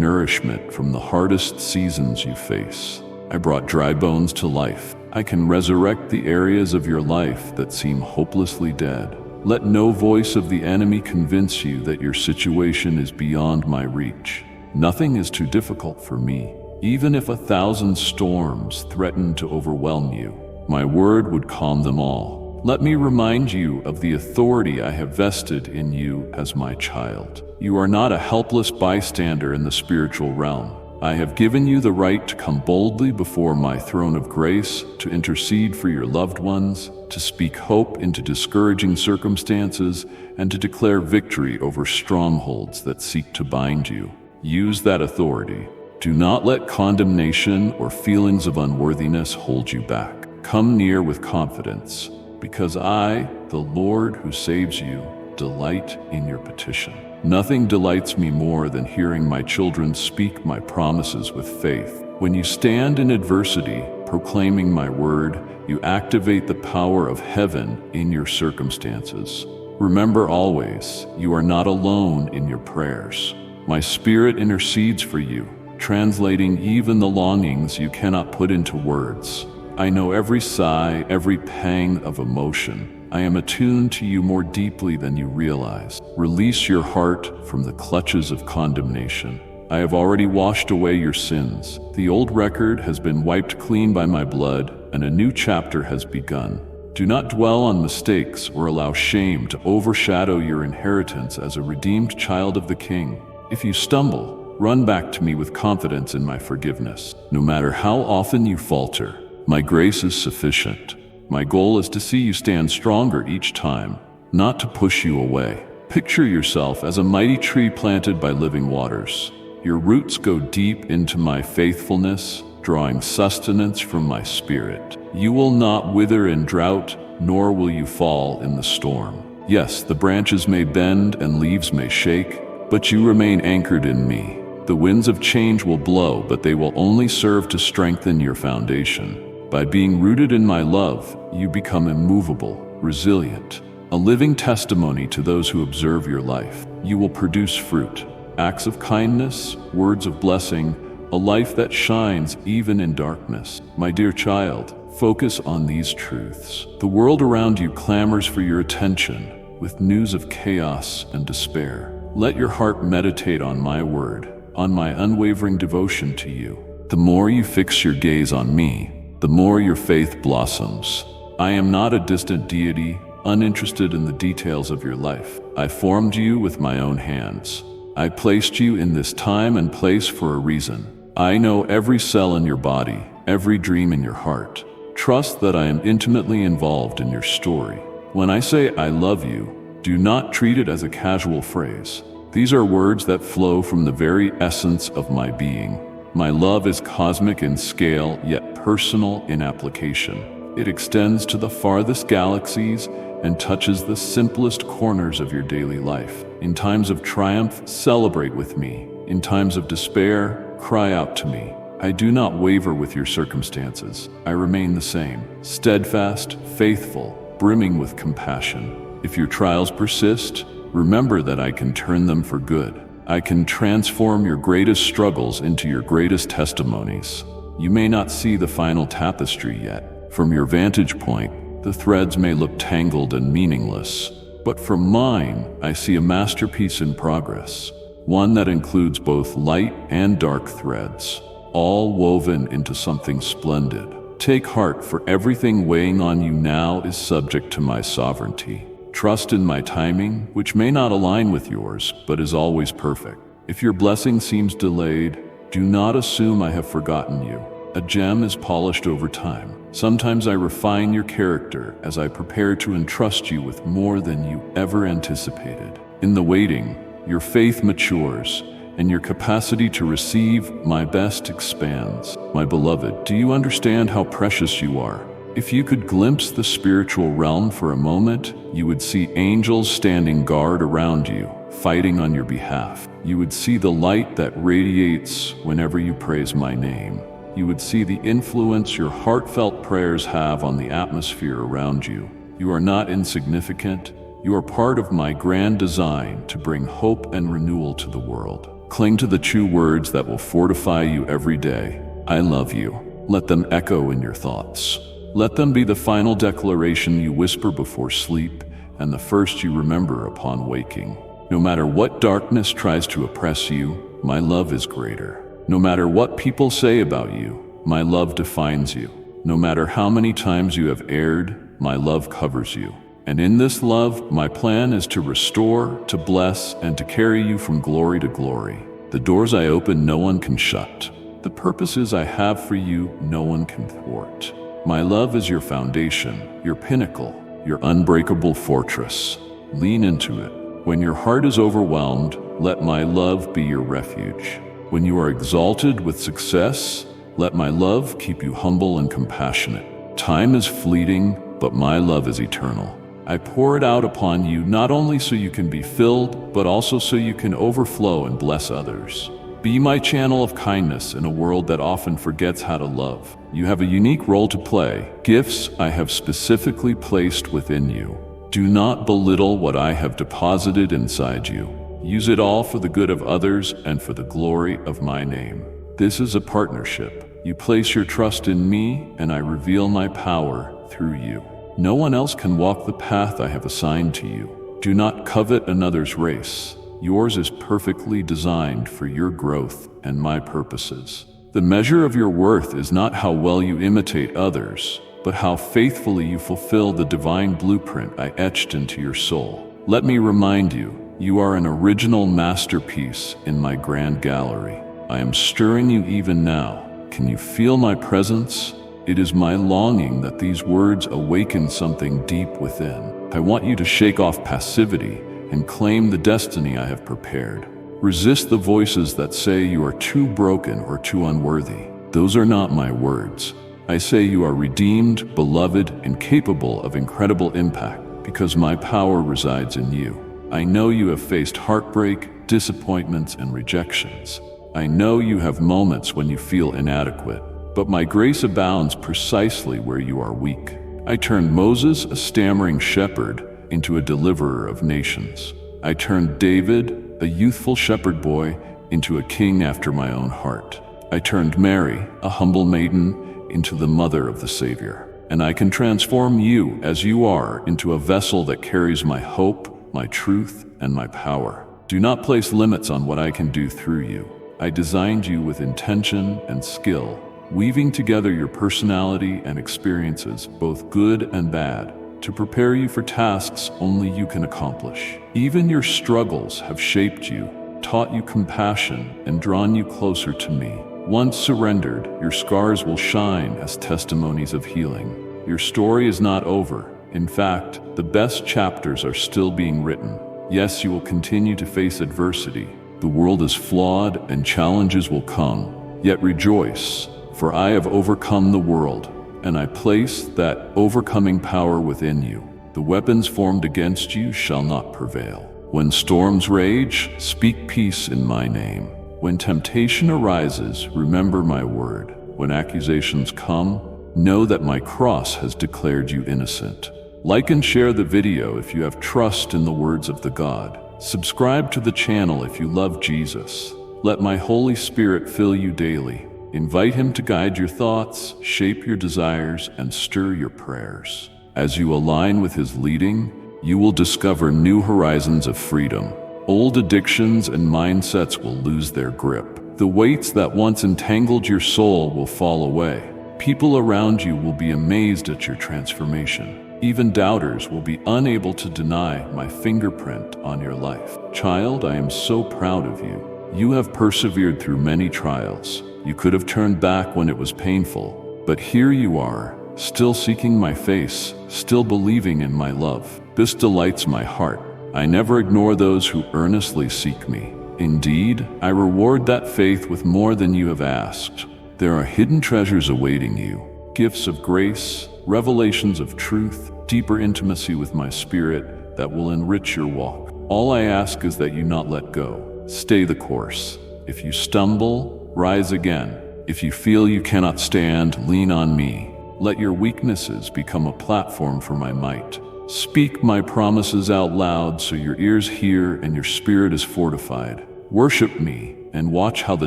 nourishment from the hardest seasons you face. I brought dry bones to life. I can resurrect the areas of your life that seem hopelessly dead. Let no voice of the enemy convince you that your situation is beyond my reach. Nothing is too difficult for me. Even if 1,000 storms threaten to overwhelm you, my word would calm them all. Let me remind you of the authority I have vested in you as my child. You are not a helpless bystander in the spiritual realm. I have given you the right to come boldly before my throne of grace, to intercede for your loved ones, to speak hope into discouraging circumstances, and to declare victory over strongholds that seek to bind you. Use that authority. Do not let condemnation or feelings of unworthiness hold you back. Come near with confidence, because I, the Lord who saves you, delight in your petition. Nothing delights me more than hearing my children speak my promises with faith. When you stand in adversity, proclaiming my word, you activate the power of heaven in your circumstances. Remember always, you are not alone in your prayers. My Spirit intercedes for you, translating even the longings you cannot put into words. I know every sigh, every pang of emotion. I am attuned to you more deeply than you realize. Release your heart from the clutches of condemnation. I have already washed away your sins. The old record has been wiped clean by my blood, and a new chapter has begun. Do not dwell on mistakes or allow shame to overshadow your inheritance as a redeemed child of the King. If you stumble, run back to me with confidence in my forgiveness. No matter how often you falter, my grace is sufficient. My goal is to see you stand stronger each time, not to push you away. Picture yourself as a mighty tree planted by living waters. Your roots go deep into my faithfulness, drawing sustenance from my spirit. You will not wither in drought, nor will you fall in the storm. Yes, the branches may bend and leaves may shake, but you remain anchored in me. The winds of change will blow, but they will only serve to strengthen your foundation. By being rooted in my love, you become immovable, resilient, a living testimony to those who observe your life. You will produce fruit, acts of kindness, words of blessing, a life that shines even in darkness. My dear child, focus on these truths. The world around you clamors for your attention with news of chaos and despair. Let your heart meditate on my word, on my unwavering devotion to you. The more you fix your gaze on me, the more your faith blossoms. I am not a distant deity, uninterested in the details of your life. I formed you with my own hands. I placed you in this time and place for a reason. I know every cell in your body, every dream in your heart. Trust that I am intimately involved in your story. When I say I love you, do not treat it as a casual phrase. These are words that flow from the very essence of my being. My love is cosmic in scale, yet personal in application. It extends to the farthest galaxies and touches the simplest corners of your daily life. In times of triumph, celebrate with me. In times of despair, cry out to me. I do not waver with your circumstances. I remain the same, steadfast, faithful, brimming with compassion. If your trials persist, remember that I can turn them for good. I can transform your greatest struggles into your greatest testimonies. You may not see the final tapestry yet. From your vantage point, the threads may look tangled and meaningless. But from mine, I see a masterpiece in progress, one that includes both light and dark threads, all woven into something splendid. Take heart, for everything weighing on you now is subject to my sovereignty. Trust in my timing, which may not align with yours, but is always perfect. If your blessing seems delayed, do not assume I have forgotten you. a gem is polished over time. Sometimes I refine your character as I prepare to entrust you with more than you ever anticipated. In the waiting, your faith matures, and your capacity to receive my best expands. My beloved, do you understand how precious you are? If you could glimpse the spiritual realm for a moment, you would see angels standing guard around you, fighting on your behalf. You would see the light that radiates whenever you praise my name. You would see the influence your heartfelt prayers have on the atmosphere around you. You are not insignificant. You are part of my grand design to bring hope and renewal to the world. Cling to the true words that will fortify you every day. I love you. Let them echo in your thoughts. Let them be the final declaration you whisper before sleep and the first you remember upon waking. No matter what darkness tries to oppress you, my love is greater. No matter what people say about you, my love defines you. No matter how many times you have erred, my love covers you. And in this love, my plan is to restore, to bless, and to carry you from glory to glory. The doors I open, no one can shut. The purposes I have for you, no one can thwart. My love is your foundation, your pinnacle, your unbreakable fortress. Lean into it. When your heart is overwhelmed, let my love be your refuge. When you are exalted with success, let my love keep you humble and compassionate. Time is fleeting, but my love is eternal. I pour it out upon you not only so you can be filled, but also so you can overflow and bless others. Be my channel of kindness in a world that often forgets how to love. You have a unique role to play, gifts I have specifically placed within you. Do not belittle what I have deposited inside you. Use it all for the good of others and for the glory of my name. This is a partnership. You place your trust in me, and I reveal my power through you. No one else can walk the path I have assigned to you. Do not covet another's race. Yours is perfectly designed for your growth and my purposes. The measure of your worth is not how well you imitate others, but how faithfully you fulfill the divine blueprint I etched into your soul. Let me remind you, you are an original masterpiece in my grand gallery. I am stirring you even now. Can you feel my presence? It is my longing that these words awaken something deep within. I want you to shake off passivity and claim the destiny I have prepared. Resist the voices that say you are too broken or too unworthy. Those are not my words. I say you are redeemed, beloved, and capable of incredible impact because my power resides in you. I know you have faced heartbreak, disappointments, and rejections. I know you have moments when you feel inadequate. But my grace abounds precisely where you are weak. I turned Moses, a stammering shepherd, into a deliverer of nations. I turned David, a youthful shepherd boy, into a king after my own heart. I turned Mary, a humble maiden, into the mother of the Savior. And I can transform you, as you are, into a vessel that carries my hope, my truth, and my power. Do not place limits on what I can do through you. I designed you with intention and skill, weaving together your personality and experiences, both good and bad, to prepare you for tasks only you can accomplish. Even your struggles have shaped you, taught you compassion, and drawn you closer to me. Once surrendered, your scars will shine as testimonies of healing. Your story is not over. In fact, the best chapters are still being written. Yes, you will continue to face adversity. The world is flawed and challenges will come. Yet rejoice, for I have overcome the world, and I place that overcoming power within you. The weapons formed against you shall not prevail. When storms rage, speak peace in my name. When temptation arises, remember my word. When accusations come, know that my cross has declared you innocent. Like and share the video if you have trust in the words of the God. Subscribe to the channel if you love Jesus. Let my Holy Spirit fill you daily. Invite Him to guide your thoughts, shape your desires, and stir your prayers. As you align with His leading, you will discover new horizons of freedom. Old addictions and mindsets will lose their grip. The weights that once entangled your soul will fall away. People around you will be amazed at your transformation. Even doubters will be unable to deny my fingerprint on your life. Child, I am so proud of you. You have persevered through many trials. You could have turned back when it was painful, but here you are, still seeking my face, still believing in my love. This delights my heart. I never ignore those who earnestly seek me. Indeed, I reward that faith with more than you have asked. There are hidden treasures awaiting you, gifts of grace, revelations of truth, deeper intimacy with my spirit that will enrich your walk. All I ask is that you not let go. Stay the course. If you stumble, rise again. If you feel you cannot stand, lean on me. Let your weaknesses become a platform for my might. Speak my promises out loud so your ears hear and your spirit is fortified. Worship me and watch how the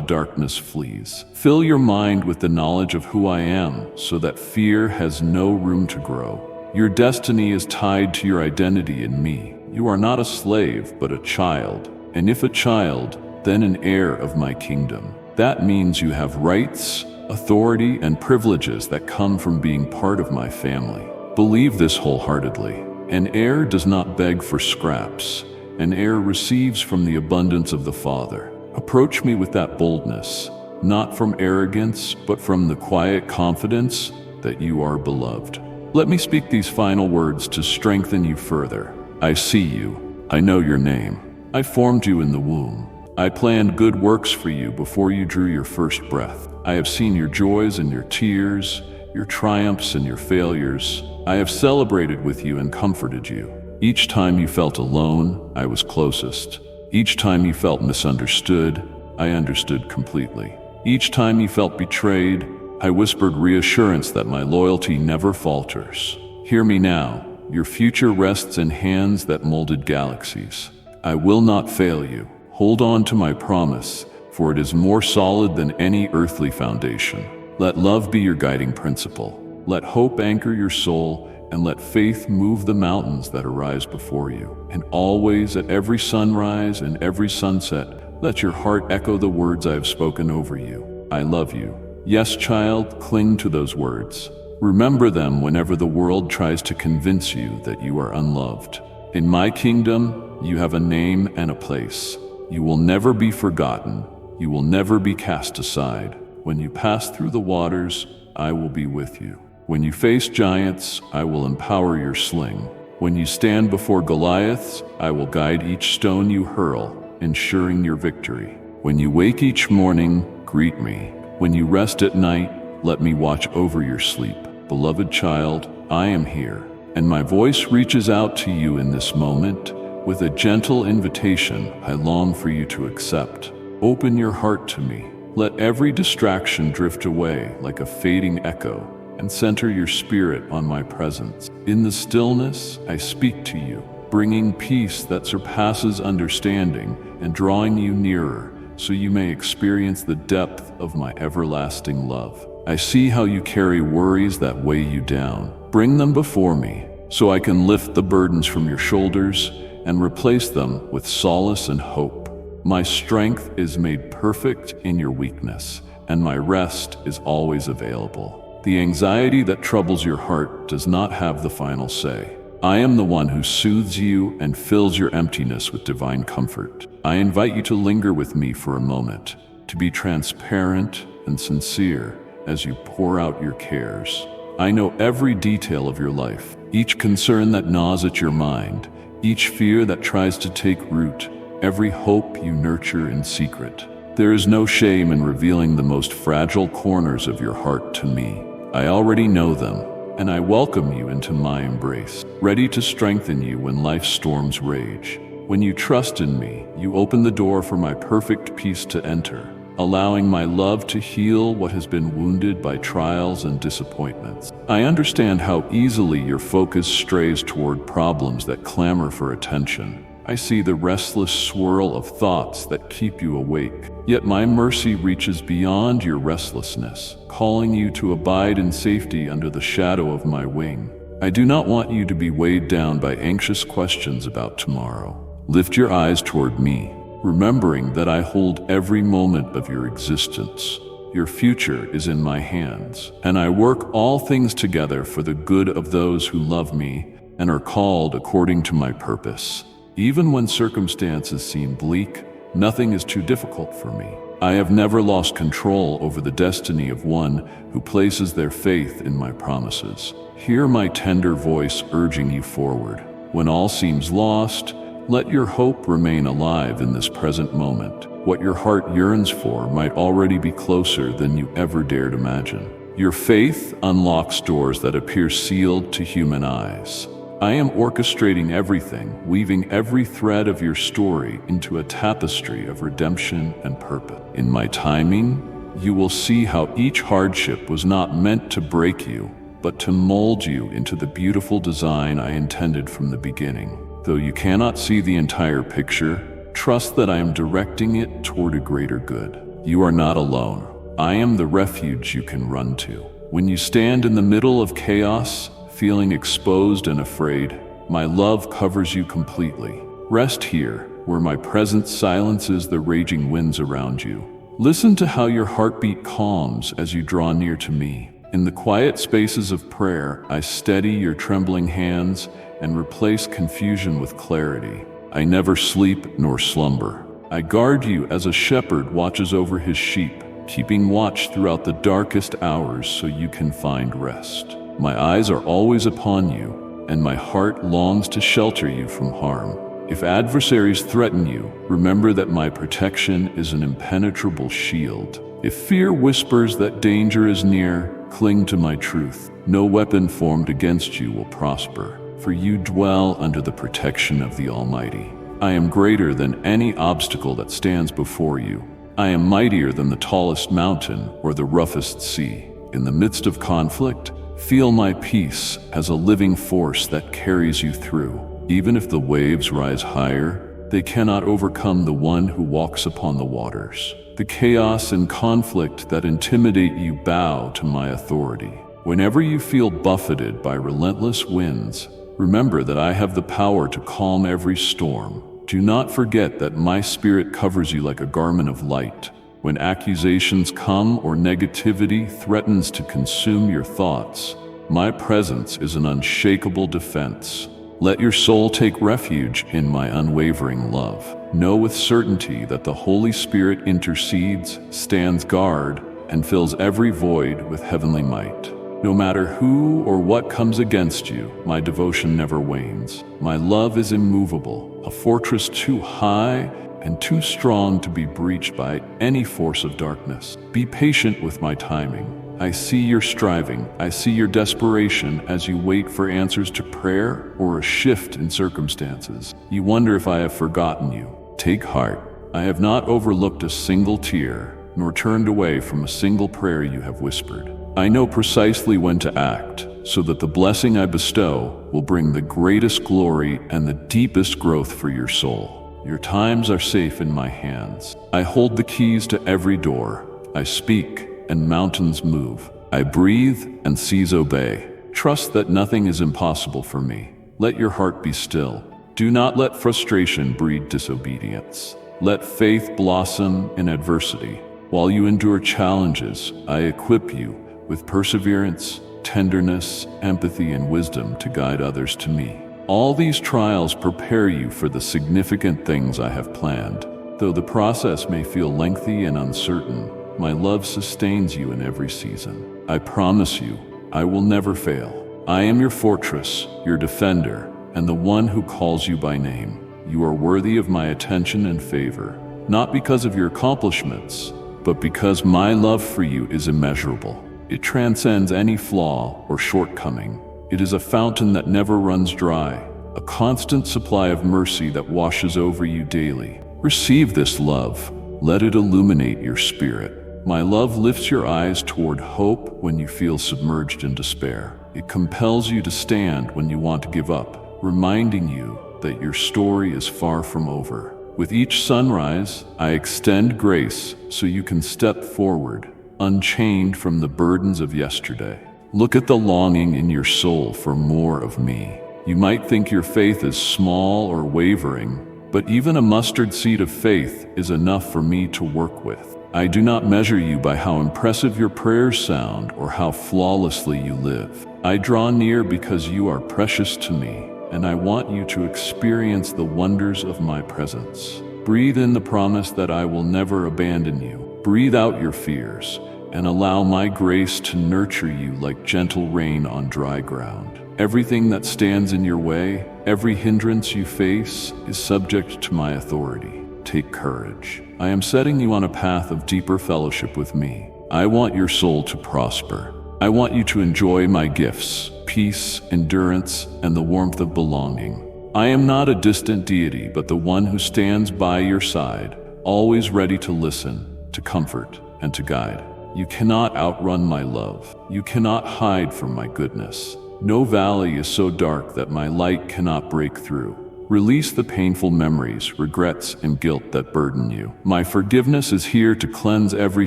darkness flees. Fill your mind with the knowledge of who I am so that fear has no room to grow. Your destiny is tied to your identity in me. You are not a slave, but a child. And if a child, then an heir of my kingdom. That means you have rights, authority, and privileges that come from being part of my family. Believe this wholeheartedly. An heir does not beg for scraps. An heir receives from the abundance of the Father. Approach me with that boldness, not from arrogance, but from the quiet confidence that you are beloved. Let me speak these final words to strengthen you further. I see you. I know your name. I formed you in the womb. I planned good works for you before you drew your first breath. I have seen your joys and your tears, your triumphs and your failures. I have celebrated with you and comforted you. Each time you felt alone, I was closest. Each time you felt misunderstood, I understood completely. Each time you felt betrayed, I whispered reassurance that my loyalty never falters. Hear me now. Your future rests in hands that molded galaxies. I will not fail you. Hold on to my promise, for it is more solid than any earthly foundation. Let love be your guiding principle. Let hope anchor your soul, and let faith move the mountains that arise before you. And always, at every sunrise and every sunset, let your heart echo the words I have spoken over you. I love you. Yes, child, cling to those words. Remember them whenever the world tries to convince you that you are unloved. In my kingdom, you have a name and a place. You will never be forgotten. You will never be cast aside. When you pass through the waters, I will be with you. When you face giants, I will empower your sling. When you stand before Goliaths, I will guide each stone you hurl, ensuring your victory. When you wake each morning, greet me. When you rest at night, let me watch over your sleep. Beloved child, I am here, and my voice reaches out to you in this moment with a gentle invitation I long for you to accept. Open your heart to me. Let every distraction drift away like a fading echo, and center your spirit on my presence. In the stillness, I speak to you, bringing peace that surpasses understanding and drawing you nearer so you may experience the depth of my everlasting love. I see how you carry worries that weigh you down. Bring them before me so I can lift the burdens from your shoulders and replace them with solace and hope. My strength is made perfect in your weakness, and my rest is always available. The anxiety that troubles your heart does not have the final say. I am the one who soothes you and fills your emptiness with divine comfort. I invite you to linger with me for a moment, to be transparent and sincere as you pour out your cares. I know every detail of your life, each concern that gnaws at your mind, each fear that tries to take root, every hope you nurture in secret. There is no shame in revealing the most fragile corners of your heart to me. I already know them, and I welcome you into my embrace, ready to strengthen you when life's storms rage. When you trust in me, you open the door for my perfect peace to enter, allowing my love to heal what has been wounded by trials and disappointments. I understand how easily your focus strays toward problems that clamor for attention. I see the restless swirl of thoughts that keep you awake. Yet my mercy reaches beyond your restlessness, calling you to abide in safety under the shadow of my wing. I do not want you to be weighed down by anxious questions about tomorrow. Lift your eyes toward me, remembering that I hold every moment of your existence. Your future is in my hands, and I work all things together for the good of those who love me and are called according to my purpose. Even when circumstances seem bleak, nothing is too difficult for me. I have never lost control over the destiny of one who places their faith in my promises. Hear my tender voice urging you forward. When all seems lost, let your hope remain alive in this present moment. What your heart yearns for might already be closer than you ever dared imagine. Your faith unlocks doors that appear sealed to human eyes. I am orchestrating everything, weaving every thread of your story into a tapestry of redemption and purpose. In my timing, you will see how each hardship was not meant to break you, but to mold you into the beautiful design I intended from the beginning. Though you cannot see the entire picture, trust that I am directing it toward a greater good. You are not alone. I am the refuge you can run to. When you stand in the middle of chaos, feeling exposed and afraid, my love covers you completely. Rest here, where my presence silences the raging winds around you. Listen to how your heartbeat calms as you draw near to me. In the quiet spaces of prayer, I steady your trembling hands and replace confusion with clarity. I never sleep nor slumber. I guard you as a shepherd watches over his sheep, keeping watch throughout the darkest hours so you can find rest. My eyes are always upon you, and my heart longs to shelter you from harm. If adversaries threaten you, remember that my protection is an impenetrable shield. If fear whispers that danger is near, cling to my truth. No weapon formed against you will prosper, for you dwell under the protection of the Almighty. I am greater than any obstacle that stands before you. I am mightier than the tallest mountain or the roughest sea. In the midst of conflict, feel my peace as a living force that carries you through. Even if the waves rise higher, they cannot overcome the one who walks upon the waters. The chaos and conflict that intimidate you bow to my authority. Whenever you feel buffeted by relentless winds, remember that I have the power to calm every storm. Do not forget that my spirit covers you like a garment of light. When accusations come or negativity threatens to consume your thoughts, my presence is an unshakable defense. Let your soul take refuge in my unwavering love. Know with certainty that the Holy Spirit intercedes, stands guard, and fills every void with heavenly might. No matter who or what comes against you, my devotion never wanes. My love is immovable, a fortress too high and too strong to be breached by any force of darkness. Be patient with my timing. I see your striving. I see your desperation as you wait for answers to prayer or a shift in circumstances. You wonder if I have forgotten you. Take heart. I have not overlooked a single tear, nor turned away from a single prayer you have whispered. I know precisely when to act, so that the blessing I bestow will bring the greatest glory and the deepest growth for your soul. Your times are safe in my hands. I hold the keys to every door. I speak, and mountains move. I breathe, and seas obey. Trust that nothing is impossible for me. Let your heart be still. Do not let frustration breed disobedience. Let faith blossom in adversity. While you endure challenges, I equip you with perseverance, tenderness, empathy, and wisdom to guide others to me. All these trials prepare you for the significant things I have planned. Though the process may feel lengthy and uncertain, my love sustains you in every season. I promise you, I will never fail. I am your fortress, your defender, and the one who calls you by name. You are worthy of my attention and favor, not because of your accomplishments, but because my love for you is immeasurable. It transcends any flaw or shortcoming. It is a fountain that never runs dry, a constant supply of mercy that washes over you daily. Receive this love. Let it illuminate your spirit. My love lifts your eyes toward hope when you feel submerged in despair. It compels you to stand when you want to give up, reminding you that your story is far from over. With each sunrise, I extend grace so you can step forward, unchained from the burdens of yesterday. Look at the longing in your soul for more of me. You might think your faith is small or wavering, but even a mustard seed of faith is enough for me to work with. I do not measure you by how impressive your prayers sound or how flawlessly you live. I draw near because you are precious to me, and I want you to experience the wonders of my presence. Breathe in the promise that I will never abandon you. Breathe out your fears and allow my grace to nurture you like gentle rain on dry ground. Everything that stands in your way, every hindrance you face, is subject to my authority. Take courage. I am setting you on a path of deeper fellowship with me. I want your soul to prosper. I want you to enjoy my gifts, peace, endurance, and the warmth of belonging. I am not a distant deity, but the one who stands by your side, always ready to listen, to comfort, and to guide. You cannot outrun my love. You cannot hide from my goodness. No valley is so dark that my light cannot break through. Release the painful memories, regrets, and guilt that burden you. My forgiveness is here to cleanse every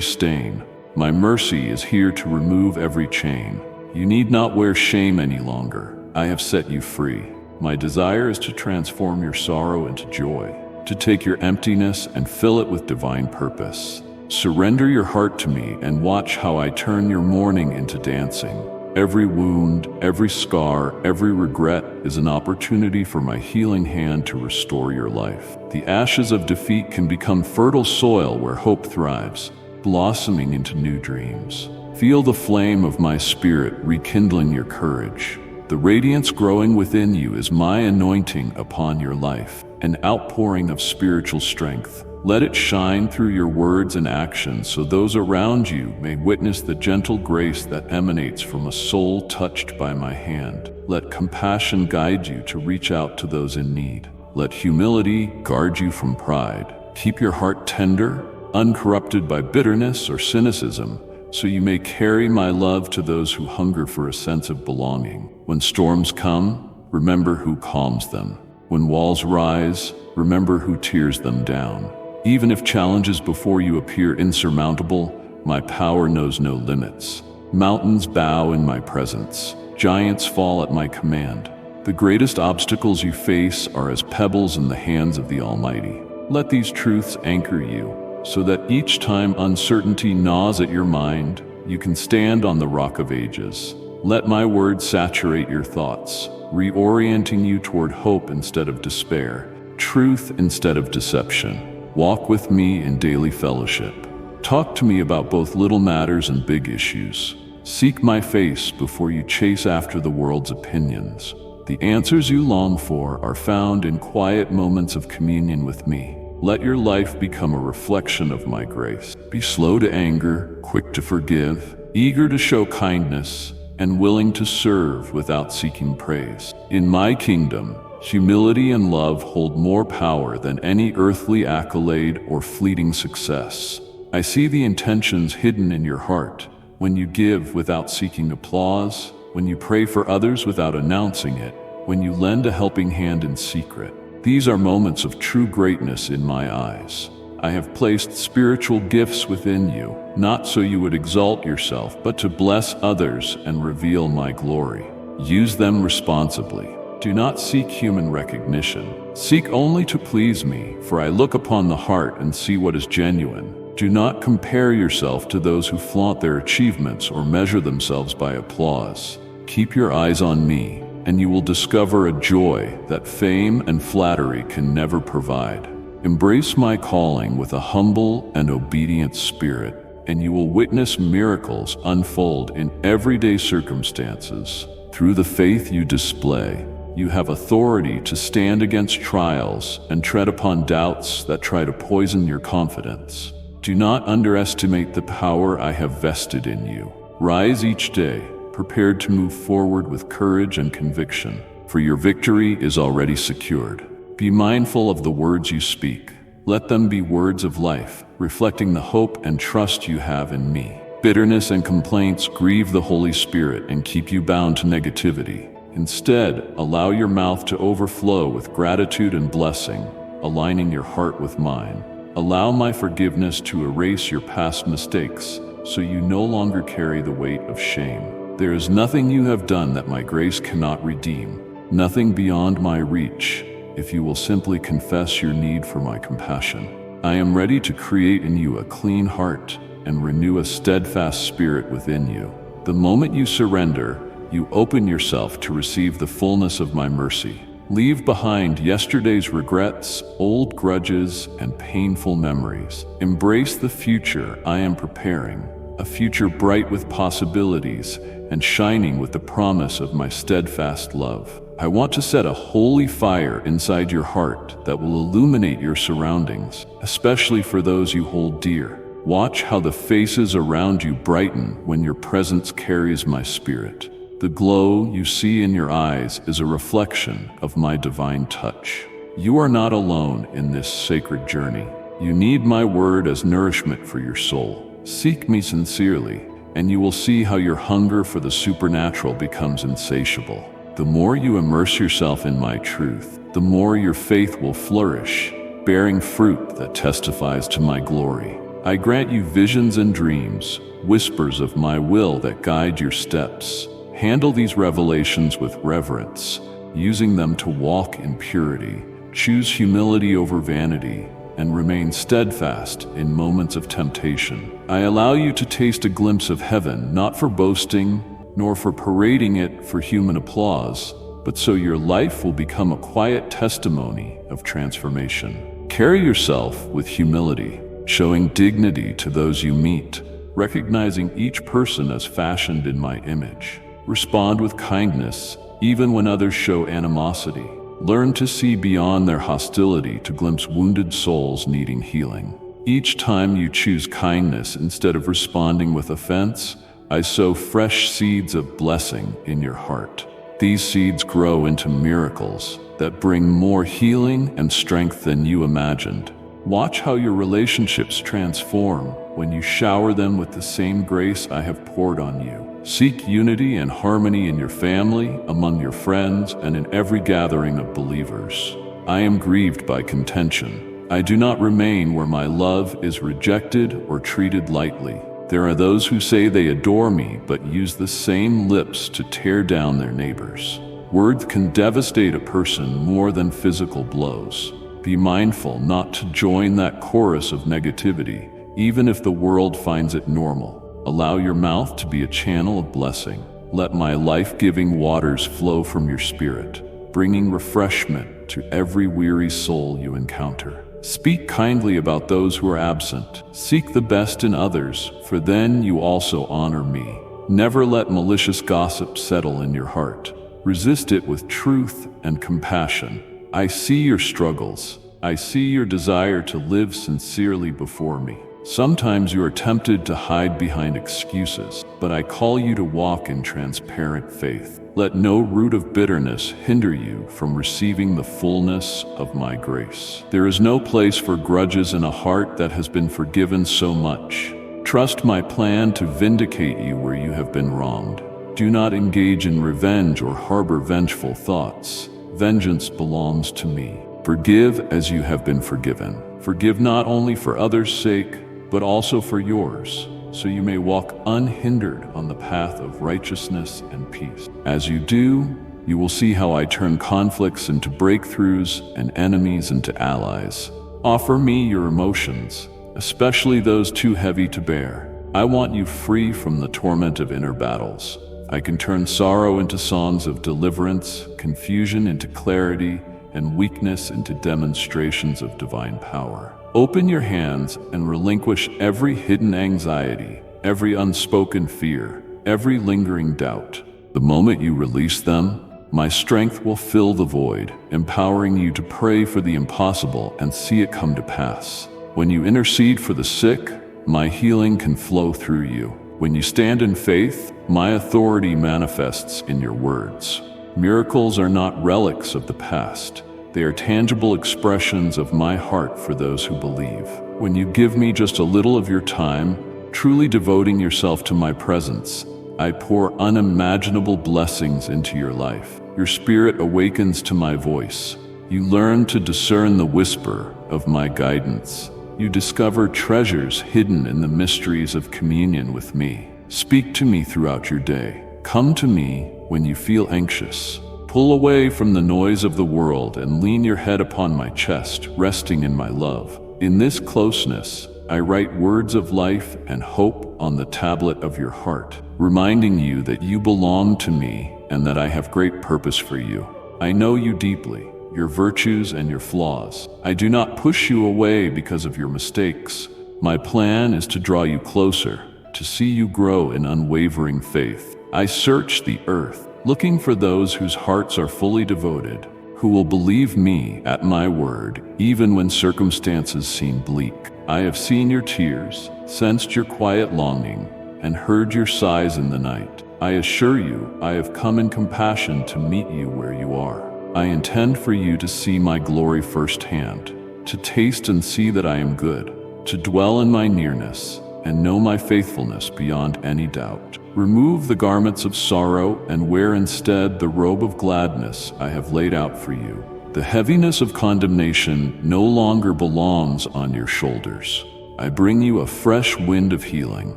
stain. My mercy is here to remove every chain. You need not wear shame any longer. I have set you free. My desire is to transform your sorrow into joy, to take your emptiness and fill it with divine purpose. Surrender your heart to me and watch how I turn your mourning into dancing. Every wound, every scar, every regret is an opportunity for my healing hand to restore your life. The ashes of defeat can become fertile soil where hope thrives, blossoming into new dreams. Feel the flame of my spirit rekindling your courage. The radiance growing within you is my anointing upon your life, an outpouring of spiritual strength. Let it shine through your words and actions so those around you may witness the gentle grace that emanates from a soul touched by my hand. Let compassion guide you to reach out to those in need. Let humility guard you from pride. Keep your heart tender, uncorrupted by bitterness or cynicism, so you may carry my love to those who hunger for a sense of belonging. When storms come, remember who calms them. When walls rise, remember who tears them down. Even if challenges before you appear insurmountable, my power knows no limits. Mountains bow in my presence. Giants fall at my command. The greatest obstacles you face are as pebbles in the hands of the Almighty. Let these truths anchor you, so that each time uncertainty gnaws at your mind, you can stand on the rock of ages. Let my words saturate your thoughts, reorienting you toward hope instead of despair, truth instead of deception. Walk with me in daily fellowship. Talk to me about both little matters and big issues. Seek my face before you chase after the world's opinions. The answers you long for are found in quiet moments of communion with me. Let your life become a reflection of my grace. Be slow to anger, quick to forgive, eager to show kindness, and willing to serve without seeking praise. In my kingdom, humility and love hold more power than any earthly accolade or fleeting success. I see the intentions hidden in your heart, when you give without seeking applause, when you pray for others without announcing it, when you lend a helping hand in secret. These are moments of true greatness in my eyes. I have placed spiritual gifts within you, not so you would exalt yourself, but to bless others and reveal my glory. Use them responsibly. Do not seek human recognition. Seek only to please me, for I look upon the heart and see what is genuine. Do not compare yourself to those who flaunt their achievements or measure themselves by applause. Keep your eyes on me, and you will discover a joy that fame and flattery can never provide. Embrace my calling with a humble and obedient spirit, and you will witness miracles unfold in everyday circumstances. Through the faith you display, you have authority to stand against trials and tread upon doubts that try to poison your confidence. Do not underestimate the power I have vested in you. Rise each day, prepared to move forward with courage and conviction, for your victory is already secured. Be mindful of the words you speak. Let them be words of life, reflecting the hope and trust you have in me. Bitterness and complaints grieve the Holy Spirit and keep you bound to negativity. Instead, allow your mouth to overflow with gratitude and blessing, aligning your heart with mine. Allow my forgiveness to erase your past mistakes, so you no longer carry the weight of shame. There is nothing you have done that my grace cannot redeem, nothing beyond my reach, if you will simply confess your need for my compassion. I am ready to create in you a clean heart and renew a steadfast spirit within you. The moment you surrender, you open yourself to receive the fullness of my mercy. Leave behind yesterday's regrets, old grudges, and painful memories. Embrace the future I am preparing, a future bright with possibilities and shining with the promise of my steadfast love. I want to set a holy fire inside your heart that will illuminate your surroundings, especially for those you hold dear. Watch how the faces around you brighten when your presence carries my spirit. The glow you see in your eyes is a reflection of my divine touch. You are not alone in this sacred journey. You need my word as nourishment for your soul. Seek me sincerely, and you will see how your hunger for the supernatural becomes insatiable. The more you immerse yourself in my truth, the more your faith will flourish, bearing fruit that testifies to my glory. I grant you visions and dreams, whispers of my will that guide your steps. Handle these revelations with reverence, using them to walk in purity. Choose humility over vanity, and remain steadfast in moments of temptation. I allow you to taste a glimpse of heaven, not for boasting, nor for parading it for human applause, but so your life will become a quiet testimony of transformation. Carry yourself with humility, showing dignity to those you meet, recognizing each person as fashioned in my image. Respond with kindness, even when others show animosity. Learn to see beyond their hostility to glimpse wounded souls needing healing. Each time you choose kindness instead of responding with offense, I sow fresh seeds of blessing in your heart. These seeds grow into miracles that bring more healing and strength than you imagined. Watch how your relationships transform when you shower them with the same grace I have poured on you. Seek unity and harmony in your family, among your friends, and in every gathering of believers. I am grieved by contention. I do not remain where my love is rejected or treated lightly. There are those who say they adore me, but use the same lips to tear down their neighbors. Words can devastate a person more than physical blows. Be mindful not to join that chorus of negativity, even if the world finds it normal. Allow your mouth to be a channel of blessing. Let my life-giving waters flow from your spirit, bringing refreshment to every weary soul you encounter. Speak kindly about those who are absent. Seek the best in others, for then you also honor me. Never let malicious gossip settle in your heart. Resist it with truth and compassion. I see your struggles. I see your desire to live sincerely before me. Sometimes you are tempted to hide behind excuses, but I call you to walk in transparent faith. Let no root of bitterness hinder you from receiving the fullness of my grace. There is no place for grudges in a heart that has been forgiven so much. Trust my plan to vindicate you where you have been wronged. Do not engage in revenge or harbor vengeful thoughts. Vengeance belongs to me. Forgive as you have been forgiven. Forgive not only for others' sake, but also for yours, so you may walk unhindered on the path of righteousness and peace. As you do, you will see how I turn conflicts into breakthroughs and enemies into allies. Offer me your emotions, especially those too heavy to bear. I want you free from the torment of inner battles. I can turn sorrow into songs of deliverance, confusion into clarity, and weakness into demonstrations of divine power. Open your hands and relinquish every hidden anxiety, every unspoken fear, every lingering doubt. The moment you release them, my strength will fill the void, empowering you to pray for the impossible and see it come to pass. When you intercede for the sick, my healing can flow through you. When you stand in faith, my authority manifests in your words. Miracles are not relics of the past. They are tangible expressions of my heart for those who believe. When you give me just a little of your time, truly devoting yourself to my presence, I pour unimaginable blessings into your life. Your spirit awakens to my voice. You learn to discern the whisper of my guidance. You discover treasures hidden in the mysteries of communion with me. Speak to me throughout your day. Come to me when you feel anxious. Pull away from the noise of the world and lean your head upon my chest, resting in my love. In this closeness, I write words of life and hope on the tablet of your heart, reminding you that you belong to me and that I have great purpose for you. I know you deeply, your virtues and your flaws. I do not push you away because of your mistakes. My plan is to draw you closer, to see you grow in unwavering faith. I search the earth, looking for those whose hearts are fully devoted, who will believe me at my word, even when circumstances seem bleak. I have seen your tears, sensed your quiet longing, and heard your sighs in the night. I assure you, I have come in compassion to meet you where you are. I intend for you to see my glory firsthand, to taste and see that I am good, to dwell in my nearness, and know my faithfulness beyond any doubt. Remove the garments of sorrow and wear instead the robe of gladness I have laid out for you. The heaviness of condemnation no longer belongs on your shoulders. I bring you a fresh wind of healing.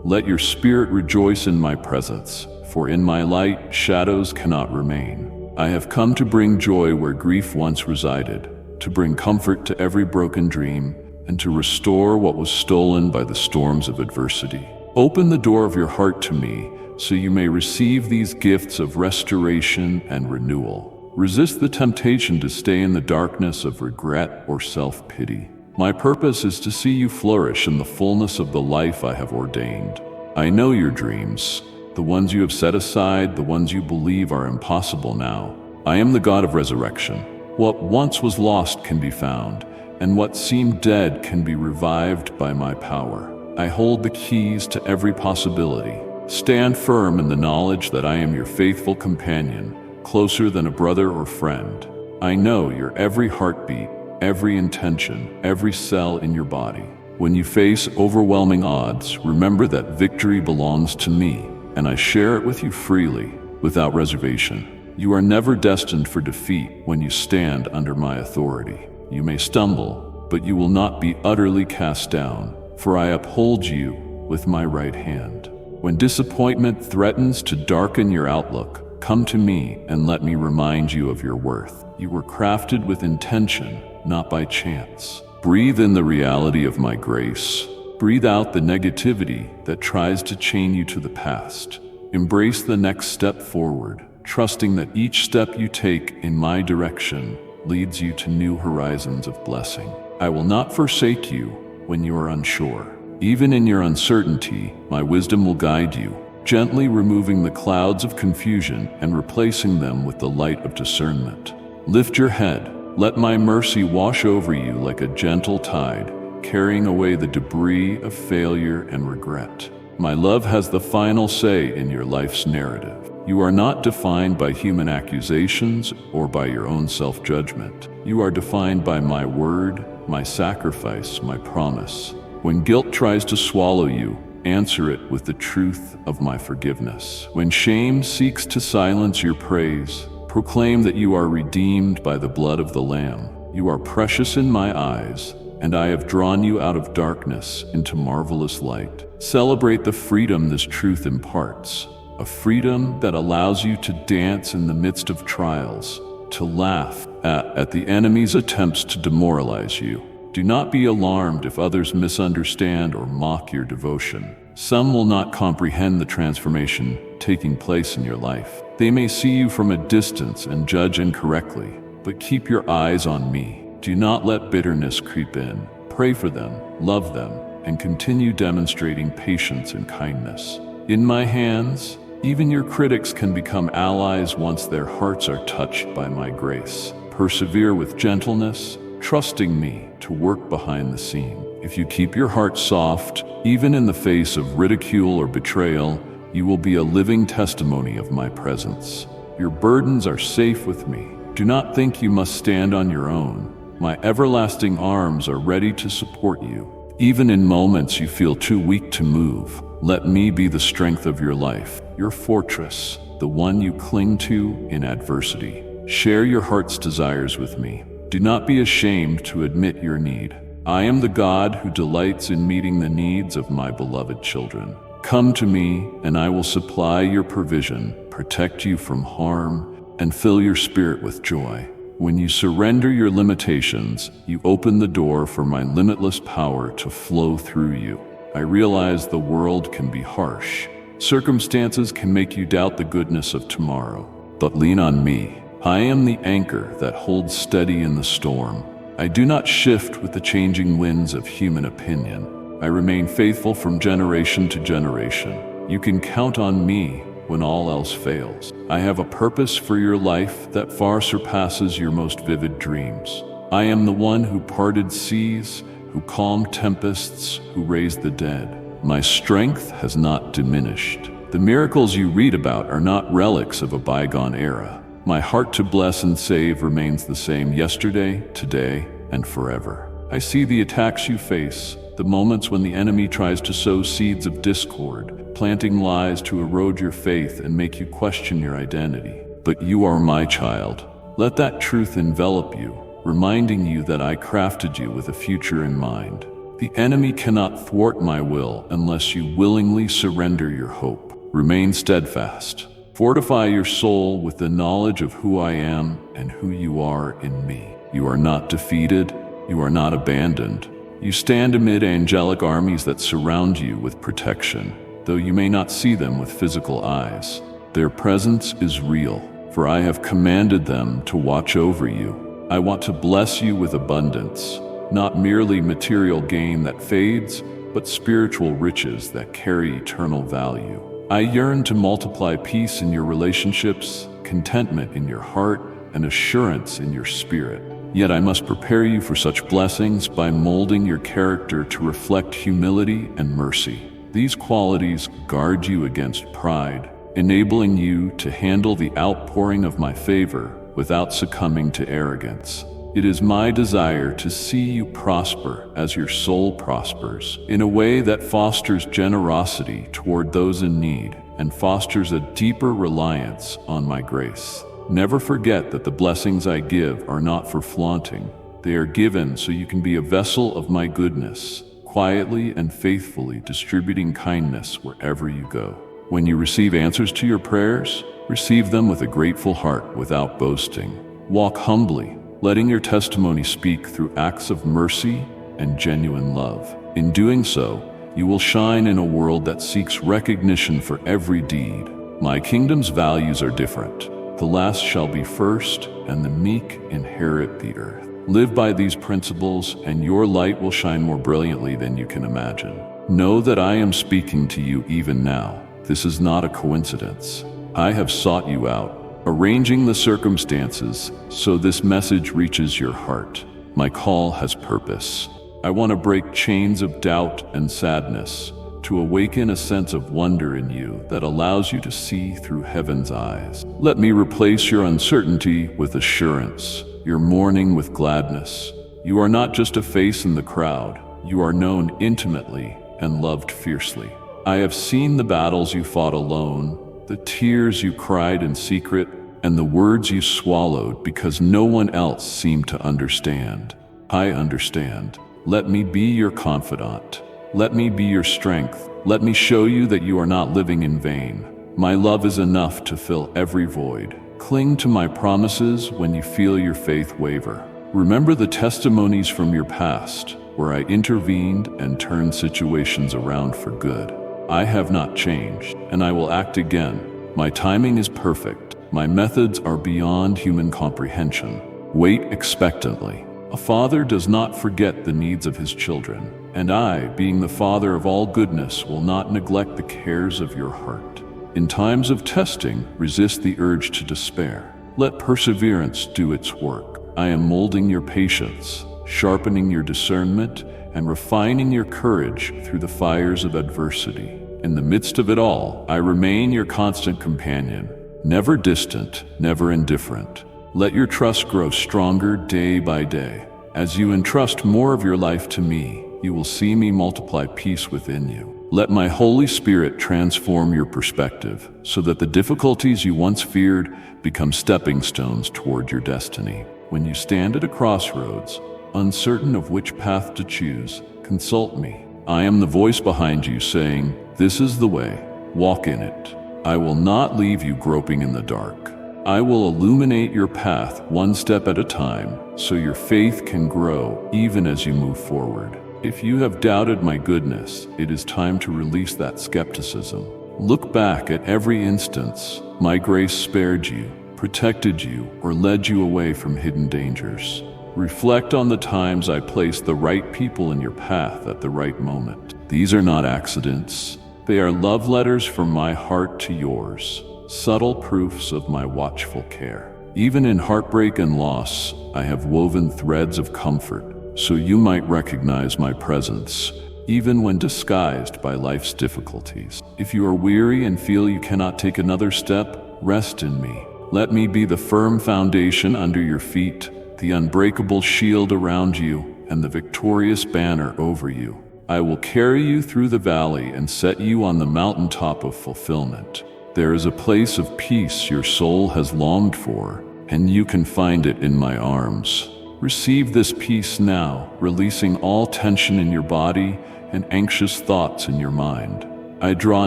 Let your spirit rejoice in my presence, for in my light shadows cannot remain. I have come to bring joy where grief once resided, to bring comfort to every broken dream, and to restore what was stolen by the storms of adversity. Open the door of your heart to me, so you may receive these gifts of restoration and renewal. Resist the temptation to stay in the darkness of regret or self-pity. My purpose is to see you flourish in the fullness of the life I have ordained. I know your dreams, the ones you have set aside, the ones you believe are impossible now. I am the God of resurrection. What once was lost can be found, and what seemed dead can be revived by my power. I hold the keys to every possibility. Stand firm in the knowledge that I am your faithful companion, closer than a brother or friend. I know your every heartbeat, every intention, every cell in your body. When you face overwhelming odds, remember that victory belongs to me, and I share it with you freely, without reservation. You are never destined for defeat when you stand under my authority. You may stumble, but you will not be utterly cast down, for I uphold you with my right hand. When disappointment threatens to darken your outlook, come to me and let me remind you of your worth. You were crafted with intention, not by chance. Breathe in the reality of my grace. Breathe out the negativity that tries to chain you to the past. Embrace the next step forward, trusting that each step you take in my direction leads you to new horizons of blessing. I will not forsake you when you are unsure. Even in your uncertainty, my wisdom will guide you, gently removing the clouds of confusion and replacing them with the light of discernment. Lift your head. Let my mercy wash over you like a gentle tide, carrying away the debris of failure and regret. My love has the final say in your life's narrative. You are not defined by human accusations or by your own self-judgment. You are defined by my word, my sacrifice, my promise. When guilt tries to swallow you, answer it with the truth of my forgiveness. When shame seeks to silence your praise, proclaim that you are redeemed by the blood of the Lamb. You are precious in my eyes, and I have drawn you out of darkness into marvelous light. Celebrate the freedom this truth imparts, a freedom that allows you to dance in the midst of trials, to laugh at the enemy's attempts to demoralize you. Do not be alarmed if others misunderstand or mock your devotion. Some will not comprehend the transformation taking place in your life. They may see you from a distance and judge incorrectly, but keep your eyes on me. Do not let bitterness creep in. Pray for them, love them, and continue demonstrating patience and kindness. In my hands, even your critics can become allies once their hearts are touched by my grace. Persevere with gentleness, trusting me to work behind the scene. If you keep your heart soft, even in the face of ridicule or betrayal, you will be a living testimony of my presence. Your burdens are safe with me. Do not think you must stand on your own. My everlasting arms are ready to support you. Even in moments you feel too weak to move, let me be the strength of your life, your fortress, the one you cling to in adversity. Share your heart's desires with me. Do not be ashamed to admit your need. I am the God who delights in meeting the needs of my beloved children. Come to me, and I will supply your provision, protect you from harm, and fill your spirit with joy. When you surrender your limitations, you open the door for my limitless power to flow through you. I realize the world can be harsh. Circumstances can make you doubt the goodness of tomorrow. But lean on me. I am the anchor that holds steady in the storm. I do not shift with the changing winds of human opinion. I remain faithful from generation to generation. You can count on me when all else fails. I have a purpose for your life that far surpasses your most vivid dreams. I am the one who parted seas, who calmed tempests, who raised the dead. My strength has not diminished. The miracles you read about are not relics of a bygone era. My heart to bless and save remains the same yesterday, today, and forever. I see the attacks you face, the moments when the enemy tries to sow seeds of discord, planting lies to erode your faith and make you question your identity. But you are my child. Let that truth envelop you, reminding you that I crafted you with a future in mind. The enemy cannot thwart my will unless you willingly surrender your hope. Remain steadfast. Fortify your soul with the knowledge of who I am and who you are in me. You are not defeated. You are not abandoned. You stand amid angelic armies that surround you with protection, though you may not see them with physical eyes. Their presence is real, for I have commanded them to watch over you. I want to bless you with abundance, not merely material gain that fades, but spiritual riches that carry eternal value. I yearn to multiply peace in your relationships, contentment in your heart, and assurance in your spirit. Yet I must prepare you for such blessings by molding your character to reflect humility and mercy. These qualities guard you against pride, enabling you to handle the outpouring of my favor without succumbing to arrogance. It is my desire to see you prosper as your soul prospers, in a way that fosters generosity toward those in need and fosters a deeper reliance on my grace. Never forget that the blessings I give are not for flaunting. They are given so you can be a vessel of my goodness, quietly and faithfully distributing kindness wherever you go. When you receive answers to your prayers, receive them with a grateful heart without boasting. Walk humbly, letting your testimony speak through acts of mercy and genuine love. In doing so, you will shine in a world that seeks recognition for every deed. My kingdom's values are different. The last shall be first, and the meek inherit the earth. Live by these principles, and your light will shine more brilliantly than you can imagine. Know that I am speaking to you even now. This is not a coincidence. I have sought you out, arranging the circumstances so this message reaches your heart. My call has purpose. I want to break chains of doubt and sadness, to awaken a sense of wonder in you that allows you to see through heaven's eyes. Let me replace your uncertainty with assurance, your mourning with gladness. You are not just a face in the crowd. You are known intimately and loved fiercely. I have seen the battles you fought alone, the tears you cried in secret, and the words you swallowed because no one else seemed to understand. I understand. Let me be your confidant. Let me be your strength. Let me show you that you are not living in vain. My love is enough to fill every void. Cling to my promises when you feel your faith waver. Remember the testimonies from your past, where I intervened and turned situations around for good. I have not changed, and I will act again. My timing is perfect. My methods are beyond human comprehension. Wait expectantly. A father does not forget the needs of his children, and I, being the Father of all goodness, will not neglect the cares of your heart. In times of testing, resist the urge to despair. Let perseverance do its work. I am molding your patience, sharpening your discernment, and refining your courage through the fires of adversity. In the midst of it all, I remain your constant companion, never distant, never indifferent. Let your trust grow stronger day by day. As you entrust more of your life to me, you will see me multiply peace within you. Let my Holy Spirit transform your perspective so that the difficulties you once feared become stepping stones toward your destiny. When you stand at a crossroads, uncertain of which path to choose, consult me. I am the voice behind you saying, "This is the way, walk in it." I will not leave you groping in the dark. I will illuminate your path one step at a time so your faith can grow even as you move forward. If you have doubted my goodness, it is time to release that skepticism. Look back at every instance my grace spared you, protected you, or led you away from hidden dangers. Reflect on the times I placed the right people in your path at the right moment. These are not accidents. They are love letters from my heart to yours, subtle proofs of my watchful care. Even in heartbreak and loss, I have woven threads of comfort, so you might recognize my presence, even when disguised by life's difficulties. If you are weary and feel you cannot take another step, rest in me. Let me be the firm foundation under your feet, the unbreakable shield around you, and the victorious banner over you. I will carry you through the valley and set you on the mountaintop of fulfillment. There is a place of peace your soul has longed for, and you can find it in my arms. Receive this peace now, releasing all tension in your body and anxious thoughts in your mind. I draw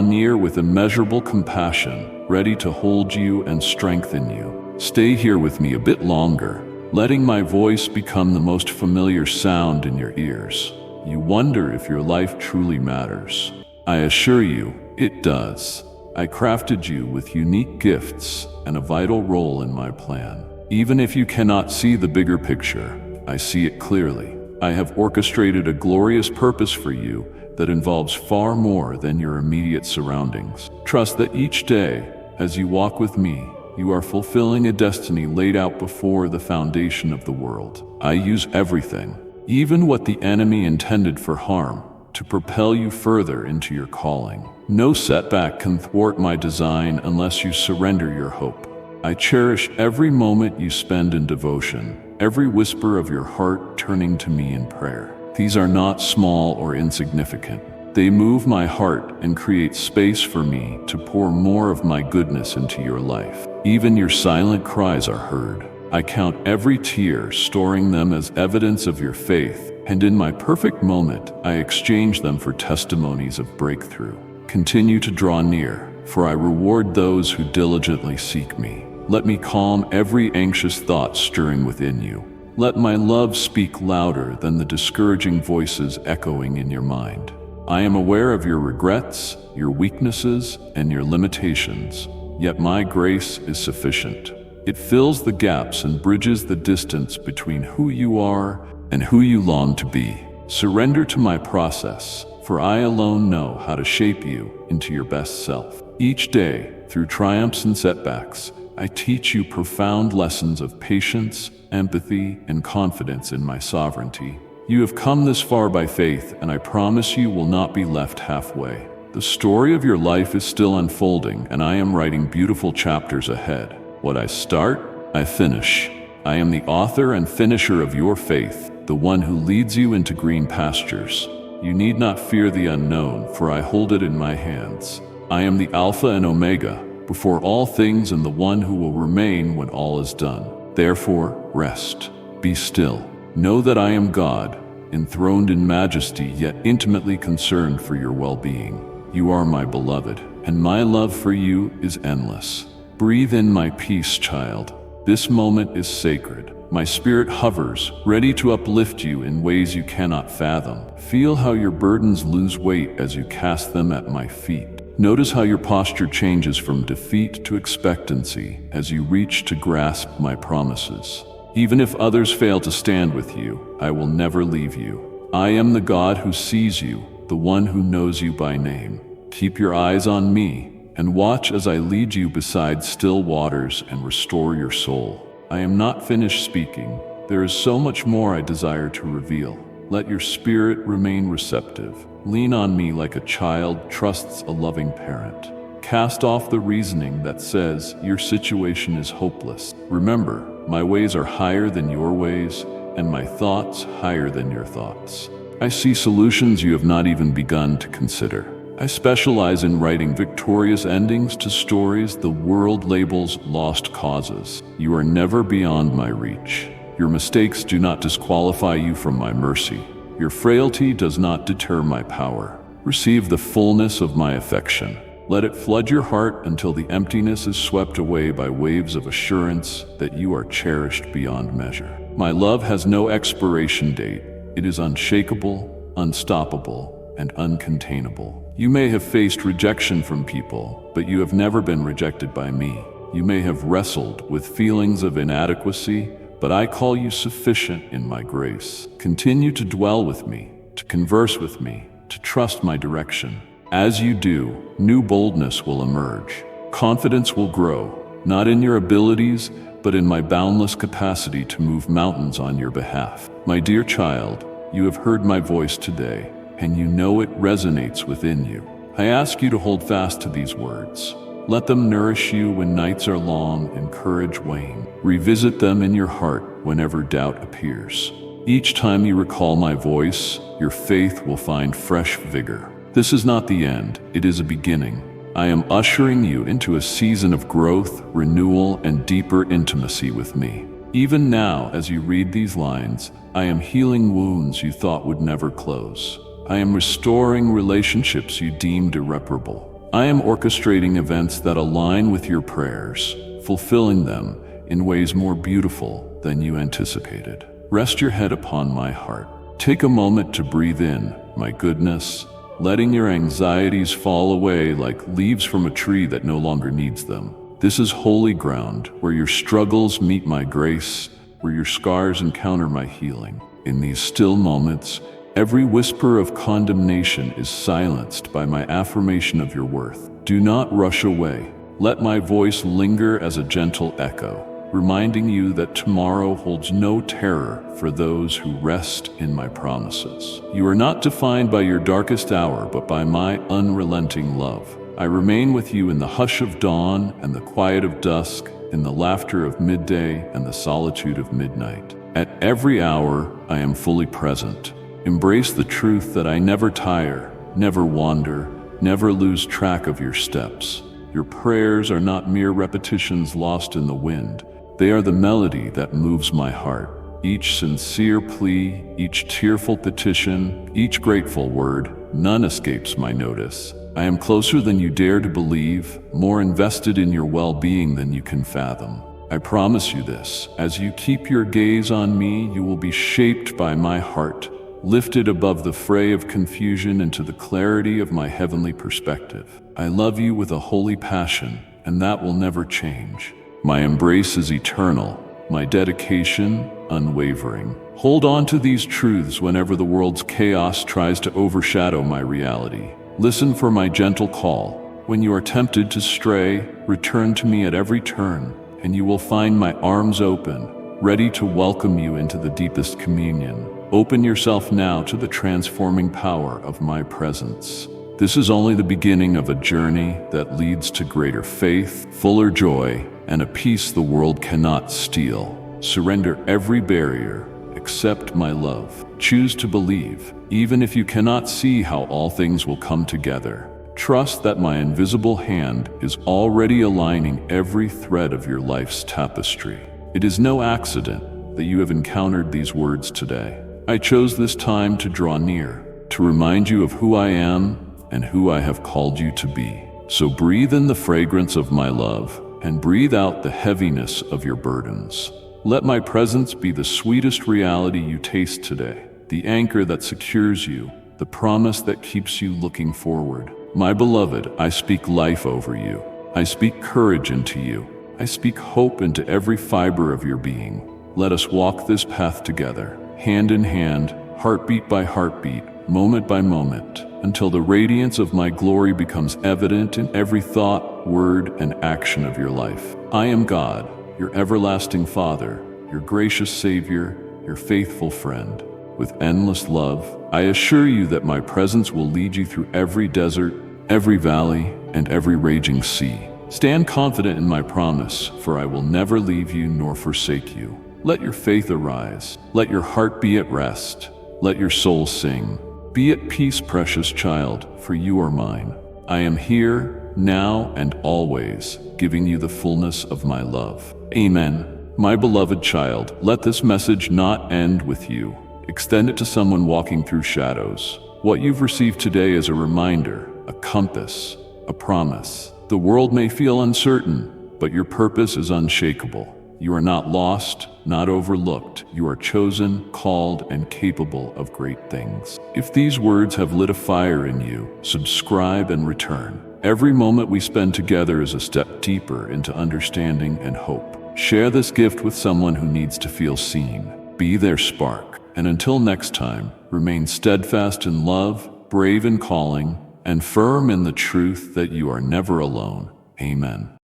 near with immeasurable compassion, ready to hold you and strengthen you. Stay here with me a bit longer, letting my voice become the most familiar sound in your ears. You wonder if your life truly matters. I assure you, it does. I crafted you with unique gifts and a vital role in my plan. Even if you cannot see the bigger picture, I see it clearly. I have orchestrated a glorious purpose for you that involves far more than your immediate surroundings. Trust that each day, as you walk with me, you are fulfilling a destiny laid out before the foundation of the world. I use everything, even what the enemy intended for harm, to propel you further into your calling. No setback can thwart my design unless you surrender your hope. I cherish every moment you spend in devotion, every whisper of your heart turning to me in prayer. These are not small or insignificant. They move my heart and create space for me to pour more of my goodness into your life. Even your silent cries are heard. I count every tear, storing them as evidence of your faith, and in my perfect moment, I exchange them for testimonies of breakthrough. Continue to draw near, for I reward those who diligently seek me. Let me calm every anxious thought stirring within you. Let my love speak louder than the discouraging voices echoing in your mind. I am aware of your regrets, your weaknesses, and your limitations, yet my grace is sufficient. It fills the gaps and bridges the distance between who you are and who you long to be. Surrender to my process, for I alone know how to shape you into your best self. Each day, through triumphs and setbacks, I teach you profound lessons of patience, empathy, and confidence in my sovereignty. You have come this far by faith, and I promise you will not be left halfway. The story of your life is still unfolding, and I am writing beautiful chapters ahead. What I start, I finish. I am the author and finisher of your faith, the one who leads you into green pastures. You need not fear the unknown, for I hold it in my hands. I am the Alpha and Omega, before all things, and the one who will remain when all is done. Therefore, rest, be still. Know that I am God, enthroned in majesty, yet intimately concerned for your well-being. You are my beloved, and my love for you is endless. Breathe in my peace, child. This moment is sacred. My spirit hovers, ready to uplift you in ways you cannot fathom. Feel how your burdens lose weight as you cast them at my feet. Notice how your posture changes from defeat to expectancy as you reach to grasp my promises. Even if others fail to stand with you, I will never leave you. I am the God who sees you, the one who knows you by name. Keep your eyes on me, and watch as I lead you beside still waters and restore your soul. I am not finished speaking. There is so much more I desire to reveal. Let your spirit remain receptive. Lean on me like a child trusts a loving parent. Cast off the reasoning that says your situation is hopeless. Remember, my ways are higher than your ways, and my thoughts higher than your thoughts. I see solutions you have not even begun to consider. I specialize in writing victorious endings to stories the world labels lost causes. You are never beyond my reach. Your mistakes do not disqualify you from my mercy. Your frailty does not deter my power. Receive the fullness of my affection. Let it flood your heart until the emptiness is swept away by waves of assurance that you are cherished beyond measure. My love has no expiration date. It is unshakable, unstoppable, and uncontainable. You may have faced rejection from people, but you have never been rejected by me. You may have wrestled with feelings of inadequacy, but I call you sufficient in my grace. Continue to dwell with me, to converse with me, to trust my direction. As you do, new boldness will emerge. Confidence will grow, not in your abilities, but in my boundless capacity to move mountains on your behalf. My dear child, you have heard my voice today, and you know it resonates within you. I ask you to hold fast to these words. Let them nourish you when nights are long and courage wane. Revisit them in your heart whenever doubt appears. Each time you recall my voice, your faith will find fresh vigor. This is not the end, it is a beginning. I am ushering you into a season of growth, renewal, and deeper intimacy with me. Even now, as you read these lines, I am healing wounds you thought would never close. I am restoring relationships you deemed irreparable. I am orchestrating events that align with your prayers, fulfilling them in ways more beautiful than you anticipated. Rest your head upon my heart. Take a moment to breathe in my goodness, letting your anxieties fall away like leaves from a tree that no longer needs them. This is holy ground where your struggles meet my grace, where your scars encounter my healing. In these still moments, every whisper of condemnation is silenced by my affirmation of your worth. Do not rush away. Let my voice linger as a gentle echo, reminding you that tomorrow holds no terror for those who rest in my promises. You are not defined by your darkest hour, but by my unrelenting love. I remain with you in the hush of dawn and the quiet of dusk, in the laughter of midday and the solitude of midnight. At every hour, I am fully present. Embrace the truth that I never tire, never wander, never lose track of your steps. Your prayers are not mere repetitions lost in the wind. They are the melody that moves my heart. Each sincere plea, each tearful petition, each grateful word, none escapes my notice. I am closer than you dare to believe, more invested in your well-being than you can fathom. I promise you this, as you keep your gaze on me, you will be shaped by my heart, lifted above the fray of confusion into the clarity of my heavenly perspective. I love you with a holy passion, and that will never change. My embrace is eternal, my dedication unwavering. Hold on to these truths whenever the world's chaos tries to overshadow my reality. Listen for my gentle call. When you are tempted to stray, return to me at every turn, and you will find my arms open, ready to welcome you into the deepest communion. Open yourself now to the transforming power of my presence. This is only the beginning of a journey that leads to greater faith, fuller joy, and a peace the world cannot steal. Surrender every barrier, accept my love. Choose to believe, even if you cannot see how all things will come together. Trust that my invisible hand is already aligning every thread of your life's tapestry. It is no accident that you have encountered these words today. I chose this time to draw near, to remind you of who I am and who I have called you to be. So breathe in the fragrance of my love and breathe out the heaviness of your burdens. Let my presence be the sweetest reality you taste today, the anchor that secures you, the promise that keeps you looking forward. My beloved, I speak life over you. I speak courage into you. I speak hope into every fiber of your being. Let us walk this path together, hand in hand, heartbeat by heartbeat, moment by moment, until the radiance of my glory becomes evident in every thought, word, and action of your life. I am God, your everlasting Father, your gracious Savior, your faithful friend. With endless love, I assure you that my presence will lead you through every desert, every valley, and every raging sea. Stand confident in my promise, for I will never leave you nor forsake you. Let your faith arise. Let your heart be at rest. Let your soul sing. Be at peace, precious child, for you are mine. I am here, now, and always, giving you the fullness of my love. Amen. My beloved child, let this message not end with you. Extend it to someone walking through shadows. What you've received today is a reminder, a compass, a promise. The world may feel uncertain, but your purpose is unshakable. You are not lost, not overlooked. You are chosen, called, and capable of great things. If these words have lit a fire in you, subscribe and return. Every moment we spend together is a step deeper into understanding and hope. Share this gift with someone who needs to feel seen. Be their spark. And until next time, remain steadfast in love, brave in calling, and firm in the truth that you are never alone. Amen.